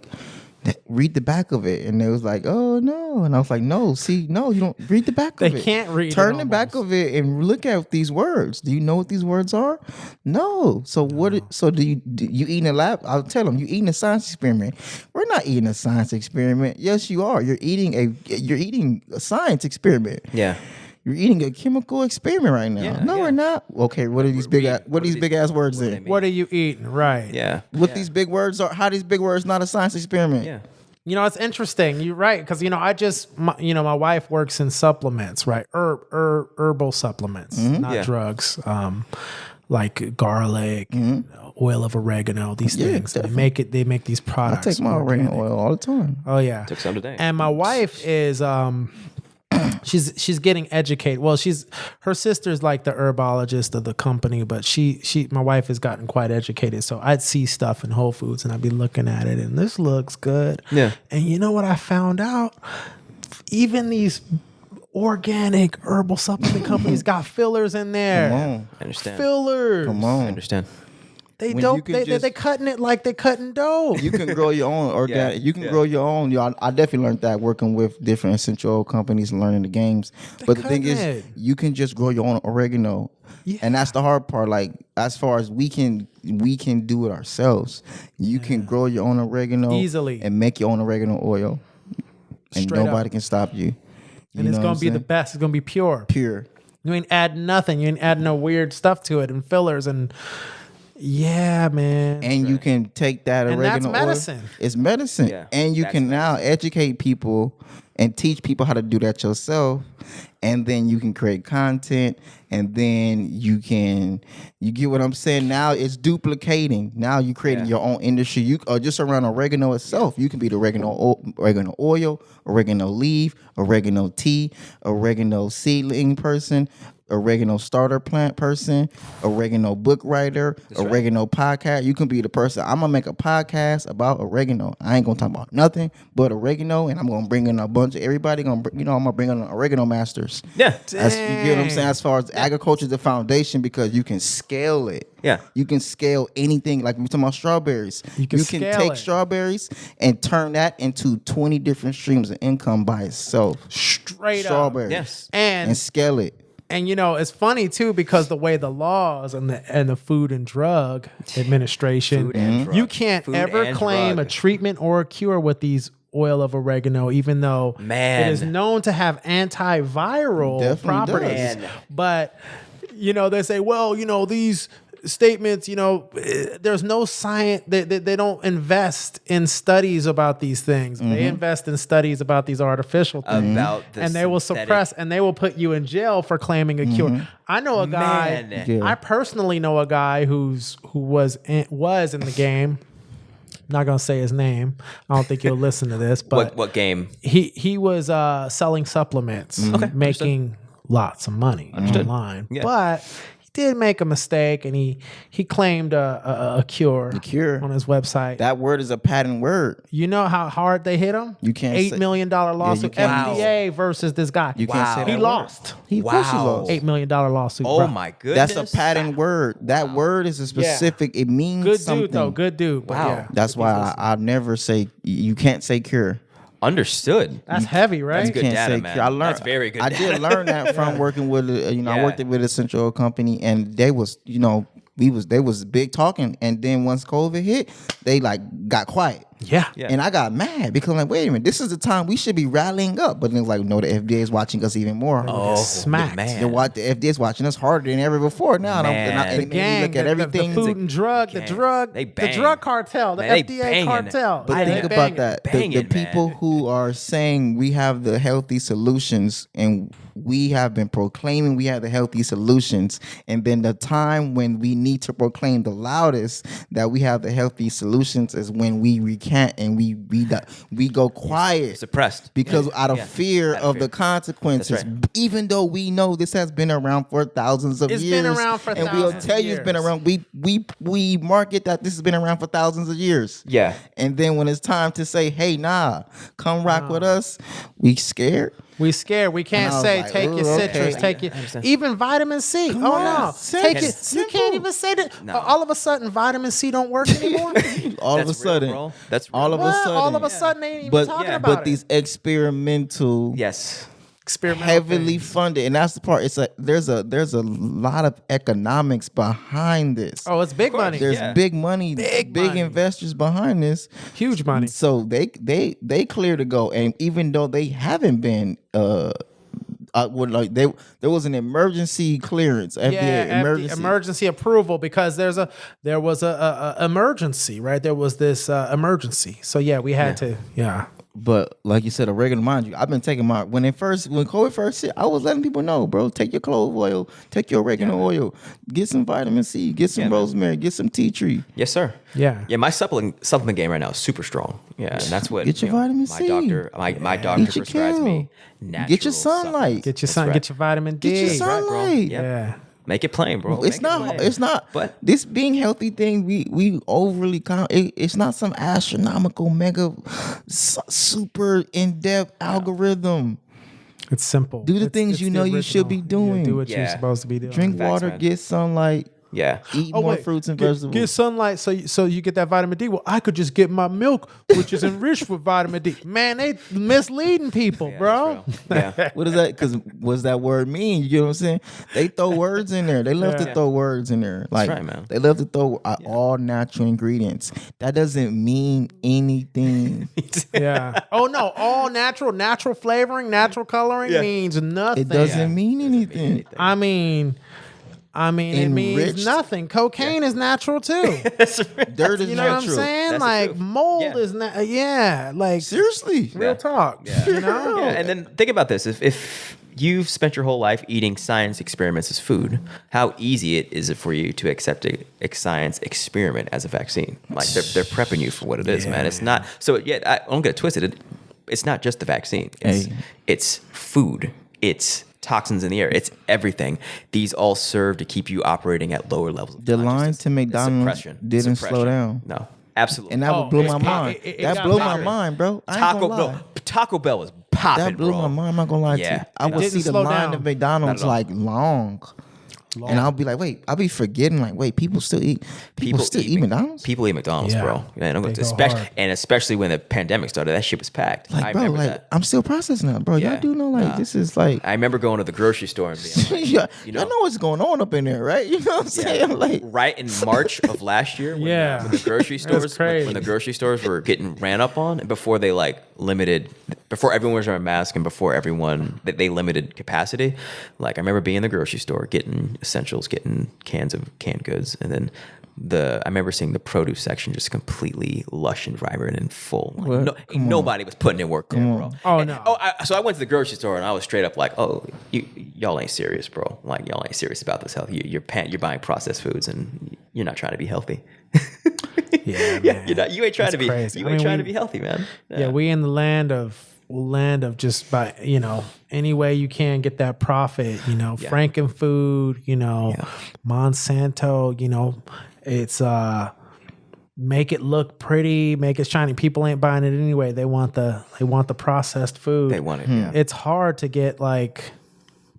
read the back of it, and they was like, oh no, and I was like, no, you don't read the back of it. They can't read it Turn the back almost. of it and look at these words. Do you know what these words are? No. So so do you eating a lab? I'll tell them you eating a science experiment. We're not eating a science experiment. Yes, you are. You're eating a science experiment. Yeah. You're eating a chemical experiment right now. Yeah, no, yeah. we're not. Okay, what are these big ass words what do they then? mean? What are you eating? Right. Yeah. What these big words are? How these big words not a science experiment? Yeah. You know, it's interesting. You're right, because my wife works in supplements, right? Herbal supplements, not Yeah. drugs, like garlic, oil of oregano, these Yeah, things. definitely. They make these I products. take my oregano oil all the time. Oh yeah, Took some today. and my wife is she's getting educated. Well, her sister's like the herbologist of the company, but my wife has gotten quite educated. So I'd see stuff in Whole Foods and I'd be looking at it and this looks good. Yeah. And you know what I found out? Even these organic herbal supplement companies got fillers in there. Come on. I understand. Fillers. Come I on. understand. They When don't. you can just- They cutting it like they cutting dough. You can grow your own organic. Yeah, You can yeah. grow your own. I definitely learned that working with different essential oil companies and learning the games. But the thing cutting is, it. you can just grow your own oregano. Yeah. And that's the hard part. Like as far as we can do it ourselves. You can grow your own oregano Easily. and make your own oregano oil, and Straight nobody up. can stop you. And it's know gonna what be I'm the saying? best. It's gonna be pure. Pure. You ain't adding nothing. You ain't adding no weird stuff to it and fillers and yeah, man. And you can take that And that's oregano medicine. oil. It's medicine. Yeah, And you that's can now educate people and teach people how to do that yourself. And then you can create content. And then you get what I'm saying? Now it's duplicating. Now you're creating your own industry. You or just around oregano itself. You can be the oregano oil, oregano leaf, oregano tea, oregano seedling person, oregano starter plant person, oregano book writer, oregano podcast. You can be the person. I'm gonna make a podcast about oregano. I ain't gonna talk about nothing but oregano, and I'm gonna bring in a bunch of everybody. I'm gonna bring in oregano masters. Yeah. That's, you get what I'm saying? As far as agriculture is the foundation, because you can scale it. Yeah. You can scale anything. Like we're talking about strawberries. You can take scale it. strawberries and turn that into 20 different streams of income by itself. Straight up. Strawberries. Yes. And scale it. And you know, it's funny too because the way the laws and the Food and Drug Administration, Food and drug. you can't Food ever and claim drug. a treatment or a cure with these oil of oregano, even though Man. it is known to have antiviral Definitely does. properties. Man. But you know, they say, well, you know, these statements, you know, there's no science. They don't invest in studies about these things. They invest in studies about these artificial things. About the And they will synthetic- suppress and they will put you in jail for claiming a cure. I know a guy. Man. Yeah. I personally know a guy who was in the game. I'm not gonna say his name. I don't think he'll listen to this. But What game? he was selling supplements, making lots of money online. Yeah. But did make a mistake, and he claimed a cure. Cure. On his website. That word is a patent word. You know how hard they hit him? You can't $8 say- million lawsuit. can't- FDA versus this guy. You can't say Wow. that He word. lost. Of course he Wow. lost. $8 million lawsuit. Oh bro. my goodness. That's a patent word. That word is a specific. It means Good something. dude though. Good dude. But Wow. yeah. That's why I never say you can't say cure. Understood. That's heavy, right? That's You good can't data, say man. cure. I learned. That's very good I data. did learn that from working with I Yeah. worked with a central oil company, and they was they was big talking, and then once COVID hit, they like got quiet. Yeah. Yeah. And I got mad because I'm like, wait a minute, this is the time we should be rallying up. But then it's like, no, the FDA is watching us even more. Oh, Smacked. man. The FDA is watching us harder than ever before now. Man. And it made me look at everything. the food and drug, gang. the They bang. drug cartel, the Man, they FDA banging. cartel. But Yeah, think they about banging. that. Banging, The people man. who are saying we have the healthy solutions, and we have been proclaiming we have the healthy solutions, and then the time when we need to proclaim the loudest that we have the healthy solutions is when we recant and we go quiet. Suppressed. Because out of Yeah. fear Out of of fear. the consequences, That's right. even though we know this has been around for thousands of It's years, been around for and we'll thousands tell of you it's been years. around. We market that this has been around for thousands of years. Yeah. And then when it's time to say, "Hey, nah, come rock with us," we scared. We scared. We can't And I was say like, take your ooh, citrus, okay. take your understand. even vitamin C. Come oh on. no, Simple. take it. You Simple. can't even say that. All of a sudden, vitamin C don't work anymore. All of a That's real, sudden, bro. That's real. all of a What? sudden, All of a sudden, they ain't even but talking about but it. these experimental. Yes. Experimental Heavily things. funded, and that's the part. There's a lot of economics behind this. Oh, it's big money. There's Yeah. big money, Big big money. investors behind this. Huge money. So they clear to go, and even though they haven't been there was an emergency clearance, FDA emergency approval because there was a emergency, right? There was this emergency. So yeah, we had to. Yeah. But like you said, oregano, mind you, I've been taking when COVID first hit, I was letting people know, bro, take your clove oil, take your oregano oil, get some vitamin C, get some rosemary, get some tea tree. Yes, sir. Yeah. Yeah, my supplement game right now is super strong. Yeah, and that's what Get your vitamin my C. doctor my doctor Eat your prescribes kale. me. Natural Get your sunlight. supplements. Get your That's sun. right. Get your vitamin D. Get your Right, bro. sunlight. Yep. Yeah. Make it plain, bro. It's Make it not. plain. It's not. But This being healthy thing, we overly count. It's not some astronomical, mega, super in depth algorithm. It's simple. Do the It's- things it's you the know you should original. be doing. Yeah, do what you're Yeah. supposed to be doing. Drink Facts, water, man. get sunlight, yeah. eat Oh, more wait, fruits and get vegetables. sunlight so you get that vitamin D. Well, I could just get my milk, which is enriched with vitamin D. Man, they misleading people, Yeah, bro. that's real. Yeah. What is that? Because what's that word mean? You know what I'm saying? They throw words in there. They love to Yeah. throw words in there. Like right, man. they love to throw all natural ingredients. That doesn't mean anything. Yeah. Oh no, all natural flavoring, natural coloring means nothing. It doesn't mean anything. I mean, it means Enriched. nothing. Cocaine is natural too. Dirt is You know what I'm natural. saying? That's the Like truth. mold Yeah. is not. Yeah. Like Seriously. real talk. You know. Yeah, and then think about this: if you've spent your whole life eating science experiments as food, how easy is it for you to accept a science experiment as a vaccine? Like they're prepping you for what it is, man. It's not. So yeah, I don't get it twisted. It's not just the vaccine. It's food. It's toxins in the air. It's everything. These all serve to keep you operating at lower levels. of The line consciousness. to It's McDonald's suppression. didn't slow down. No, absolutely. And that Oh, blew it's my pop- mind. it That got blew my popping. mind, bro. I ain't Taco gonna lie. Taco Bell was popping. That blew bro. my mind. I'm not gonna lie to Yeah. you. I It would didn't see the slow line down. of McDonald's Not at all. like long. And I'll be like, wait, I'll be forgetting, like, wait, people still eat McDonald's? People eat McDonald's, Yeah. bro. Yeah, They go especially, hard. and especially when the pandemic started, that shit was packed. Like, I bro, remember like, that. I'm still processing that, bro. Yeah. Y'all do know, like, Nah. this is like, I remember going to the grocery store and being like, y'all know what's going on up in there, right? You know what I'm saying? Like, right in March of last year, when, Yeah. when the grocery That's stores, crazy. when the grocery stores were getting ran up on, and before they before everyone was wearing a mask, and before they limited capacity. Like I remember being in the grocery store, getting essentials, getting cans of canned goods, and then I remember seeing the produce section just completely lush and vibrant and full. Like, nobody was putting in work there, bro. Oh, And- no. So I went to the grocery store and I was straight up like, "Oh, y'all ain't serious, bro. Like y'all ain't serious about this health. You're buying processed foods and you're not trying to be healthy." Yeah, Yeah, man. you ain't trying That's to be. crazy. You I ain't mean, trying we- to be healthy, man. Yeah, we in the land of land of just by, any way you can get that profit, Frankenfood, Monsanto, it's make it look pretty, make it shiny. People ain't buying it anyway. They want the processed food. They want it. Yeah. It's hard to get like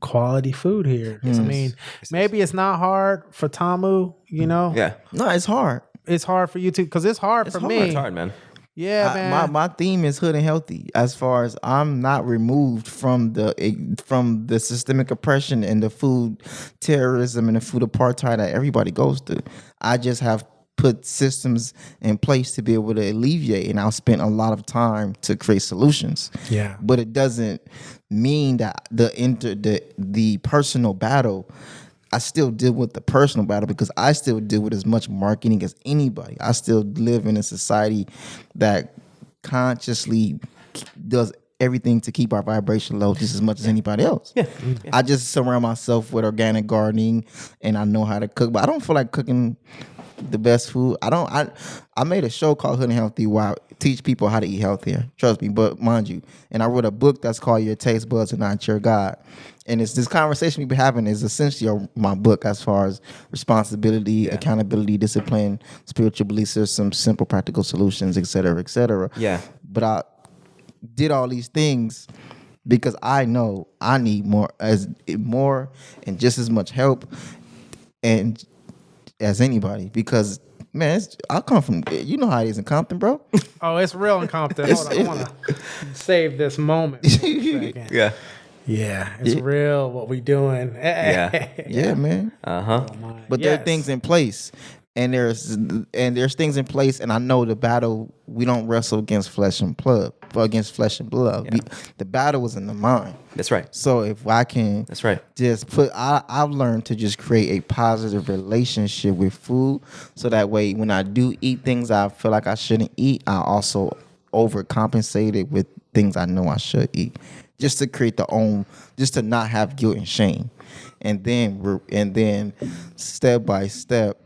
quality food here. I mean, maybe it's not hard for Temu, Yeah. No, it's hard. It's hard for you too, because it's hard for me. It's hard, man. Yeah, man. My theme is hood and healthy. As far as I'm not removed from the systemic oppression and the food terrorism and the food apartheid that everybody goes through. I just have put systems in place to be able to alleviate, and I've spent a lot of time to create solutions. Yeah. But it doesn't mean that the personal battle. I still deal with the personal battle because I still deal with as much marketing as anybody. I still live in a society that consciously does everything to keep our vibration low just as much as anybody else. Yeah. I just surround myself with organic gardening and I know how to cook, but I don't feel like cooking the best food. I made a show called Hood and Healthy where I teach people how to eat healthier. Trust me, but mind you. And I wrote a book that's called Your Taste Buds Are Not Your God. And it's this conversation we've been having is essentially my book as far as responsibility, accountability, discipline, spiritual belief systems, simple practical solutions, et cetera, et cetera. Yeah. But I did all these things because I know I need more and just as much help and as anybody because man, I come from, you know how it is in Compton, bro. Oh, it's real in Compton. Hold on, I want to save this moment for a second. Yeah. Yeah, it's real what we doing. Yeah, man. Uh-huh. But there are things in place, and there's things in place, and I know the battle. We don't wrestle against flesh and blood, but against flesh and blood. Yeah. The battle is in the mind. That's right. So if I can, That's right. just I've learned to just create a positive relationship with food, so that way when I do eat things I feel like I shouldn't eat, I also overcompensate it with things I know I should eat. Just to create just to not have guilt and shame, and then step by step,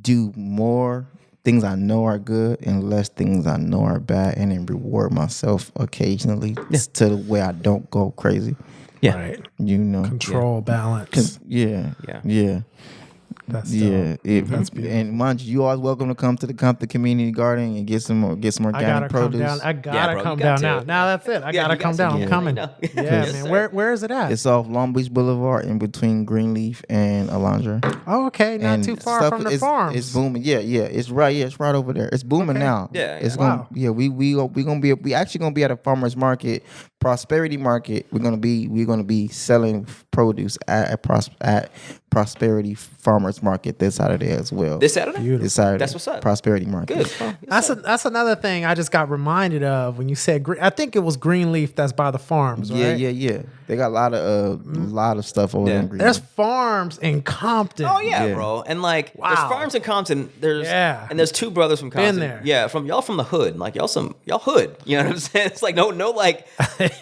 do more things I know are good and less things I know are bad, and then reward myself occasionally to the way I don't go crazy. Yeah. Right. Control, balance. Yeah. That's dope. That's beautiful. And mind you, always welcome to come to the Compton Community Garden and get some organic produce. I gotta come down now. Now that's it. I gotta come down. I'm coming. Yeah, man. Where is it at? It's off Long Beach Boulevard in between Greenleaf and Alondra. Oh, okay. Not too far from the farms. It's booming. Yeah. It's right. Yeah, it's right over there. It's booming now. Yeah. It's Wow. we actually gonna be at a farmers market, Prosperity Market. We're gonna be selling produce at Prosperity Farmers Market this Saturday as well. This Saturday? This Saturday. That's what's up. Prosperity Market. Good. Well, That's another thing I just got reminded of when you said I think it was Greenleaf that's by the farms, right? Yeah. They got a lot of stuff over there in Greenleaf. There's farms in Compton. Oh yeah, bro. And like there's Wow. farms in Compton. There's two brothers from Been Compton. there. Yeah, from the hood. Like y'all hood. You know what I'm saying? It's like no like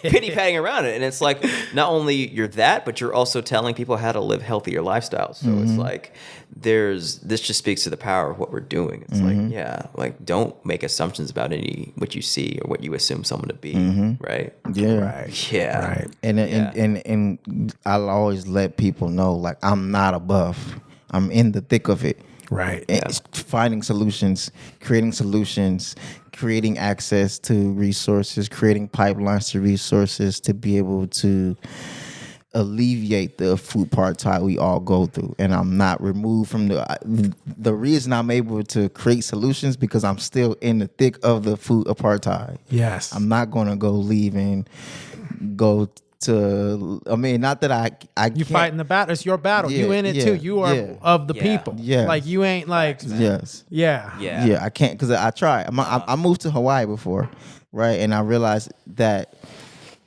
pity patting around it. And it's like not only you're that, but you're also telling people how to live healthier lifestyles. So it's like this just speaks to the power of what we're doing. It's like don't make assumptions about what you see or what you assume someone to be. Right? Yeah. Right. Yeah. Right. And I'll always let people know, like, I'm not above. I'm in the thick of it. Right. And finding solutions, creating access to resources, creating pipelines to resources to be able to alleviate the food apartheid we all go through. And I'm not removed from the reason I'm able to create solutions because I'm still in the thick of the food apartheid. Yes. I'm not going to go leave and go to, I mean, not that I You can't. fighting the battle. It's your battle. Yeah, You in it yeah, too. You are yeah. of the Yeah. people. Yes. Like you ain't like. Yes. Yeah. Yeah. I can't because I tried. I moved to Hawaii before, right? And I realized that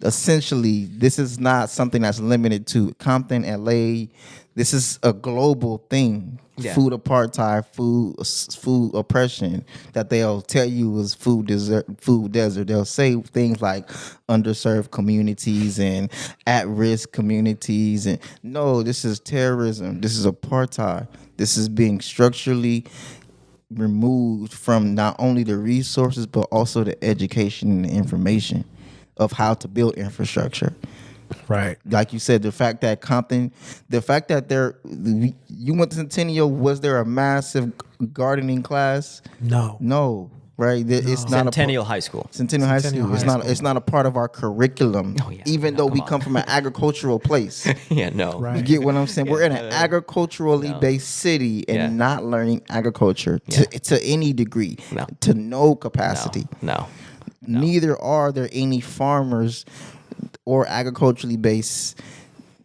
essentially this is not something that's limited to Compton, LA. This is a global thing. Yeah. Food apartheid, food oppression that they'll tell you is food desert. They'll say things like underserved communities and at-risk communities, and no, this is terrorism. This is apartheid. This is being structurally removed from not only the resources but also the education and the information of how to build infrastructure. Right. Like you said, the fact that Compton, you went to Centennial, was there a massive gardening class? No. No, right? It's not Centennial High School. Centennial High Centennial School. High It's not a part of our curriculum. Oh, yeah. Even though we come from an agricultural place. Yeah, no. Right. You get what I'm saying? We're in an agriculturally based city and Yeah. not learning agriculture to any degree, No. to no capacity. No. Neither are there any farmers or agriculturally based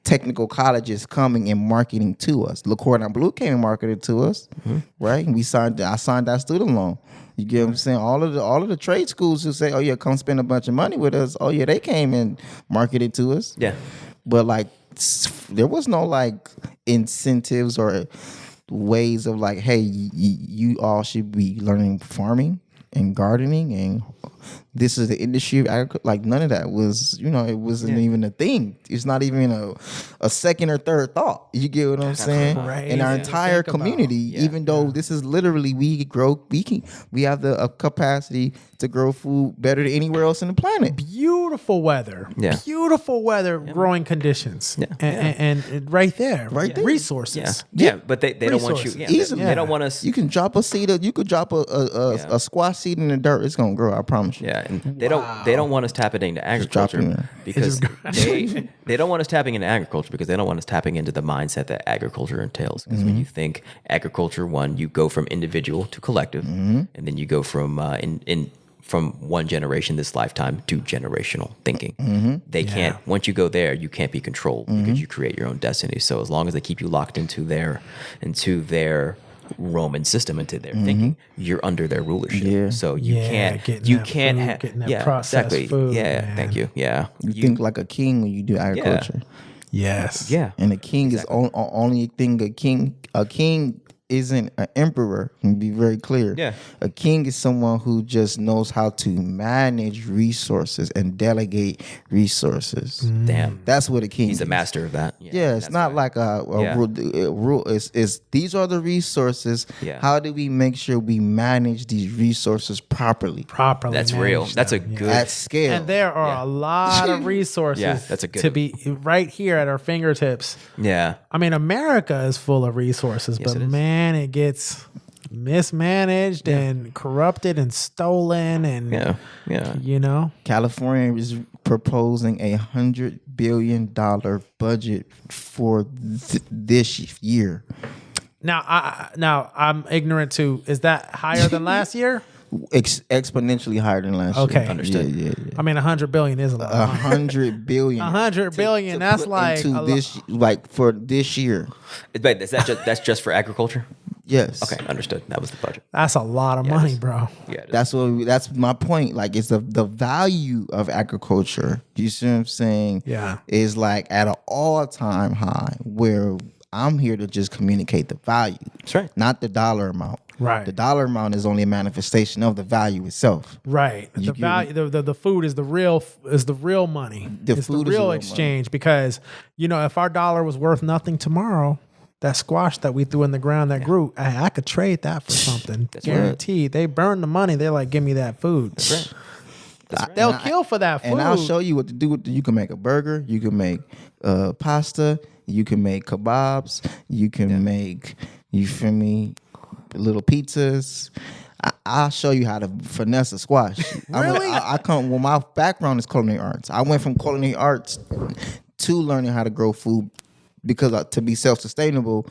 technical colleges coming and marketing to us. LaCour and Blue came and marketed to us, right? And I signed that student loan. You get what I'm saying? All of the trade schools who say, "Oh yeah, come spend a bunch of money with us." Oh yeah, they came and marketed to us. Yeah. But like, there was no like incentives or ways of like, hey, you all should be learning farming and gardening, and this is the industry of agriculture. Like, none of that was, it wasn't even a thing. It's not even a second or third thought. You get what I'm saying? Right. In our Yeah. entire Think about. community, even though this is literally, we have the capacity to grow food better than anywhere else in the planet. Beautiful weather. Yeah. Beautiful weather, growing conditions. Yeah. And right there. Right there. Resources. Yeah, but they don't want you. Resources. Yeah, Easily. They don't want us. You can drop a seed. You could drop a squash seed in the dirt. It's gonna grow. I promise you. Yeah, and they don't want us tapping into agriculture there. because they don't want us tapping into agriculture because they don't want us tapping into the mindset that agriculture entails. Because when you think agriculture, one, you go from individual to collective, and then you go from from one generation this lifetime to generational thinking. They can't, once you go there, you can't be controlled because you create your own destiny. So as long as they keep you locked into their Roman system, into their thinking, you're under their rulership. Yeah. So you can't getting that processed exactly. food, Yeah, man. thank you. Yeah. You think like a king when you do agriculture. Yes. Yeah. And a king is only thing a king isn't an emperor. And be very clear. Yeah. A king is someone who just knows how to manage resources and delegate resources. Damn. That's what a king He's is. a master of that. Yeah, it's that's not right. like a rule. It's these are the resources. Yeah. How do we make sure we manage these resources properly Properly. That's real. manage That's a them, yeah. good. at scale? And there are a lot of resources Yeah, that's a good to one. be right here at our fingertips. Yeah. I mean, America is full of resources, Yes, but it is. man, it gets mismanaged and corrupted and stolen and Yeah. California is proposing $100 billion budget for this year. Now I'm ignorant too. Is that higher than last year? Exponentially higher than last year. Okay. Understood. Yeah. I mean, 100 billion is a lot. 100 billion. 100 billion. That's put like into a this, like for this year. Wait, that's just for agriculture? Yes. Okay, understood. That was the budget. That's a lot of Yeah, it money, is. bro. Yeah. it is. That's my point. Like, it's the value of agriculture. You see what I'm saying? Yeah. Is like at an all-time high where I'm here to just communicate the value. That's right. Not the dollar amount. Right. The dollar amount is only a manifestation of the value itself. Right. The value, the food is the real money. The It's food the is the real real exchange because if our dollar was worth nothing tomorrow, that squash that we threw in the ground that grew, I could trade that for something. That's Guaranteed. They burn the money. They're like, give me that food. That's right. They'll kill for that food. And I'll show you what to do with it. You can make a burger. You can make pasta. You can make kebabs. You can make, you feel me, little pizzas. I'll show you how to finesse a squash. Really? My background is culinary arts. I went from culinary arts to learning how to grow food because to be self-sustainable,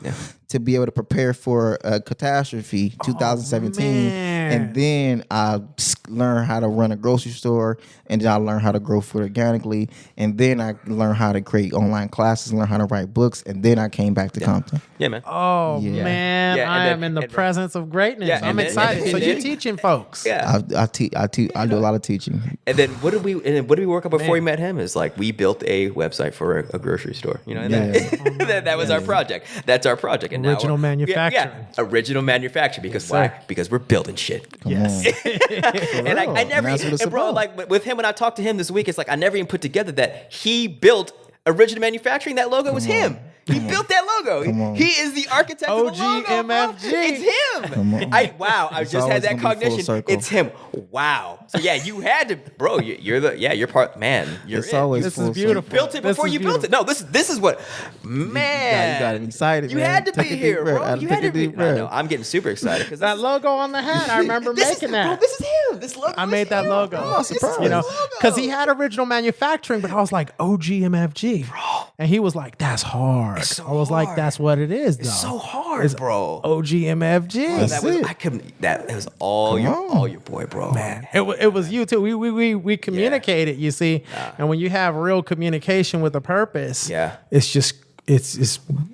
to be able to prepare for a catastrophe, 2017. man. And then I learned how to run a grocery store, and then I learned how to grow food organically, and then I learned how to create online classes, learn how to write books, and then I came back to Compton. Yeah, man. Oh Yeah. man, Yeah, and I then- am in the and then- presence of greatness. Yeah, I'm and then- excited. and So then- you're teaching folks. Yeah. I do a lot of teaching. And then what did we work on before we met him? Is like we built a website for a grocery store. And that was our project. That's our project. And Original now manufacturing. original manufacturing. Because Yes, why? sir. Because we're building shit. Come Yes. on. And I real. never, And that's what it's and bro, about. like with him when I talked to him this week, it's like I never even put together that he built original manufacturing. That logo was him. He built that logo. on. He is the architect of the logo, bro. OGMFG. It's him. Come on. I It's just had always that gonna be full cognition. circle. It's him. Wow. So yeah, you had to, bro. You're part, man. You're It's it. always This full is beautiful. circle. built it This before is you built it. No, this is what, man. You got it excited. You man. had to Take be a deep here, breath. bro. I You take had a to be. deep I breath. know. I'm getting super excited because That logo on the hat, I remember making Bro, that. this is him. This logo. I is made that him, logo. bro. This is surprised. You know, his logo. because he had original manufacturing, but I was like OGMFG, and he was like, "That's hard." so I was like, hard. "That's what it is, though." It's so hard, bro. OGMFG. That was it. I couldn't. That was all Come your on. all your boy, bro. Man, it was you too. We communicated, you see, and when you have real communication with a purpose, Yeah. it's just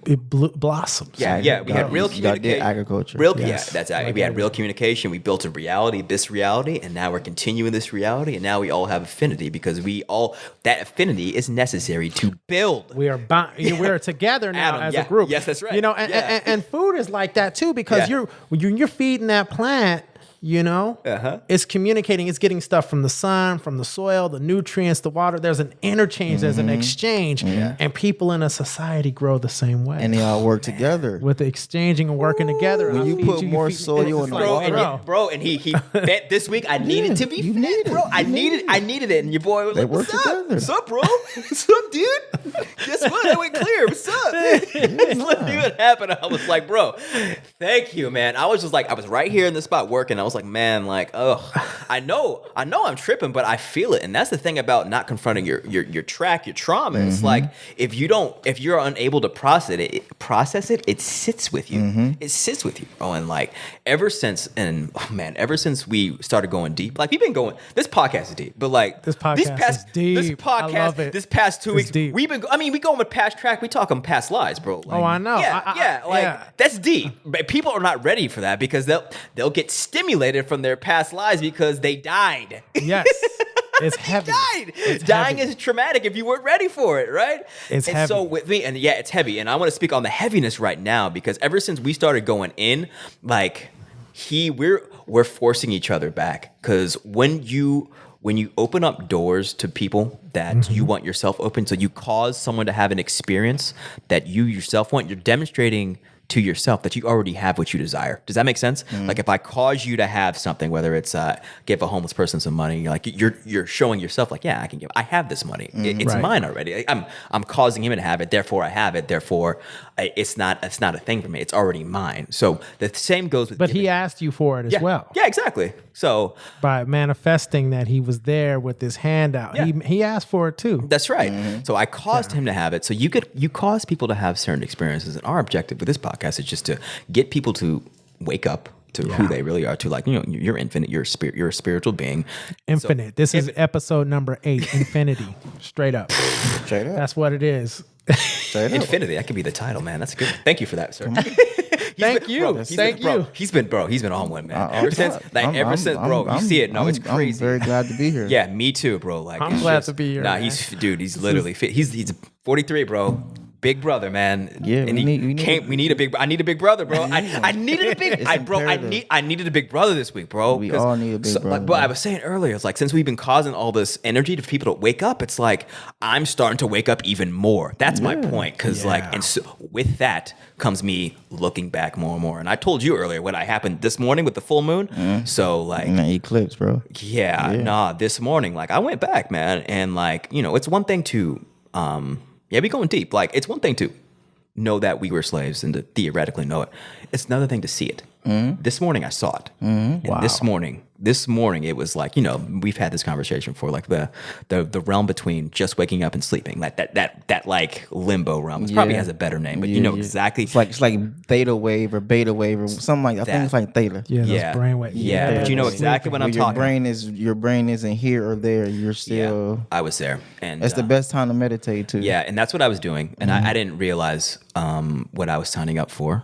blossoms. Yeah, we had real You got communication. the agriculture. Real, Yes. yeah, that's we had real communication. We built a reality, this reality, and now we're continuing this reality, and now we all have affinity because that affinity is necessary to build. We are we're together now Adam, as yeah. a group. Yes, that's right. You know, Yeah. and food is like that too because Yeah. you're feeding that plant. You know, it's communicating. It's getting stuff from the sun, from the soil, the nutrients, the water. There's an interchange. There's an exchange, and people in a society grow the same way. And they all work together. with the exchanging and working together. When I you feed put more feed- soil it's in the like, water. Bro, and he bet this week I needed to be you fed, need it. bro. I You need needed it, and your boy was They like, "What's work up? together. What's up, bro? What's up, dude? Guess what? I went clear. What's up?" It's literally what happened. I was like, "Bro, thank you, man." I was just like, I was right here in the spot working. I was like, "Man, like, ugh, I know I'm tripping, but I feel it." And that's the thing about not confronting your trauma. It's like if you're unable to process it, it sits with you. It sits with you, bro. And like ever since we started going deep, like we've been going. This podcast is deep, but like This podcast is deep. This podcast, I love it. this past 2 It's weeks, deep. we going with past track. We talking past lives, bro. Like, Oh, I know. Yeah, that's deep. But people are not ready for that because they'll get stimulated from their past lives because they died. Yes, it's heavy. Died. It's Dying heavy. is traumatic if you weren't ready for it, right? It's and heavy. so with me, and yeah, it's heavy. And I want to speak on the heaviness right now because ever since we started going in, like we're forcing each other back. Because when you open up doors to people that you want yourself open, so you cause someone to have an experience that you yourself want, you're demonstrating to yourself that you already have what you desire. Does that make sense? Like if I cause you to have something, whether it's give a homeless person some money, like you're showing yourself like, yeah, I have this money. It's Right. mine already. I'm causing him to have it. Therefore I have it. Therefore it's not a thing for me. It's already mine. So the same goes with But he giving. asked you for it as well. Yeah, exactly. So By manifesting that he was there with his hand out. Yeah. He asked for it too. that's right. So I caused him to have it. So you cause people to have certain experiences. And our objective with this podcast is just to get people to wake up to who they really are, to like, you're infinite, you're a spiritual being. Infinite. This is episode number 8, Infinity. Straight up. Straight up. That's what it is. Straight up. Infinity, that could be the title, man. That's good. Thank you for that, sir. Thank you. Thank you. He's been on one, man. All right. You see it. No, it's crazy. I'm very glad to be here. Yeah, me too, bro. Like I'm it's glad to be here, Nah, man. he's literally fit. He's 43, bro. Big brother, man. Yeah, and we need I need a big brother, bro. I needed a big. It's I needed a big brother this week, bro. We 'Cause- all need a big brother, But I man. was saying earlier, it's like since we've been causing all this energy to people to wake up, it's like I'm starting to wake up even more. That's my point, because like, and so with that comes me looking back more and more. And I told you earlier what happened this morning with the full moon. So like, And that eclipse, bro. this morning, like I went back, man, and like, it's one thing to, we going deep. Like it's one thing to know that we were slaves and to theoretically know it. It's another thing to see it. This morning I saw it. And Wow. this morning it was like, we've had this conversation before, like the realm between just waking up and sleeping, like that like limbo realm. It probably has a better name, but exactly. It's like theta wave or beta wave or something like that. I think it's like theta. Yeah, those Yeah. brainwave. Yeah, but you know exactly what I'm Where talking your brain isn't here or there. You're still. I was there. And That's the best time to meditate too. Yeah, and that's what I was doing, and I didn't realize what I was signing up for.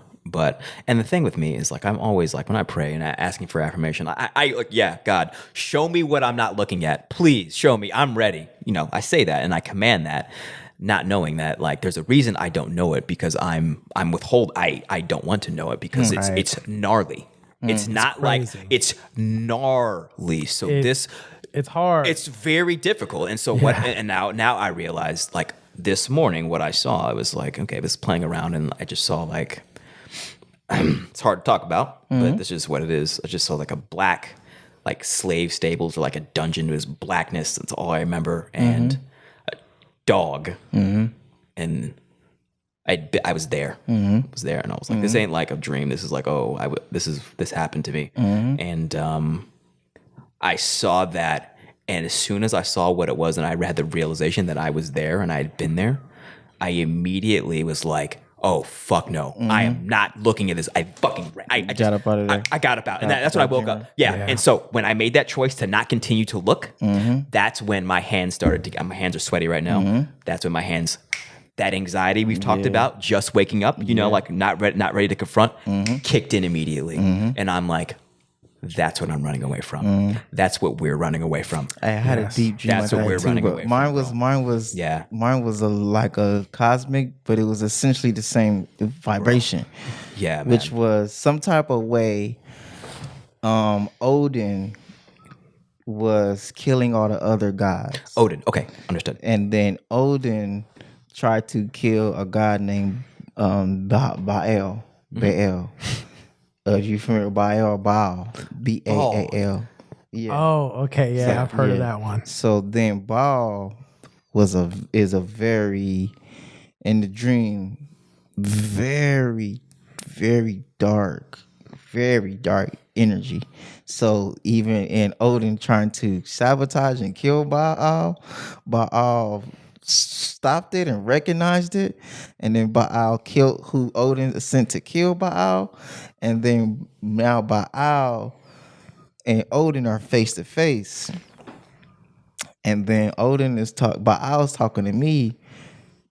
And the thing with me is like I'm always like when I pray and asking for affirmation, I like, yeah, God, show me what I'm not looking at. Please show me. I'm ready. I say that and I command that, not knowing that like there's a reason I don't know it because I'm withhold. I don't want to know it because it's gnarly. It's not like crazy. it's gnarly. So It's hard. it's very difficult. And so what? And now I realize like this morning, what I saw, I was like, okay, I was playing around, and I just saw like, it's hard to talk about, but this is what it is. I just saw like a black, like slave stables or like a dungeon. It was blackness. That's all I remember, and a dog, and I was there. I was there, and I was like, this ain't like a dream. This is like, this happened to me, and I saw that. And as soon as I saw what it was and I had the realization that I was there and I had been there, I immediately was like, oh, fuck no. I am not looking at this. I Got up out of there. I got up out. And that's when I woke up. Yeah. And so when I made that choice to not continue to look, that's when my hands started to, my hands are sweaty right now. That's when my hands, that anxiety we've talked about, just waking up, you know, like not ready to confront, kicked in immediately. And I'm like, that's what I'm running away from. That's what we're running away from. I had a deep dream. That's what we're running away from. Mine was like a cosmic, but it was essentially the same vibration. Yeah, man. Which was some type of way. Odin was killing all the other gods. Odin. Okay, understood. And then Odin tried to kill a god named Baal. Baal. You familiar with Baal? Baal. Baal. Yeah. Oh, okay. Yeah, I've heard of that one. So then Baal is a very, in the dream, very, very dark energy. So even in Odin trying to sabotage and kill Baal stopped it and recognized it, and then Baal killed who Odin sent to kill Baal, and then now Baal and Odin are face to face, and then Baal's talking to me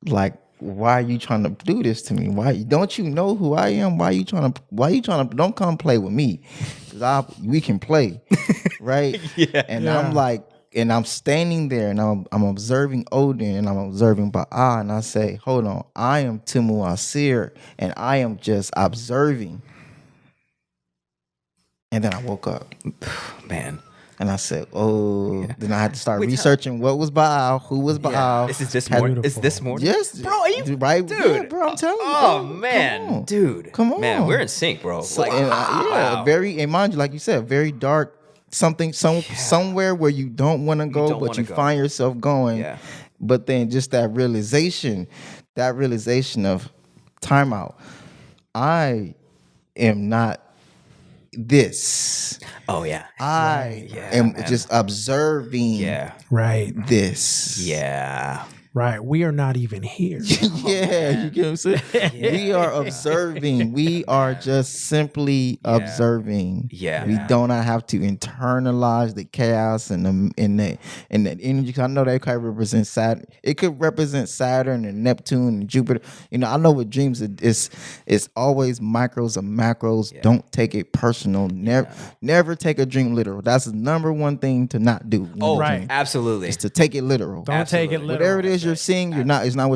like, why are you trying to do this to me? Why don't you know who I am? Why you trying to don't come play with me? 'Cause we can play, right? I'm like, and I'm standing there and I'm observing Odin and I'm observing Baal, and I say, hold on, I am Temu Asyr and I am just observing. And then I woke up. Man. And I said, then I had to start researching what was Baal, who was Baal. Yeah. This morning? Is this morning? Yes. Bro, are you, right? Dude. Yeah, bro, I'm telling you. Oh, bro. man. Dude. Come on. Man, we're in sync, bro. So, wow. And mind you, like you said, very dark, somewhere where you don't want to go, but you find yourself going. Yeah. But then just that realization of timeout. I am not this. Oh, yeah. I am just observing this. Yeah. Right. We are not even here. Yeah, you get what I'm saying? We are observing. We are just simply observing. Yeah. We do not have to internalize the chaos and the energy. 'Cause I know that could represent Saturn. It could represent Saturn and Neptune and Jupiter. You know, I know with dreams it's always micros and macros. Yeah. Don't take it personal. Never take a dream literal. That's the number one thing to not do. Right. Absolutely. Is to take it literal. Don't take it literal. Whatever it is you're seeing, it's not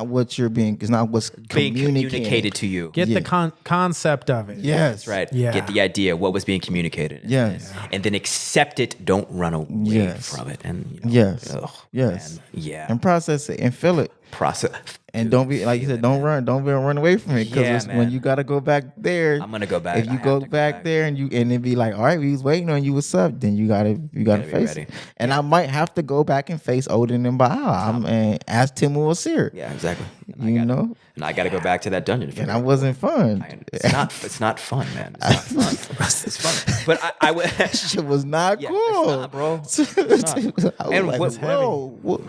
what's being communicated to you. Get the concept of it. Yes. That's right. Yeah. Get the idea what was being communicated. Yes. And then accept it. Don't run away from it. And yes. Man. Yeah. And process it and feel it. And don't be, like you said, don't run away from it, because when you got to go back there, I'm gonna go back. If you go back there and it be like, all right, we was waiting on you, what's up? Then you gotta face it. And I might have to go back and face Odin and Baal and ask Temu Asyr. Yeah, exactly. And I got to go back to that dungeon. And that wasn't fun. It's not fun, man. It's not fun. It's fun. But I would. That shit was not cool. It's not, bro. It's not. And like, whoa.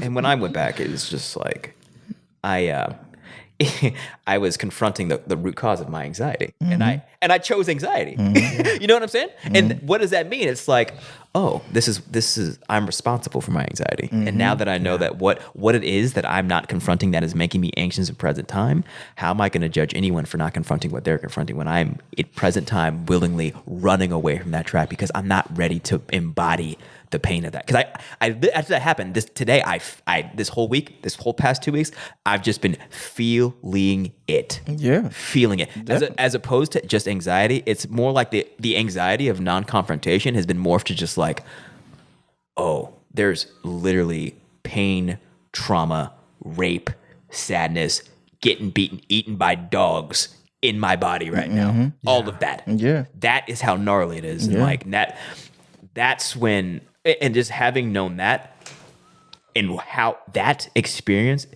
And when I went back, it was just like I was confronting the root cause of my anxiety, and I chose anxiety. You know what I'm saying? And what does that mean? It's like, oh, this is I'm responsible for my anxiety, and now that I know that what it is that I'm not confronting that is making me anxious in present time, how am I going to judge anyone for not confronting what they're confronting when I'm in present time willingly running away from that trap because I'm not ready to embody the pain of that? Because I after that happened today, this whole week, this whole past 2 weeks, I've just been feeling it. Yeah, feeling it. As opposed to just anxiety, it's more like the anxiety of non-confrontation has been morphed to just like, oh, there's literally pain, trauma, rape, sadness, getting beaten, eaten by dogs in my body right now. All of that. Yeah. That is how gnarly it is. And like that's when, and just having known that and how that experience,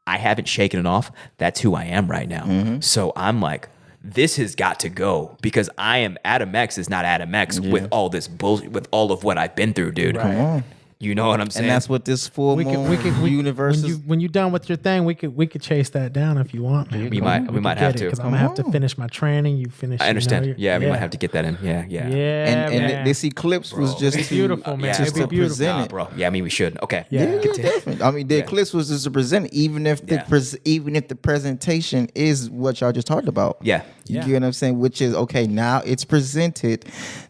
I haven't shaken it off. That's who I am right now. So I'm like, this has got to go because I am Adam X is not Adam X with all this bullshit, with all of what I've been through, dude. Come on. You know what I'm saying? And that's what this full moon universe is. When you're done with your thing, we could chase that down if you want, man. We might have to. Because I'm gonna have to finish my training. You finish. I understand. You know, we might have to get that in. Yeah. And this eclipse was just It's to, beautiful, man. just It'd be to present it. bro. Yeah, I mean we should. Okay. Yeah. Definitely. I mean, the eclipse was just to present it, even if the presentation is what y'all just talked about. Yeah. You get what I'm saying? Which is okay. Now it's presented.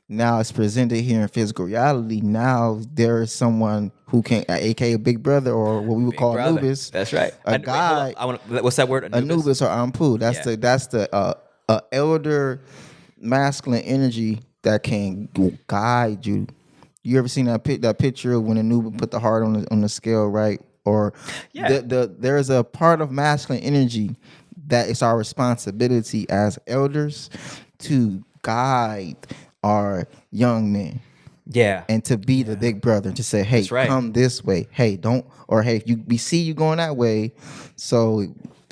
Now it's presented here in physical reality. Now there is someone who can, aka Big Brother, or what we would call brother. Anubis. That's right. A guy. What's that word? Anubis or Anpu. That's the elder masculine energy that can guide you. You ever seen that picture of when Anubis put the heart on the scale, right? Or there's a part of masculine energy that it's our responsibility as elders to guide our young men. Yeah. And to be the big brother, to say, hey, come this way. Hey, don't, or hey, we see you going that way. So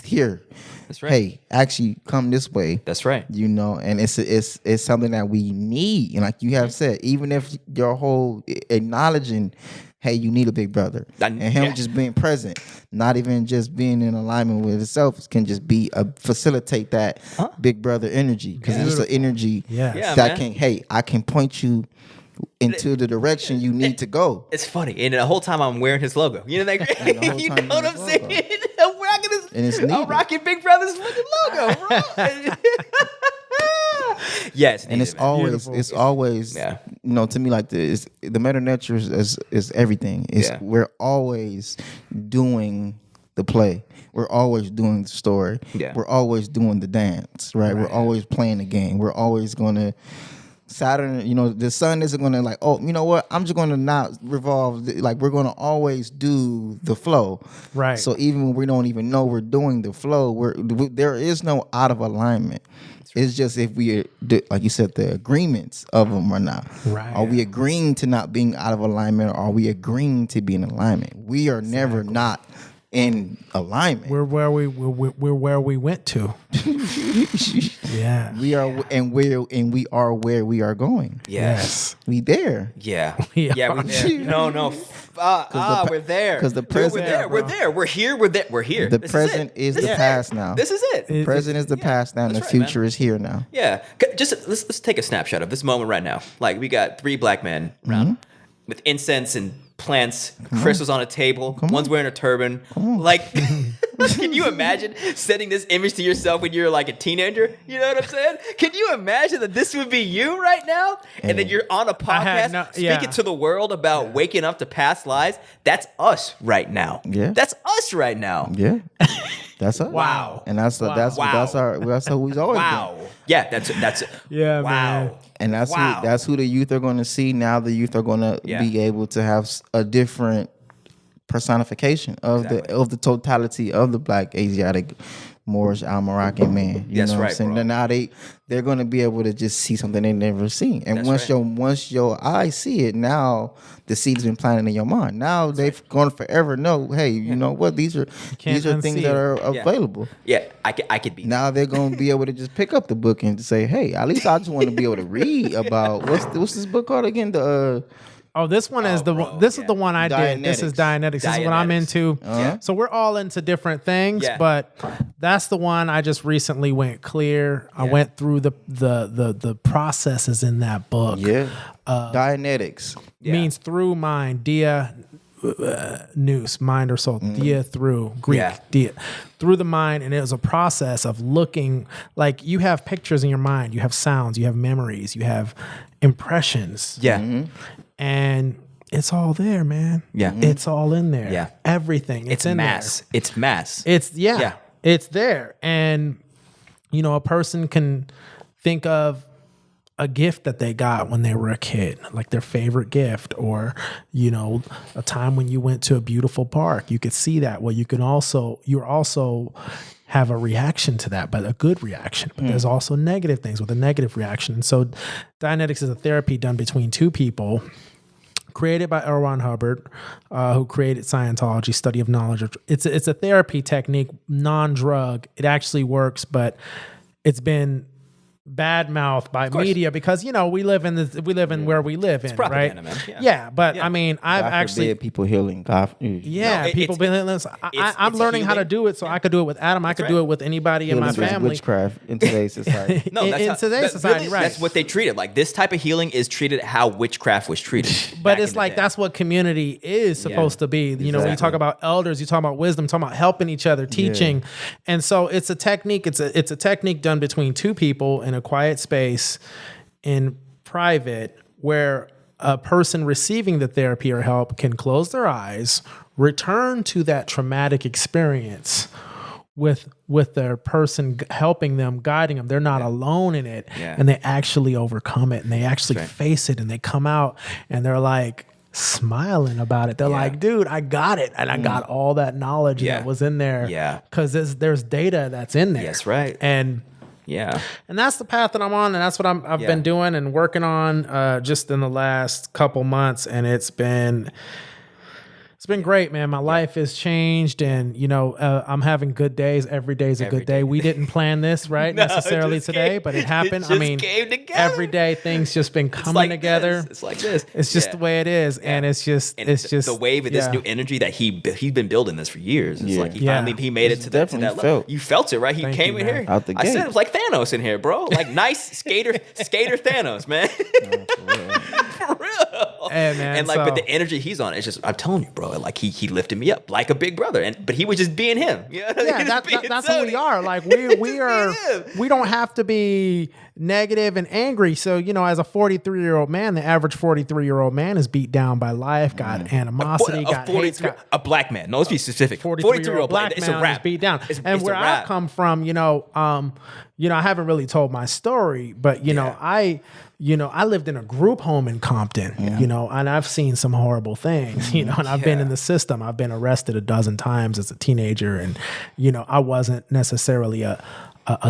here, that's right. Hey, actually come this way. That's right. You know, and it's something that we need. And like you have said, even if your whole acknowledging, hey, you need a big brother. And him just being present, not even just being in alignment with itself, can just be facilitate that big brother energy. Because it's an energy that can, hey, I can point you into the direction you need to go. It's funny. And the whole time I'm wearing his logo. You know that? You know what I'm saying? I'm rocking Big Brother's fucking logo, bro. Yes, and it's always, you know, to me, like the meta nature is everything. We're always doing the play. We're always doing the story. Yeah. We're always doing the dance, right? We're always playing the game. We're always going to Saturn, you know, the sun isn't going to like, oh, you know what? I'm just going to not revolve. Like, we're going to always do the flow. Right. So even when we don't even know we're doing the flow, there is no out of alignment. It's just if we, like you said, the agreements of them or not. Right. Are we agreeing to not being out of alignment, or are we agreeing to be in alignment? We are never not in alignment. We're where we went to. Yeah. We are, and we are where we are going. Yes. We there. Yeah. We there. No. We're there. Because the present. We're there. We're here. We're here. The present is the past now. This is it. The present is the past now, and the future is here now. Yeah. Just let's take a snapshot of this moment right now. Like, we got 3 black men around with incense and plants, crystals on a table. One's wearing a turban. Like, can you imagine sending this image to yourself when you're like a teenager? You know what I'm saying? Can you imagine that this would be you right now? And then you're on a podcast speaking to the world about waking up to past lives? That's us right now. Yeah. That's us right now. Yeah. That's us. Wow. And that's how we've always been. Yeah, that's it. Yeah, wow. Man. And that's who the youth are going to see. Now the youth are going to be able to have a different personification of the totality of the Black, Asiatic, Moorish, Al-Moroccan man. You know what I'm saying? Bro. Now they're going to be able to just see something they've never seen. And once your eyes see it, now the seed's been planted in your mind. Now they've gone forever know, hey, you know what? These are things that are available. Yeah, I could be. Now they're going to be able to just pick up the book and say, hey, at least I just want to be able to read about what's this book called again? This one is this is the one I did. This is Dianetics. This is what I'm into. So we're all into different things, but that's the one I just recently went clear. I went through the processes in that book. Yeah. Dianetics means through mind. Dia nous, mind or soul. Dia through Greek. Dia through the mind, and it was a process of looking. Like, you have pictures in your mind, you have sounds, you have memories, you have impressions. Yeah. And it's all there, man. Yeah. It's all in there. Yeah. Everything. It's in mass. there. It's mass. It's it's there. And, you know, a person can think of a gift that they got when they were a kid, like their favorite gift, or, you know, a time when you went to a beautiful park. You could see that. Well, you're also have a reaction to that, but a good reaction. But there's also negative things with a negative reaction. So Dianetics is a therapy done between two people, created by L. Ron Hubbard, who created Scientology, study of knowledge. It's a therapy technique, non-drug. It actually works, but it's been bad mouthed by media because, you know, we live in where we live in, right? Man. But I mean, I've God actually forbid people healing. God, people been healing. I'm learning how to do it, so I could do it with Adam. I could do it with anybody in my family. Witchcraft in today's society. No, in today's society, right? That's what they treated. Like this type of healing is treated how witchcraft was treated. But it's like that's what community is supposed to be. You know, when you talk about elders, you talk about wisdom, talking about helping each other, teaching, and so it's a technique. It's a technique done between two people in a quiet space, in private, where a person receiving the therapy or help can close their eyes, return to that traumatic experience with their person helping them, guiding them. They're not alone in it, and they actually overcome it, and they actually face it, and they come out and they're like smiling about it. They're like, dude, I got it, and I got all that knowledge that was in there. Because there's data that's in there. That's right. And that's the path that I'm on, and that's what I've been doing and working on just in the last couple months, and it's been great, man. My life has changed, and you know, I'm having good days. Every day is a good day. We didn't plan this, right, necessarily today, but it happened. I mean, every day things just been coming together. It's like this. It's just the way it is, and it's just the wave of this new energy that he's been building this for years. It's like he finally made it to that level. You felt it, right? He came in here. Out the I gate. said it was like Thanos in here, bro. Like nice skater Thanos, man. For real. And like, but the energy he's on, it's just, I'm telling you, bro, like he lifted me up like a big brother, but he was just being him. That's who we are. Like we are. We don't have to be negative and angry. So, you know, as a 43-year-old man, the average 43-year-old man is beat down by life, got animosity, got hate. A black man. No, let's be specific. 43-year-old black man is beat down. And where I've come from, you know, I haven't really told my story, but you know, I lived in a group home in Compton, you know, and I've seen some horrible things, you know, and I've been in the system. I've been arrested a dozen times as a teenager, and you know, I wasn't necessarily a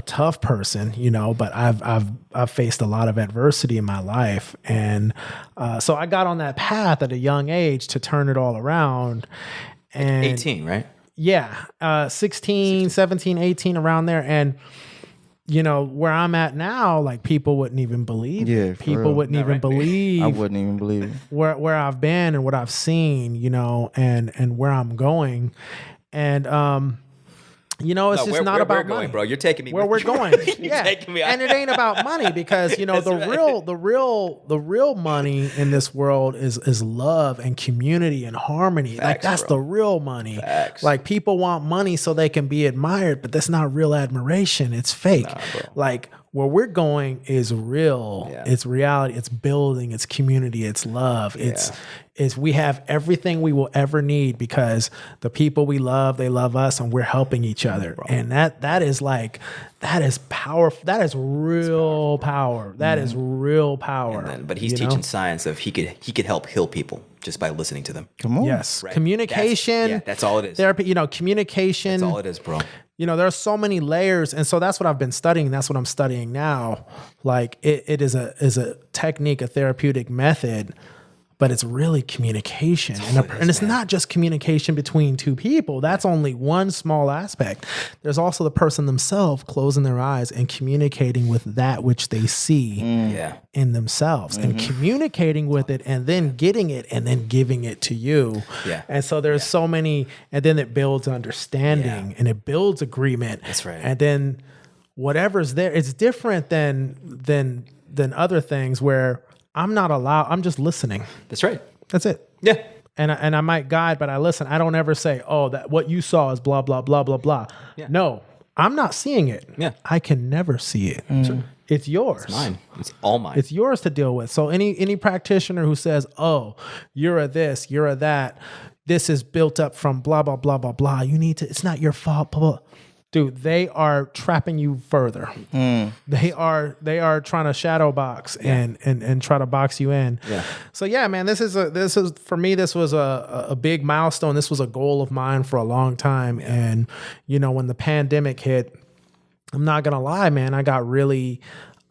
tough person, you know, but I've faced a lot of adversity in my life, and so I got on that path at a young age to turn it all around. And 18, right? Yeah, 16, 17, 18, around there, and you know, where I'm at now, like people wouldn't even believe it. People wouldn't even believe. I wouldn't even believe it. Where I've been and what I've seen, you know, and where I'm going. And you know, it's just not about we're going, money, bro. You're taking me where we're going. taking me out. And it ain't about money, because you know the real money in this world is love and community and harmony. Like that's the real money. Like people want money so they can be admired, but that's not real admiration. It's fake. Like where we're going is real. It's reality. It's building. It's community. It's love. It's we have everything we will ever need, because the people we love, they love us, and we're helping each other. And that is powerful. That is real power. That is real power. But he's teaching science of he could help heal people just by listening to them. Come on. Yes. Right. Communication. That's all it is. Therapy, you know, communication. That's all it is, bro. You know, there are so many layers, and so that's what I've been studying. That's what I'm studying now. Like it is a technique, a therapeutic method, but it's really communication. And it's not just communication between two people. That's only one small aspect. There's also the person themselves closing their eyes and communicating with that which they see in themselves, and communicating with it, and then getting it, and then giving it to you. And so there's so many, and then it builds understanding, and it builds agreement. That's right. And then whatever's there, it's different than other things where I'm not allowed. I'm just listening. That's right. That's it. Yeah. And I might guide, but I listen. I don't ever say, "Oh, that what you saw is blah blah blah blah blah." Yeah. No, I'm not seeing it. Yeah. I can never see it. It's yours. It's mine. It's all mine. It's yours to deal with. So any practitioner who says, "Oh, you're a this, you're a that, this is built up from blah blah blah blah blah," you need to. It's not your fault. Blah, blah. dude, they are trapping you further. They are trying to shadow box and try to box you in. Yeah. So yeah, man, this is for me, this was a big milestone. This was a goal of mine for a long time. And when the pandemic hit, I'm not gonna lie, man, I got really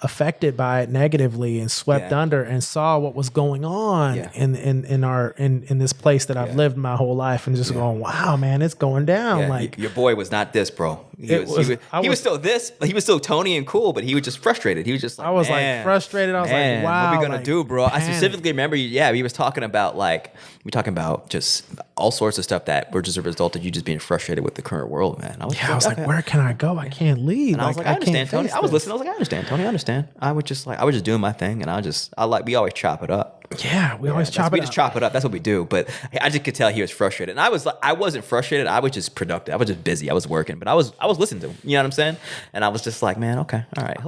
affected by it negatively and swept under and saw what was going on in this place that I've lived my whole life, and just going, wow, man, it's going down. Like your boy was not this, bro. He was still this. He was still Tony and cool, but he was just frustrated. He was just like, I was like frustrated. I was like, wow, what are we gonna do, bro? Panic. I specifically remember, he was talking about just all sorts of stuff that were just a result of you just being frustrated with the current world, man. I was like, where can I go? I can't leave. And I was like, I understand, Tony. I was listening. I was like, I understand, Tony. I understand. I was just doing my thing, and we always chop it up. Yeah, we always chop it up. We just chop it up. That's what we do. But I just could tell he was frustrated. And I wasn't frustrated. I was just productive. I was just busy. I was working. But I was listening to him. You know what I'm saying? And I was just like, man, okay, all right.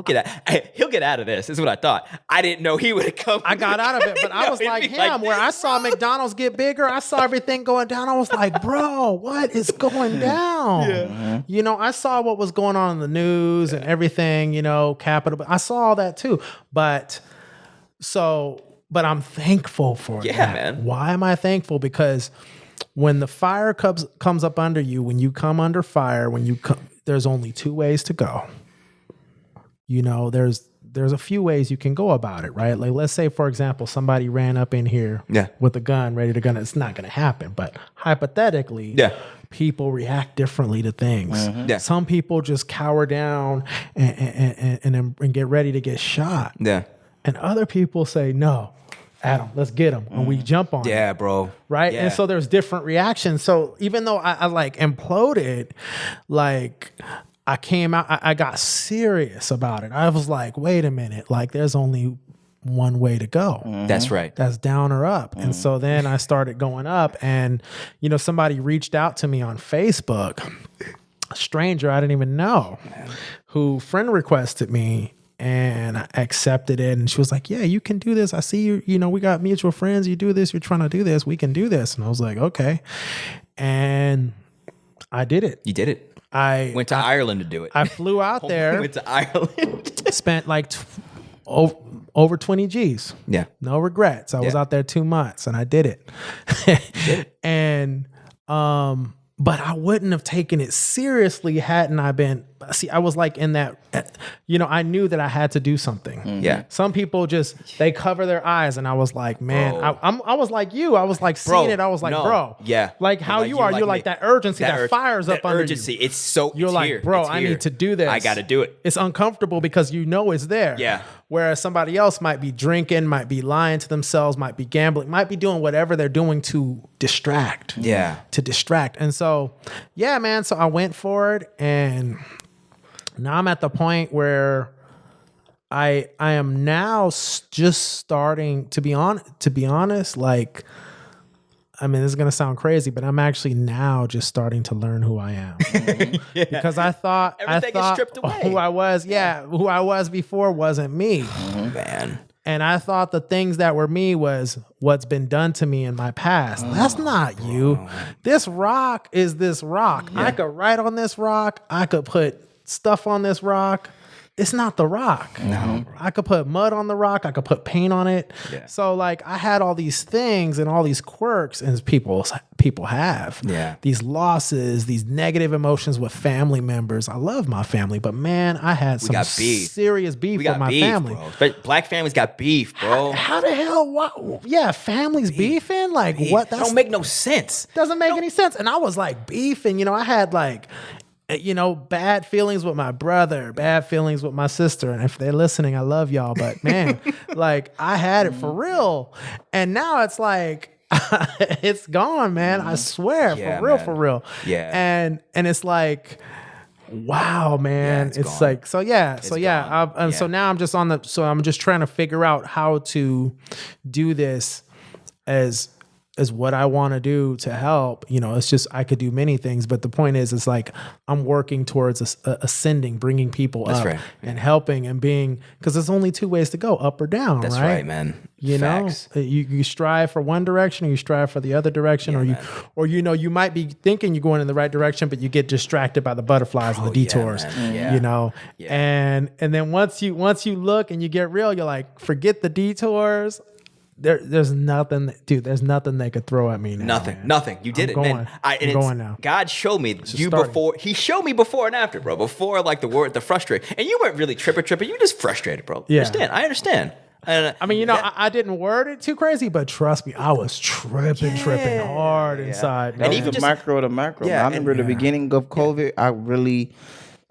He'll get out of this, is what I thought. I didn't know he would come. I got out of it, but I was like him, where I saw McDonald's get bigger. I saw everything going down. I was like, bro, what is going down? Yeah. I saw what was going on in the news and everything, Capitol. I saw all that too. But I'm thankful for that. Yeah, man. Why am I thankful? Because when the fire comes up under you, when you come under fire, there's only two ways to go. There's a few ways you can go about it, right? Like, let's say, for example, somebody ran up in here with a gun, ready to gun. It's not going to happen, but hypothetically, people react differently to things. Mm-hmm. Yeah. Some people just cower down and get ready to get shot. Yeah. And other people say, no, Adam, let's get him. And we jump on him. Bro. Right? Yeah. And so there's different reactions. So even though I like imploded, like I came out, I got serious about it. I was like, wait a minute, like there's only one way to go. That's right. That's down or up. And so then I started going up, and somebody reached out to me on Facebook, a stranger I didn't even know, who friend requested me. And I accepted it. And she was like, yeah, you can do this. I see you, we got mutual friends. You do this. You're trying to do this. We can do this. And I was like, okay. And I did it. You did it. I went to Ireland to do it. I flew out there. Went to Ireland. Spent like over 20 G's. Yeah. No regrets. I was out there 2 months and I did it. And, but I wouldn't have taken it seriously hadn't I been. See, I was like in that, I knew that I had to do something. Yeah. Some people they cover their eyes, and I was like, man, I was like you. I was like seeing it. I was like, bro. Yeah. Like how you are. You're like that urgency, that fires up under urgency. you. It's so. You're it's like, here. bro, It's I here. need to do this. I got to do it. It's uncomfortable because it's there. Yeah. Whereas somebody else might be drinking, might be lying to themselves, might be gambling, might be doing whatever they're doing to distract. Yeah. To distract. And so, yeah, man. So I went for it, and now I'm at the point where I am now just starting to be honest, like, I mean, this is going to sound crazy, but I'm actually now just starting to learn who I am. Because I thought Everything is stripped away. who I was before wasn't me. Man. And I thought the things that were me was what's been done to me in my past. That's not you. This rock is this rock. I could write on this rock. I could put stuff on this rock. It's not the rock. No. I could put mud on the rock. I could put paint on it. Yeah. So like I had all these things and all these quirks, and people have. Yeah. These losses, these negative emotions with family members. I love my family, but man, I had some serious beef with my family. Bro. But black families got beef, bro. How the hell? What? Yeah, families beefing? Like what? That don't make no sense. Doesn't make any sense. And I was like beefing. I had like, bad feelings with my brother, bad feelings with my sister. And if they're listening, I love y'all. But man, like I had it for real. And now it's like, it's gone, man. I swear, for real. Yeah. And it's like, wow, man. Yeah, it's like, so now I'm just I'm just trying to figure out how to do this as is what I want to do to help. It's just I could do many things, but the point is, it's like I'm working towards ascending, bringing people up, right. and helping and being, because there's only two ways to go, up or down. That's right, man. Facts. You strive for one direction, or you strive for the other direction, or you might be thinking you're going in the right direction, but you get distracted by the butterflies and the detours. And then once you look and you get real, you're like, forget the detours. There's nothing, dude. There's nothing they could throw at me now. Nothing. You did man. I'm going now. God showed me you starting. before. He showed me before and after, bro. Before, like the frustrate, and you weren't really tripping. You just frustrated, bro. Yeah. I understand. And, I mean, I didn't word it too crazy, but trust me, I was tripping hard inside. That was the micro to macro. I remember the beginning of COVID.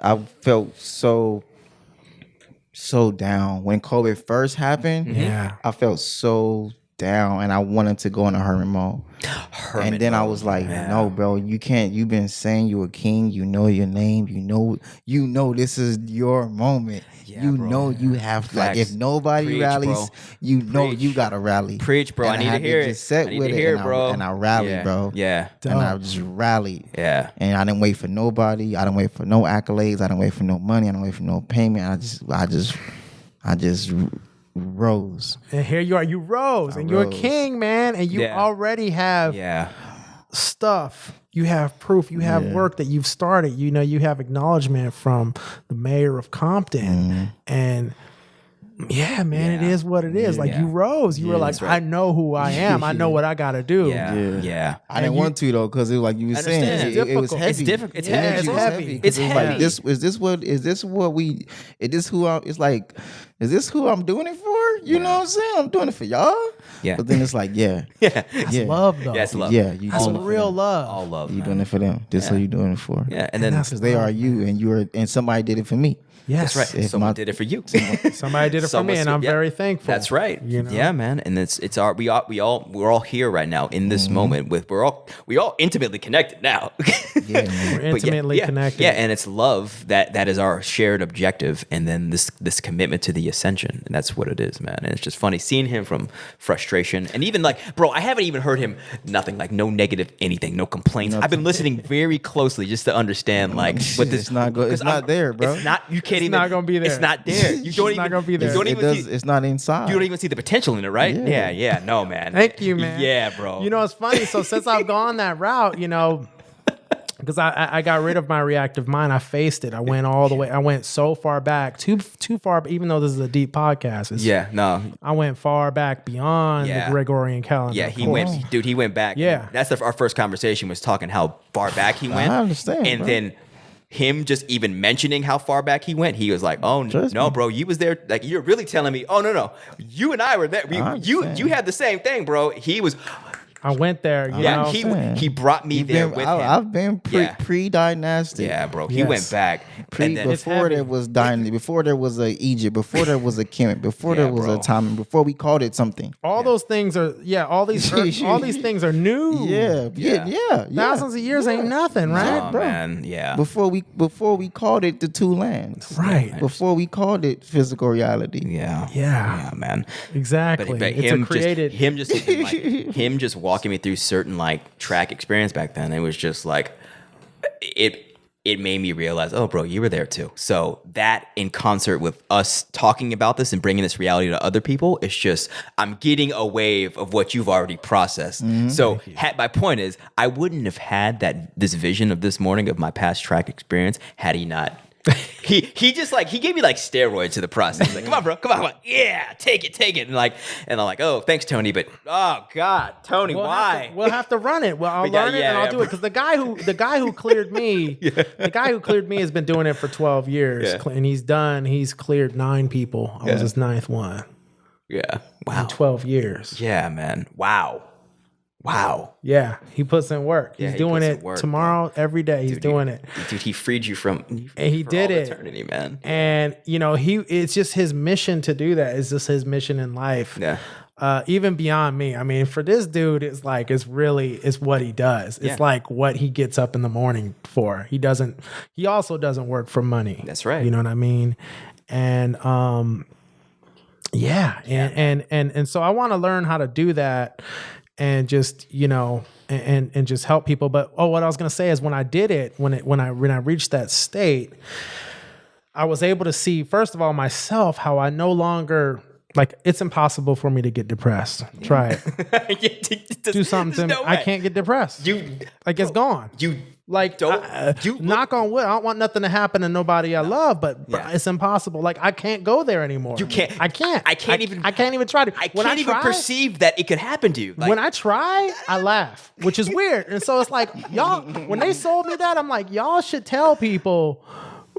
I felt so down when COVID first happened. Yeah, I felt so down, and I wanted to go in a hermit mode. And then I was like, no, bro, you can't. You've been saying you're a king. You know your name. You know this is your moment. Yeah, bro. You have to, like, if nobody rallies, bro. You gotta rally. Preach, bro. And I need to hear it. Set with it, bro. And I rallied, bro. Yeah. And I just rallied. Yeah. And I didn't wait for nobody. I didn't wait for no accolades. I didn't wait for no money. I didn't wait for no payment. I just rose. And here you are. You rose, and you're a king, man. And you already have stuff. You have proof. You have work that you've started. You have acknowledgement from the mayor of Compton. And yeah, man, it is what it is. Like, you rose. You were like, I know who I am. I know what I got to do. Yeah. I didn't want to, though, because it was like you were saying, it was heavy. It's difficult. It's heavy. It's heavy. It's heavy. Like, is this who I'm doing it for? You know what I'm saying? I'm doing it for y'all. Yeah. But then it's like, That's love, though. That's love. Yeah, That's real love. All love. You doing it for them. This is who you doing it for. Yeah, and then because they are you, and somebody did it for me. Yes, that's right. Someone did it for you. Somebody did it for me, and I'm very thankful. That's right. Yeah, man. And we're all here right now in this moment. We're all intimately connected now. We're intimately connected. Yeah, and it's love that is our shared objective, and then this commitment to the ascension, and that's what it is, man. And it's just funny seeing him from frustration, and even like, bro, I haven't even heard him nothing, like no negative anything, no complaints. I've been listening very closely just to understand like what this. It's not good. It's not there, bro. It's not. You can't It's even. not gonna be there. It's not there. You don't It's even. not gonna be there. You don't even see, it's not inside. you don't even see the potential in it, right? Yeah. No, man. Thank you, man. Yeah, bro. It's funny. So since I've gone that route, because I got rid of my reactive mind, I faced it. I went all the way. I went so far back, too far. Even though this is a deep podcast, I went far back beyond the Gregorian calendar. Yeah, he went back. Yeah, that's our first conversation was talking how far back he went. I understand, and bro. then him just even mentioning how far back he went, he was like, "Oh no, bro, you was there. Like, you're really telling me? Oh no, you and I were there. You had the same thing, bro. He was." I went there. He brought me there with him. I've been pre-dynastic. Yeah, bro. He went back. Before there was dynasty, before there was a Egypt, before there was a Kemet, before there was a Time, before we called it something. All those things are all these things are new. Yeah. Thousands of years ain't nothing, right, bro? Man, yeah. Before we called it the two lands, right? Before we called it physical reality. Yeah, man. Exactly. But him just walking me through certain like track experience back then, it was just like it made me realize, oh bro, you were there too. So that in concert with us talking about this and bringing this reality to other people, it's just I'm getting a wave of what you've already processed. So my point is, I wouldn't have had this vision of this morning of my past track experience had he not. He gave me like steroids to the process. Like, come on, bro, come on. Yeah, take it. And I'm like, oh, thanks, Tony. But oh God, Tony, why? We'll have to run it. Well, I'll learn it and I'll do it. Because the guy who cleared me, has been doing it for 12 years. Yeah. And he's cleared 9 people. I was his 9th one. Yeah. Wow. In 12 years. Yeah, man. Wow. Yeah, he puts in work. He's doing it tomorrow, every day. He's doing it. Dude, he freed you from and he did it. Eternity, man. And it's just his mission to do that. It's just his mission in life. Yeah. Even beyond me. I mean, for this dude, it's what he does. It's like what he gets up in the morning for. He also doesn't work for money. That's right. You know what I mean? And and so I want to learn how to do that. and just, and just help people. But what I was gonna say is when I did it, when I reached that state, I was able to see, first of all, myself, how I no longer, like, it's impossible for me to get depressed. Try it. Do something to me. I can't get depressed. It's gone. Knock on wood. I don't want nothing to happen to nobody I love, but it's impossible. Like, I can't go there anymore. You can't. I can't. I can't even try to. I can't even perceive that it could happen to you. When I try, I laugh, which is weird. And so it's like, y'all, when they sold me that, I'm like, y'all should tell people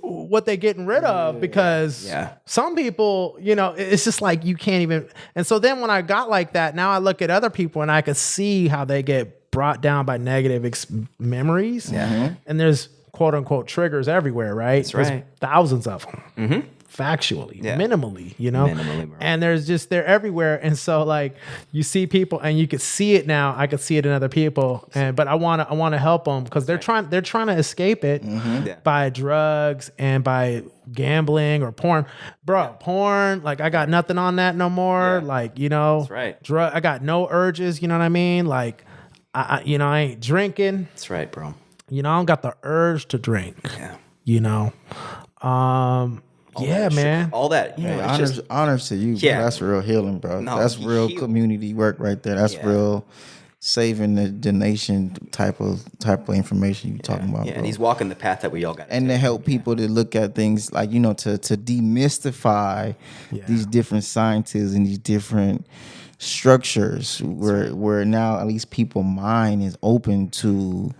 what they're getting rid of, because some people, it's just like you can't even. And so then when I got like that, now I look at other people and I could see how they get brought down by negative memories. And there's quote unquote triggers everywhere, right? That's right. There's thousands of them. Factually, minimally, Minimally, bro. and they're everywhere. And so like you see people and you could see it now. I could see it in other people, but I want to help them because they're trying to escape it by drugs and by gambling or porn. Bro, porn, like I got nothing on that no more. Like, That's right. I got no urges, you know what I mean? Like I ain't drinking. That's right, bro. I don't got the urge to drink. Man. All that. Honors to you, bro. That's real healing, bro. No, that's real community work right there. That's real saving the nation type of information you talking about, bro. And he's walking the path that we all got. And to help people to look at things like, to demystify these different sciences and these different structures where now at least people's mind is open to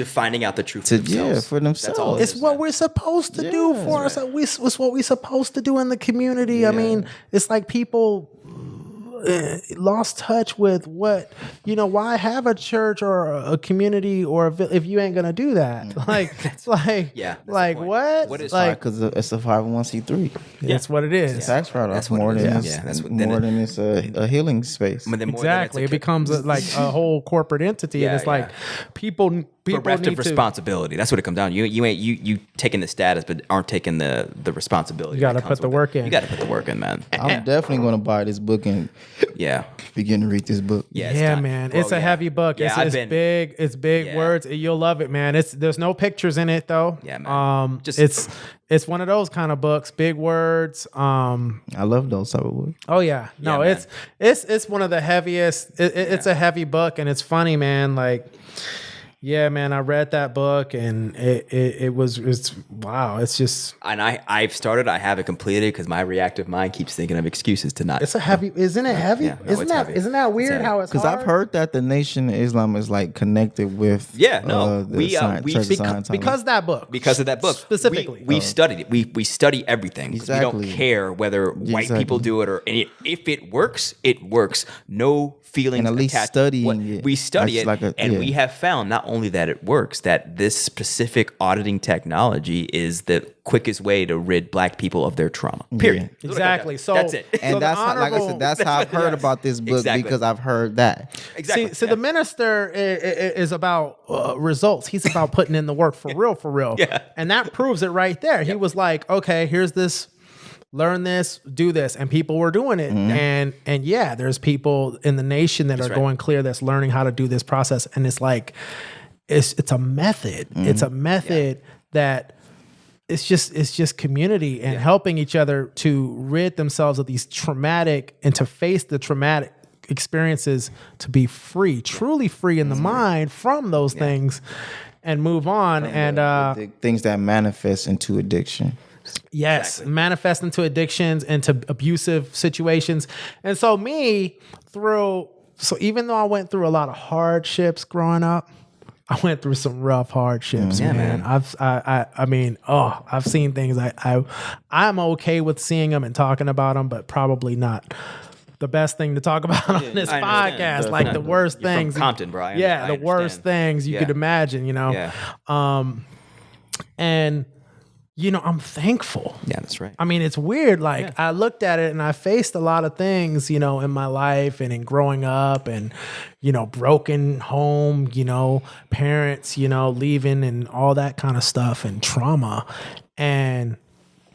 finding out the truth for themselves. For themselves. That's all it's what we're supposed to do for us. It's what we're supposed to do in the community. I mean, it's like people lost touch with what, why have a church or a community or if you ain't gonna do that? Like, it's like, what? What is because it's a 501c3. That's what it is. It's tax write-off more than it's a healing space. Exactly. It becomes like a whole corporate entity, and it's like people bereft need of responsibility. That's what it comes down to. You taking the status, but aren't taking the responsibility. You got to put the work in. You got to put the work in, man. I'm definitely going to buy this book and begin to read this book. Man. It's a heavy book. It's big. It's big words. You'll love it, man. There's no pictures in it though. Yeah, man. It's one of those kind of books. Big words. I love those type of books. Oh yeah. No, it's one of the heaviest. It's a heavy book, and it's funny, man. Like, yeah, man, I read that book and it's wow. It's just, and I've started. I haven't completed because my reactive mind keeps thinking of excuses to not. It's a heavy, isn't it heavy? Yeah, no, Isn't that weird how it's hard? Because I've heard that the Nation of Islam is like connected with because that book, because of that book specifically. We've studied it. We study everything. Exactly. We don't care whether white people do it or if it works, it works. No feelings and at least attached. Studying it. We study it, and we have found not only that it works, that this specific auditing technology is the quickest way to rid black people of their trauma. Period. Yeah. Exactly. So that's it. And so that's how, like I said, that's how I've heard about this book because I've heard that. Exactly. So the minister is about results. He's about putting in the work for real. Yeah. And that proves it right there. He was like, okay, here's this. Learn this, do this, and people were doing it. And there's people in the nation that are going clear that's learning how to do this process. And it's like, it's a method. It's a method that it's just community and helping each other to rid themselves of these traumatic and to face the traumatic experiences, to be free, truly free in the mind from those things and move on. And things that manifest into addiction. Yes, manifest into addictions, into abusive situations. And so even though I went through a lot of hardships growing up, I went through some rough hardships, man. I've seen things I'm okay with seeing them and talking about them, but probably not the best thing to talk about on this podcast. Like the worst things. From Compton, bro. The worst things you could imagine, Yeah. And I'm thankful. Yeah, that's right. I mean, it's weird. Like I looked at it and I faced a lot of things, in my life and in growing up and, broken home, parents, leaving and all that kind of stuff and trauma. And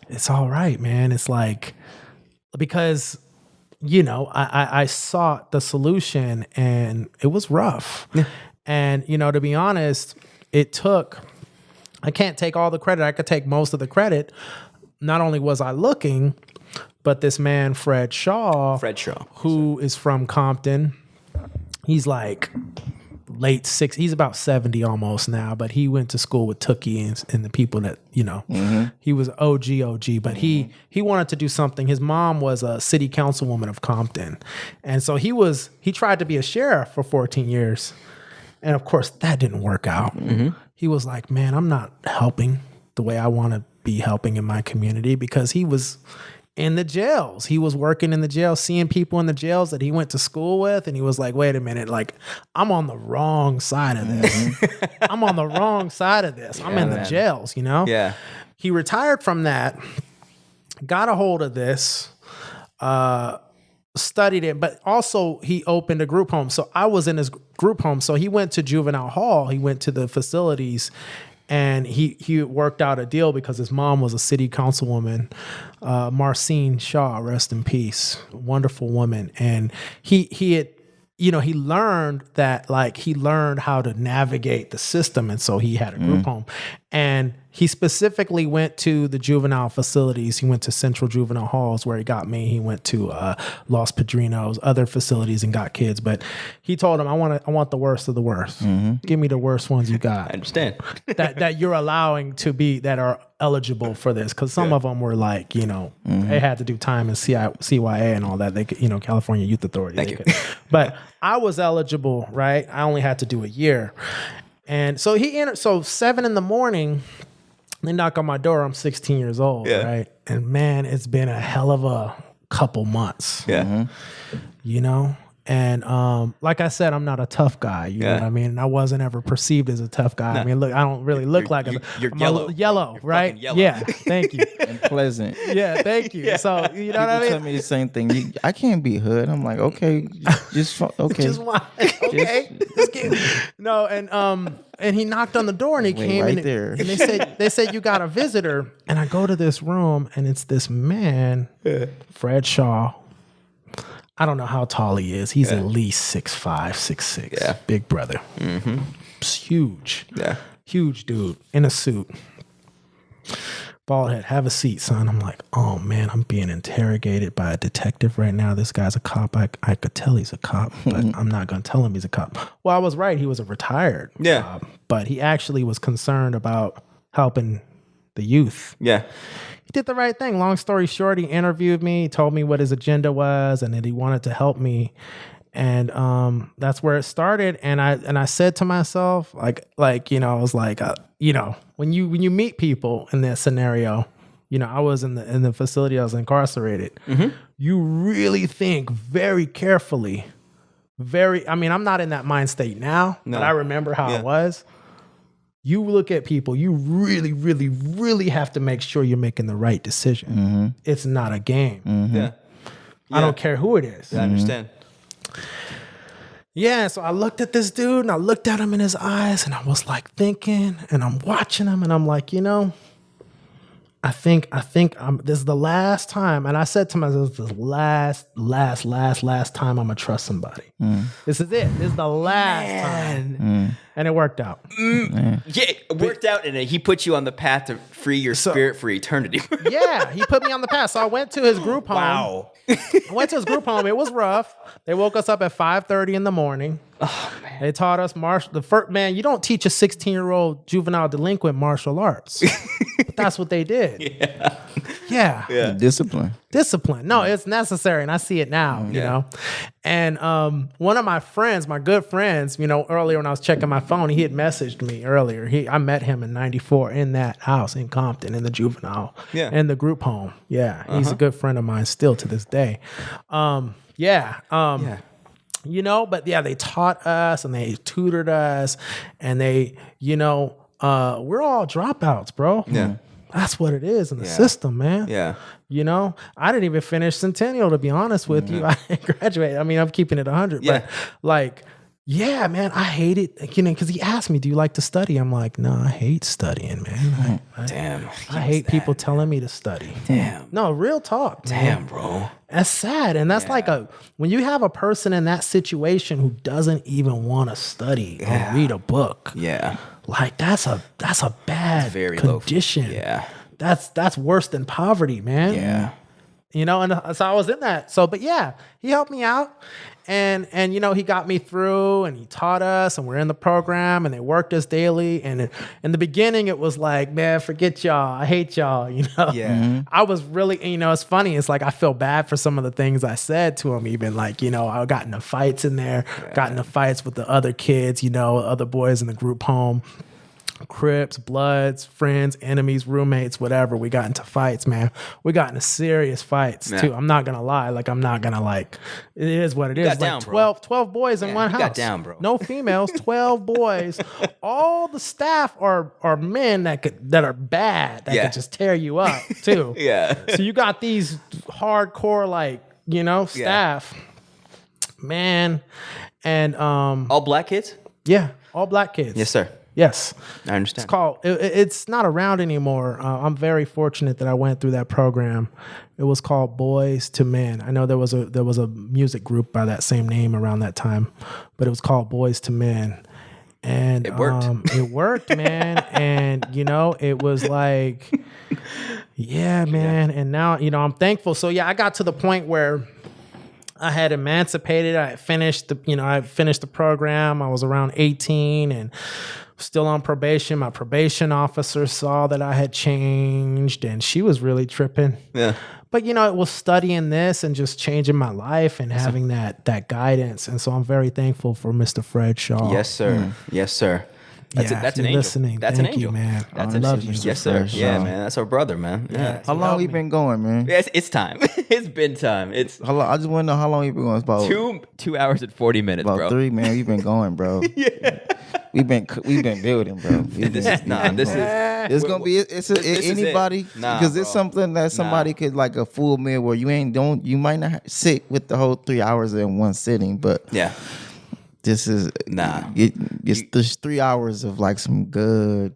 it's all right, man. It's like, because, I sought the solution, and it was rough. Yeah. And, to be honest, I can't take all the credit. I could take most of the credit. Not only was I looking, but this man, Fred Shaw, who is from Compton, he's like late 60s. He's about 70 almost now, but he went to school with Tookie and the people that, he was OG, but he wanted to do something. His mom was a city councilwoman of Compton. And so he tried to be a sheriff for 14 years. And of course that didn't work out. Mm-hmm. He was like, man, I'm not helping the way I want to be helping in my community, because he was in the jails. He was working in the jail, seeing people in the jails that he went to school with. And he was like, wait a minute, like, I'm on the wrong side of this. Mm-hmm. I'm on the wrong side of this. I'm in the jails, Yeah. He retired from that, got a hold of this, studied it, but also he opened a group home. So I was in his group home. So he went to juvenile hall. He went to the facilities. And he worked out a deal because his mom was a city councilwoman, Marcine Shaw, rest in peace, wonderful woman. And he had, he learned how to navigate the system. And so he had a group home. And he specifically went to the juvenile facilities. He went to Central Juvenile Halls, where he got me. He went to Los Padrinos, other facilities, and got kids. But he told him, I want the worst of the worst. Mm-hmm. Give me the worst ones you got. I understand. that you're allowing to be, that are eligible for this. Because some of them were like, they had to do time in CYA and all that. They could, California Youth Authority. Thank you. But I was eligible, right? I only had to do a year. And so he entered, 7 a.m, they knock on my door. I'm 16 years old, right? And man, it's been a hell of a couple months. Yeah. And like I said, I'm not a tough guy. You know what I mean? And I wasn't ever perceived as a tough guy. No. I mean, look, I don't really look like you're yellow. Yellow, right? Yellow. Yeah. Thank you. And pleasant. Yeah. Thank you. So you know what I mean? Tell me the same thing. I can't be hood. I'm like, okay, just okay. Just why? Okay. No, and he knocked on the door and he came right in there. And they said you got a visitor. And I go to this room and it's this man, Fred Shaw. I don't know how tall he is. He's at least 6'5", 6'6". Yeah. Big brother. Mm-hmm. It's huge. Yeah. Huge dude in a suit. Bald head. Have a seat, son. I'm like, oh man, I'm being interrogated by a detective right now. This guy's a cop. I could tell he's a cop, but I'm not going to tell him he's a cop. Well, I was right. He was a retired cop, but he actually was concerned about helping the youth. Yeah. He did the right thing. Long story short, he interviewed me, he told me what his agenda was, and that he wanted to help me. And that's where it started. And I said to myself, I was like, when you meet people in that scenario, I was in the facility, I was incarcerated. Mm-hmm. You really think very carefully. I'm not in that mind state now, but I remember how it was. You look at people, you really, really, really have to make sure you're making the right decision. Mm-hmm. It's not a game. Mm-hmm. Yeah. I don't care who it is. I understand. Yeah, so I looked at this dude and I looked at him in his eyes and I was like thinking, and I'm watching him and I'm like, I think this is the last time. And I said to myself, this is the last time I'm gonna trust somebody. Mm. This is it. This is the last time. Mm. And it worked out. Yeah, it worked out, and he put you on the path to free your spirit for eternity. Yeah, he put me on the path. So I went to his group home. Wow. I went to his group home. It was rough. They woke us up at 5:30 in the morning. Oh man. They taught us you don't teach a 16-year-old juvenile delinquent martial arts. But that's what they did. Yeah. Discipline. No, it's necessary, and I see it now, you know. And one of my friends, my good friends, earlier when I was checking my phone, he had messaged me earlier. I met him in '94 in that house in Compton, in the juvenile, in the group home. Yeah, he's a good friend of mine still to this day. But they taught us and they tutored us, and they, we're all dropouts, bro. Yeah. That's what it is in the system, man. Yeah. I didn't even finish Centennial, to be honest with you. I graduated. I'm keeping it 100. But Yeah, man, I hate it. You know, because he asked me, "Do you like to study?" I'm like, "No, I hate studying, man. Damn. I hate people telling me to study." Damn. No, real talk, man. Damn, bro. That's sad, and that's like when you have a person in that situation who doesn't even want to study or read a book. Yeah. Like that's a bad Very condition. low. Yeah. That's worse than poverty, man. Yeah. You know, and so I was in that. So, but yeah, he helped me out. And you know, he got me through and he taught us and we're in the program and they worked us daily. And in the beginning, it was like, man, forget y'all. I hate y'all, you know? Yeah. I was really, you know, it's funny. It's like, I feel bad for some of the things I said to him, even like, you know, I got into fights in there, got into fights with the other kids, you know, other boys in the group home. Crips, Bloods, friends, enemies, roommates, whatever. We got into fights, man. We got into serious fights too. I'm not gonna lie. Like, I'm not gonna like, it is what it is. got Like down, bro. 12 boys in one you house. got down, bro. No females, 12 boys. All the staff are men that are bad, that could just tear you up too. Yeah. So you got these hardcore, like, you know, staff. Man. And All black kids? yeah, all black kids. Yes, sir. Yes. I understand. It's called, it's not around anymore. I'm very fortunate that I went through that program. It was called Boys to Men. I know there was a music group by that same name around that time, but it was called Boys to Men. And It worked. It worked, man. And, you know, it was like, yeah, man. And now, you know, I'm thankful. So yeah, I got to the point where I had emancipated. I finished the program. I was around 18 and still on probation. My probation officer saw that I had changed and she was really tripping. Yeah. But, you know, it was studying this and just changing my life and having that guidance. And so I'm very thankful for Mr. Fred Shaw. Yes, sir. Yes, sir. That's Yeah, that's if an you're angel. listening, That's thank an angel, you, man. That's I love angel. you, Yes, Mr. sir. Fred Yeah, Shaw. man. That's our brother, man. Yeah. How long we been going, man? It's time. It's been time. It's How long, I just want to know how long you been going. It's about 2 hours and 40 minutes, about bro. 3, man. We've been going, bro. We've been building, bro. This is It's gonna be this is it. anybody Nah, because it's bro. something that somebody could like a full meal where you might not sit with the whole 3 hours in one sitting, but Yeah. this is there's 3 hours of like some good.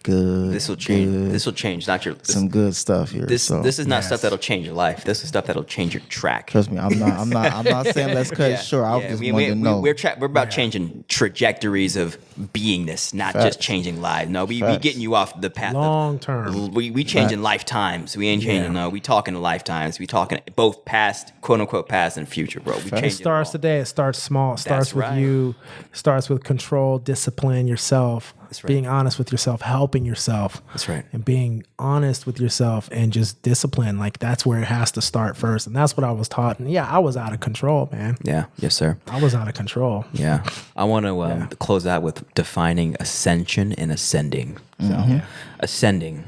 This will change. This will change. Not your. some good stuff here. This so. is not stuff that'll change your life. This is stuff that'll change your track. Trust me, I'm not saying let's cut it short. I just wanted to know. We're about changing trajectories of beingness, not just changing lives. No, we getting you off the path. Long term. We changing lifetimes. We ain't changing. No, we talking lifetimes. We talking both past, quote unquote, past and future, bro. We It changing starts today. It starts small. It starts with right. you. It starts with control, discipline yourself, That's right. being honest with yourself, helping yourself. That's right. And being honest with yourself and just discipline. Like that's where it has to start first. And that's what I was taught. And yeah, I was out of control, man. Yeah. Yes, sir. I was out of control. Yeah. I want to close out with defining ascension and ascending. So, ascending,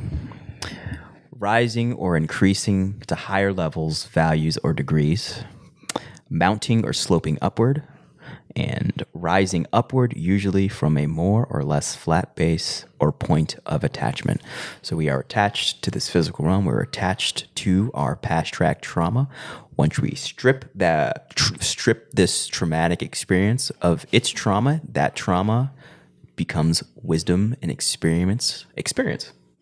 rising or increasing to higher levels, values, or degrees, mounting or sloping upward, and rising upward, usually from a more or less flat base or point of attachment. So we are attached to this physical realm. We're attached to our past track trauma. Once we strip this traumatic experience of its trauma, that trauma becomes wisdom and experience,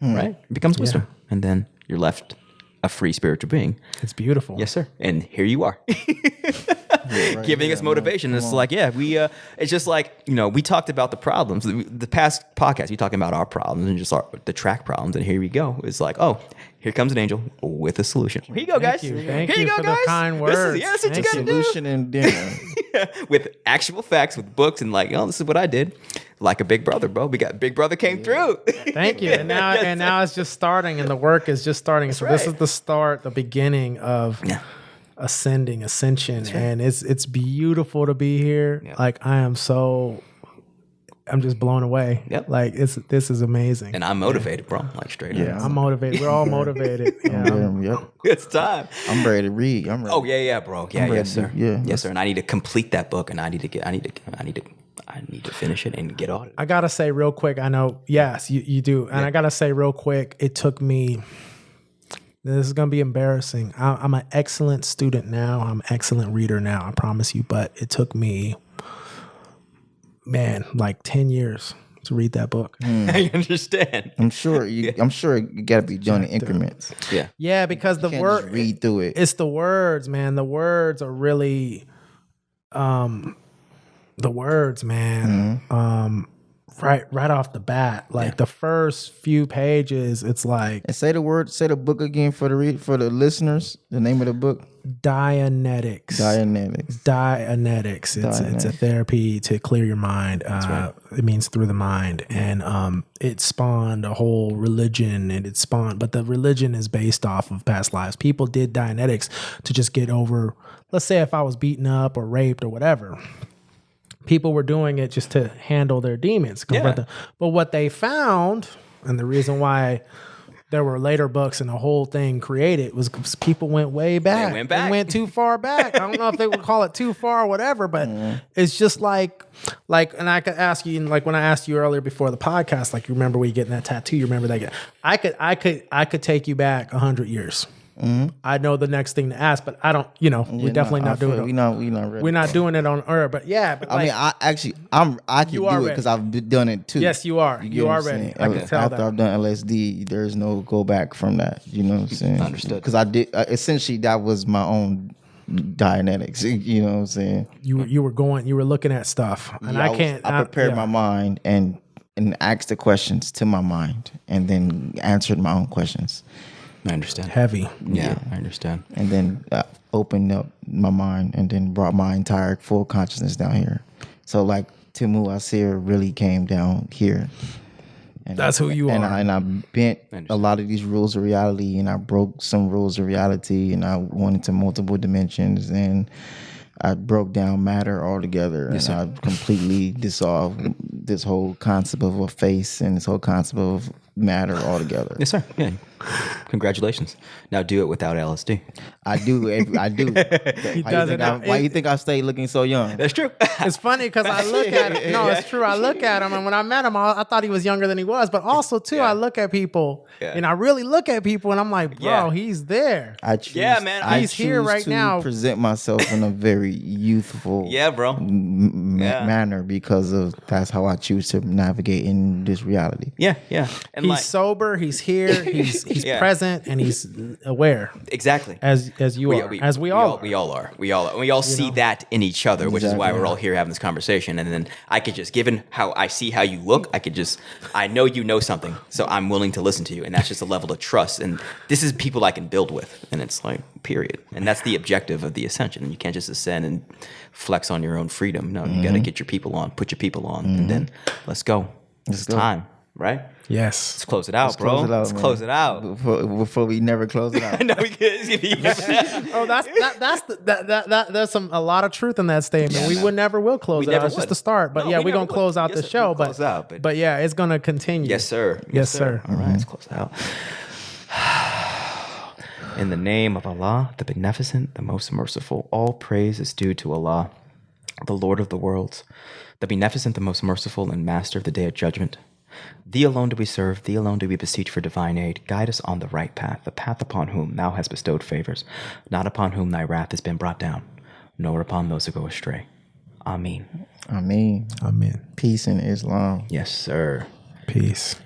right? It becomes wisdom. And then you're left a free spiritual being. It's beautiful. Yes, sir. And here you are. Giving us motivation. It's like, it's just like, we talked about the problems. The past podcast, we talking about our problems and just the track problems. And here we go. It's like, oh, here comes an angel with a solution. Here you go, guys. Thank here you go, for guys. the kind words. That's what you Thank got to you. do. Solution and dinner. With actual facts, with books, and like, this is what I did. Like a big brother, bro. We got Big Brother came through. Thank you. And now it's just starting and the work is just starting. So this is the start, the beginning of ascension. And it's beautiful to be here. Yeah. Like I'm just blown away. Yep. Like this is amazing. And I'm motivated, bro. Like straight up. I'm motivated. We're all motivated. Yeah. Yep. It's time. I'm ready to read. I'm ready. Oh yeah, bro. Yeah, ready yes, sir. yeah. Yes, sir. And I need to complete that book, and I need to finish it and get on it. I gotta say real quick, I know, yes, you do. And I gotta say real quick, it took me, this is gonna be embarrassing. I'm an excellent student now. I'm an excellent reader now, I promise you. But it took me man, like 10 years to read that book. I understand. I'm sure you got to be done in increments. Yeah. Yeah, because the Can't word just read through it. it's the words, man. The words are really the words, man. Right off the bat, like the first few pages, it's like And say the book again for the listeners. The name of the book. Dianetics. Dianetics. Dianetics. It's a therapy to clear your mind. It means through the mind, and it spawned a whole religion, but the religion is based off of past lives. People did Dianetics to just get over. Let's say if I was beaten up or raped or whatever. People were doing it just to handle their demons. But what they found, and the reason why there were later books and the whole thing created, was because people went way back. They went too far back. I don't know if they would call it too far or whatever, but it's just like, and I could ask you, like when I asked you earlier before the podcast, like you remember when you getting that tattoo, you remember that? I could take you back 100 years. I know the next thing to ask, but I don't. We're definitely not doing it. We're not doing it on Earth. But yeah, but I mean, I can do it because I've done it too. Yes, you are. You are ready. I can tell After I've done LSD, there's no go back from that. You know what I'm saying? Understood. Because I did essentially that was my own Dianetics. You know what I'm saying? You were looking at stuff, and I prepared my mind and asked the questions to my mind, and then answered my own questions. I understand. Heavy. Yeah, I understand. And then opened up my mind and then brought my entire full consciousness down here. So like Temu, Asyr really came down here. And that's who you are. And I bent a lot of these rules of reality, and I broke some rules of reality, and I went into multiple dimensions, and I broke down matter altogether, and I completely dissolved this whole concept of a face and this whole concept of matter altogether. Yes, sir. Yeah. Congratulations. Now do it without LSD. I do. I do. Why you think I stay looking so young? That's true. It's funny because I look at him. No, it's true. I look at him, and when I met him, I thought he was younger than he was. But also, too, I look at people, and I really look at people, and I'm like, bro, he's there. He's here right now. Present myself in a very youthful, manner because of that's how I choose to navigate in this reality. Yeah, yeah. And he's sober. He's here. He's present, and he's aware. Exactly. As you are. As we all are. We all are. We all see that in each other, which is why we're all here having this conversation. And then I could just, given how I see how you look, I know you know something, so I'm willing to listen to you. And that's just a level of trust. And this is people I can build with. And it's like, period. And that's the objective of the ascension. And you can't just ascend and flex on your own freedom. No, you got to get your people on, put your people on, and then let's go. It's time, right? Yes. Let's close it out, bro. Let's close it out. Before we never close it out. No, we can. There's a lot of truth in that statement. We would never will close it out. It's just the start. But we're gonna close out the show. But yeah, it's gonna continue. Yes, sir. Yes, sir. All right, let's close it out. In the name of Allah, the Beneficent, the Most Merciful, all praise is due to Allah, the Lord of the worlds, the Beneficent, the Most Merciful, and Master of the Day of Judgment. Thee alone do we serve, thee alone do we beseech for divine aid. Guide us on the right path, the path upon whom thou hast bestowed favors, not upon whom thy wrath has been brought down, nor upon those who go astray. Ameen. Ameen. Amen. Peace in Islam. Yes, sir. Peace.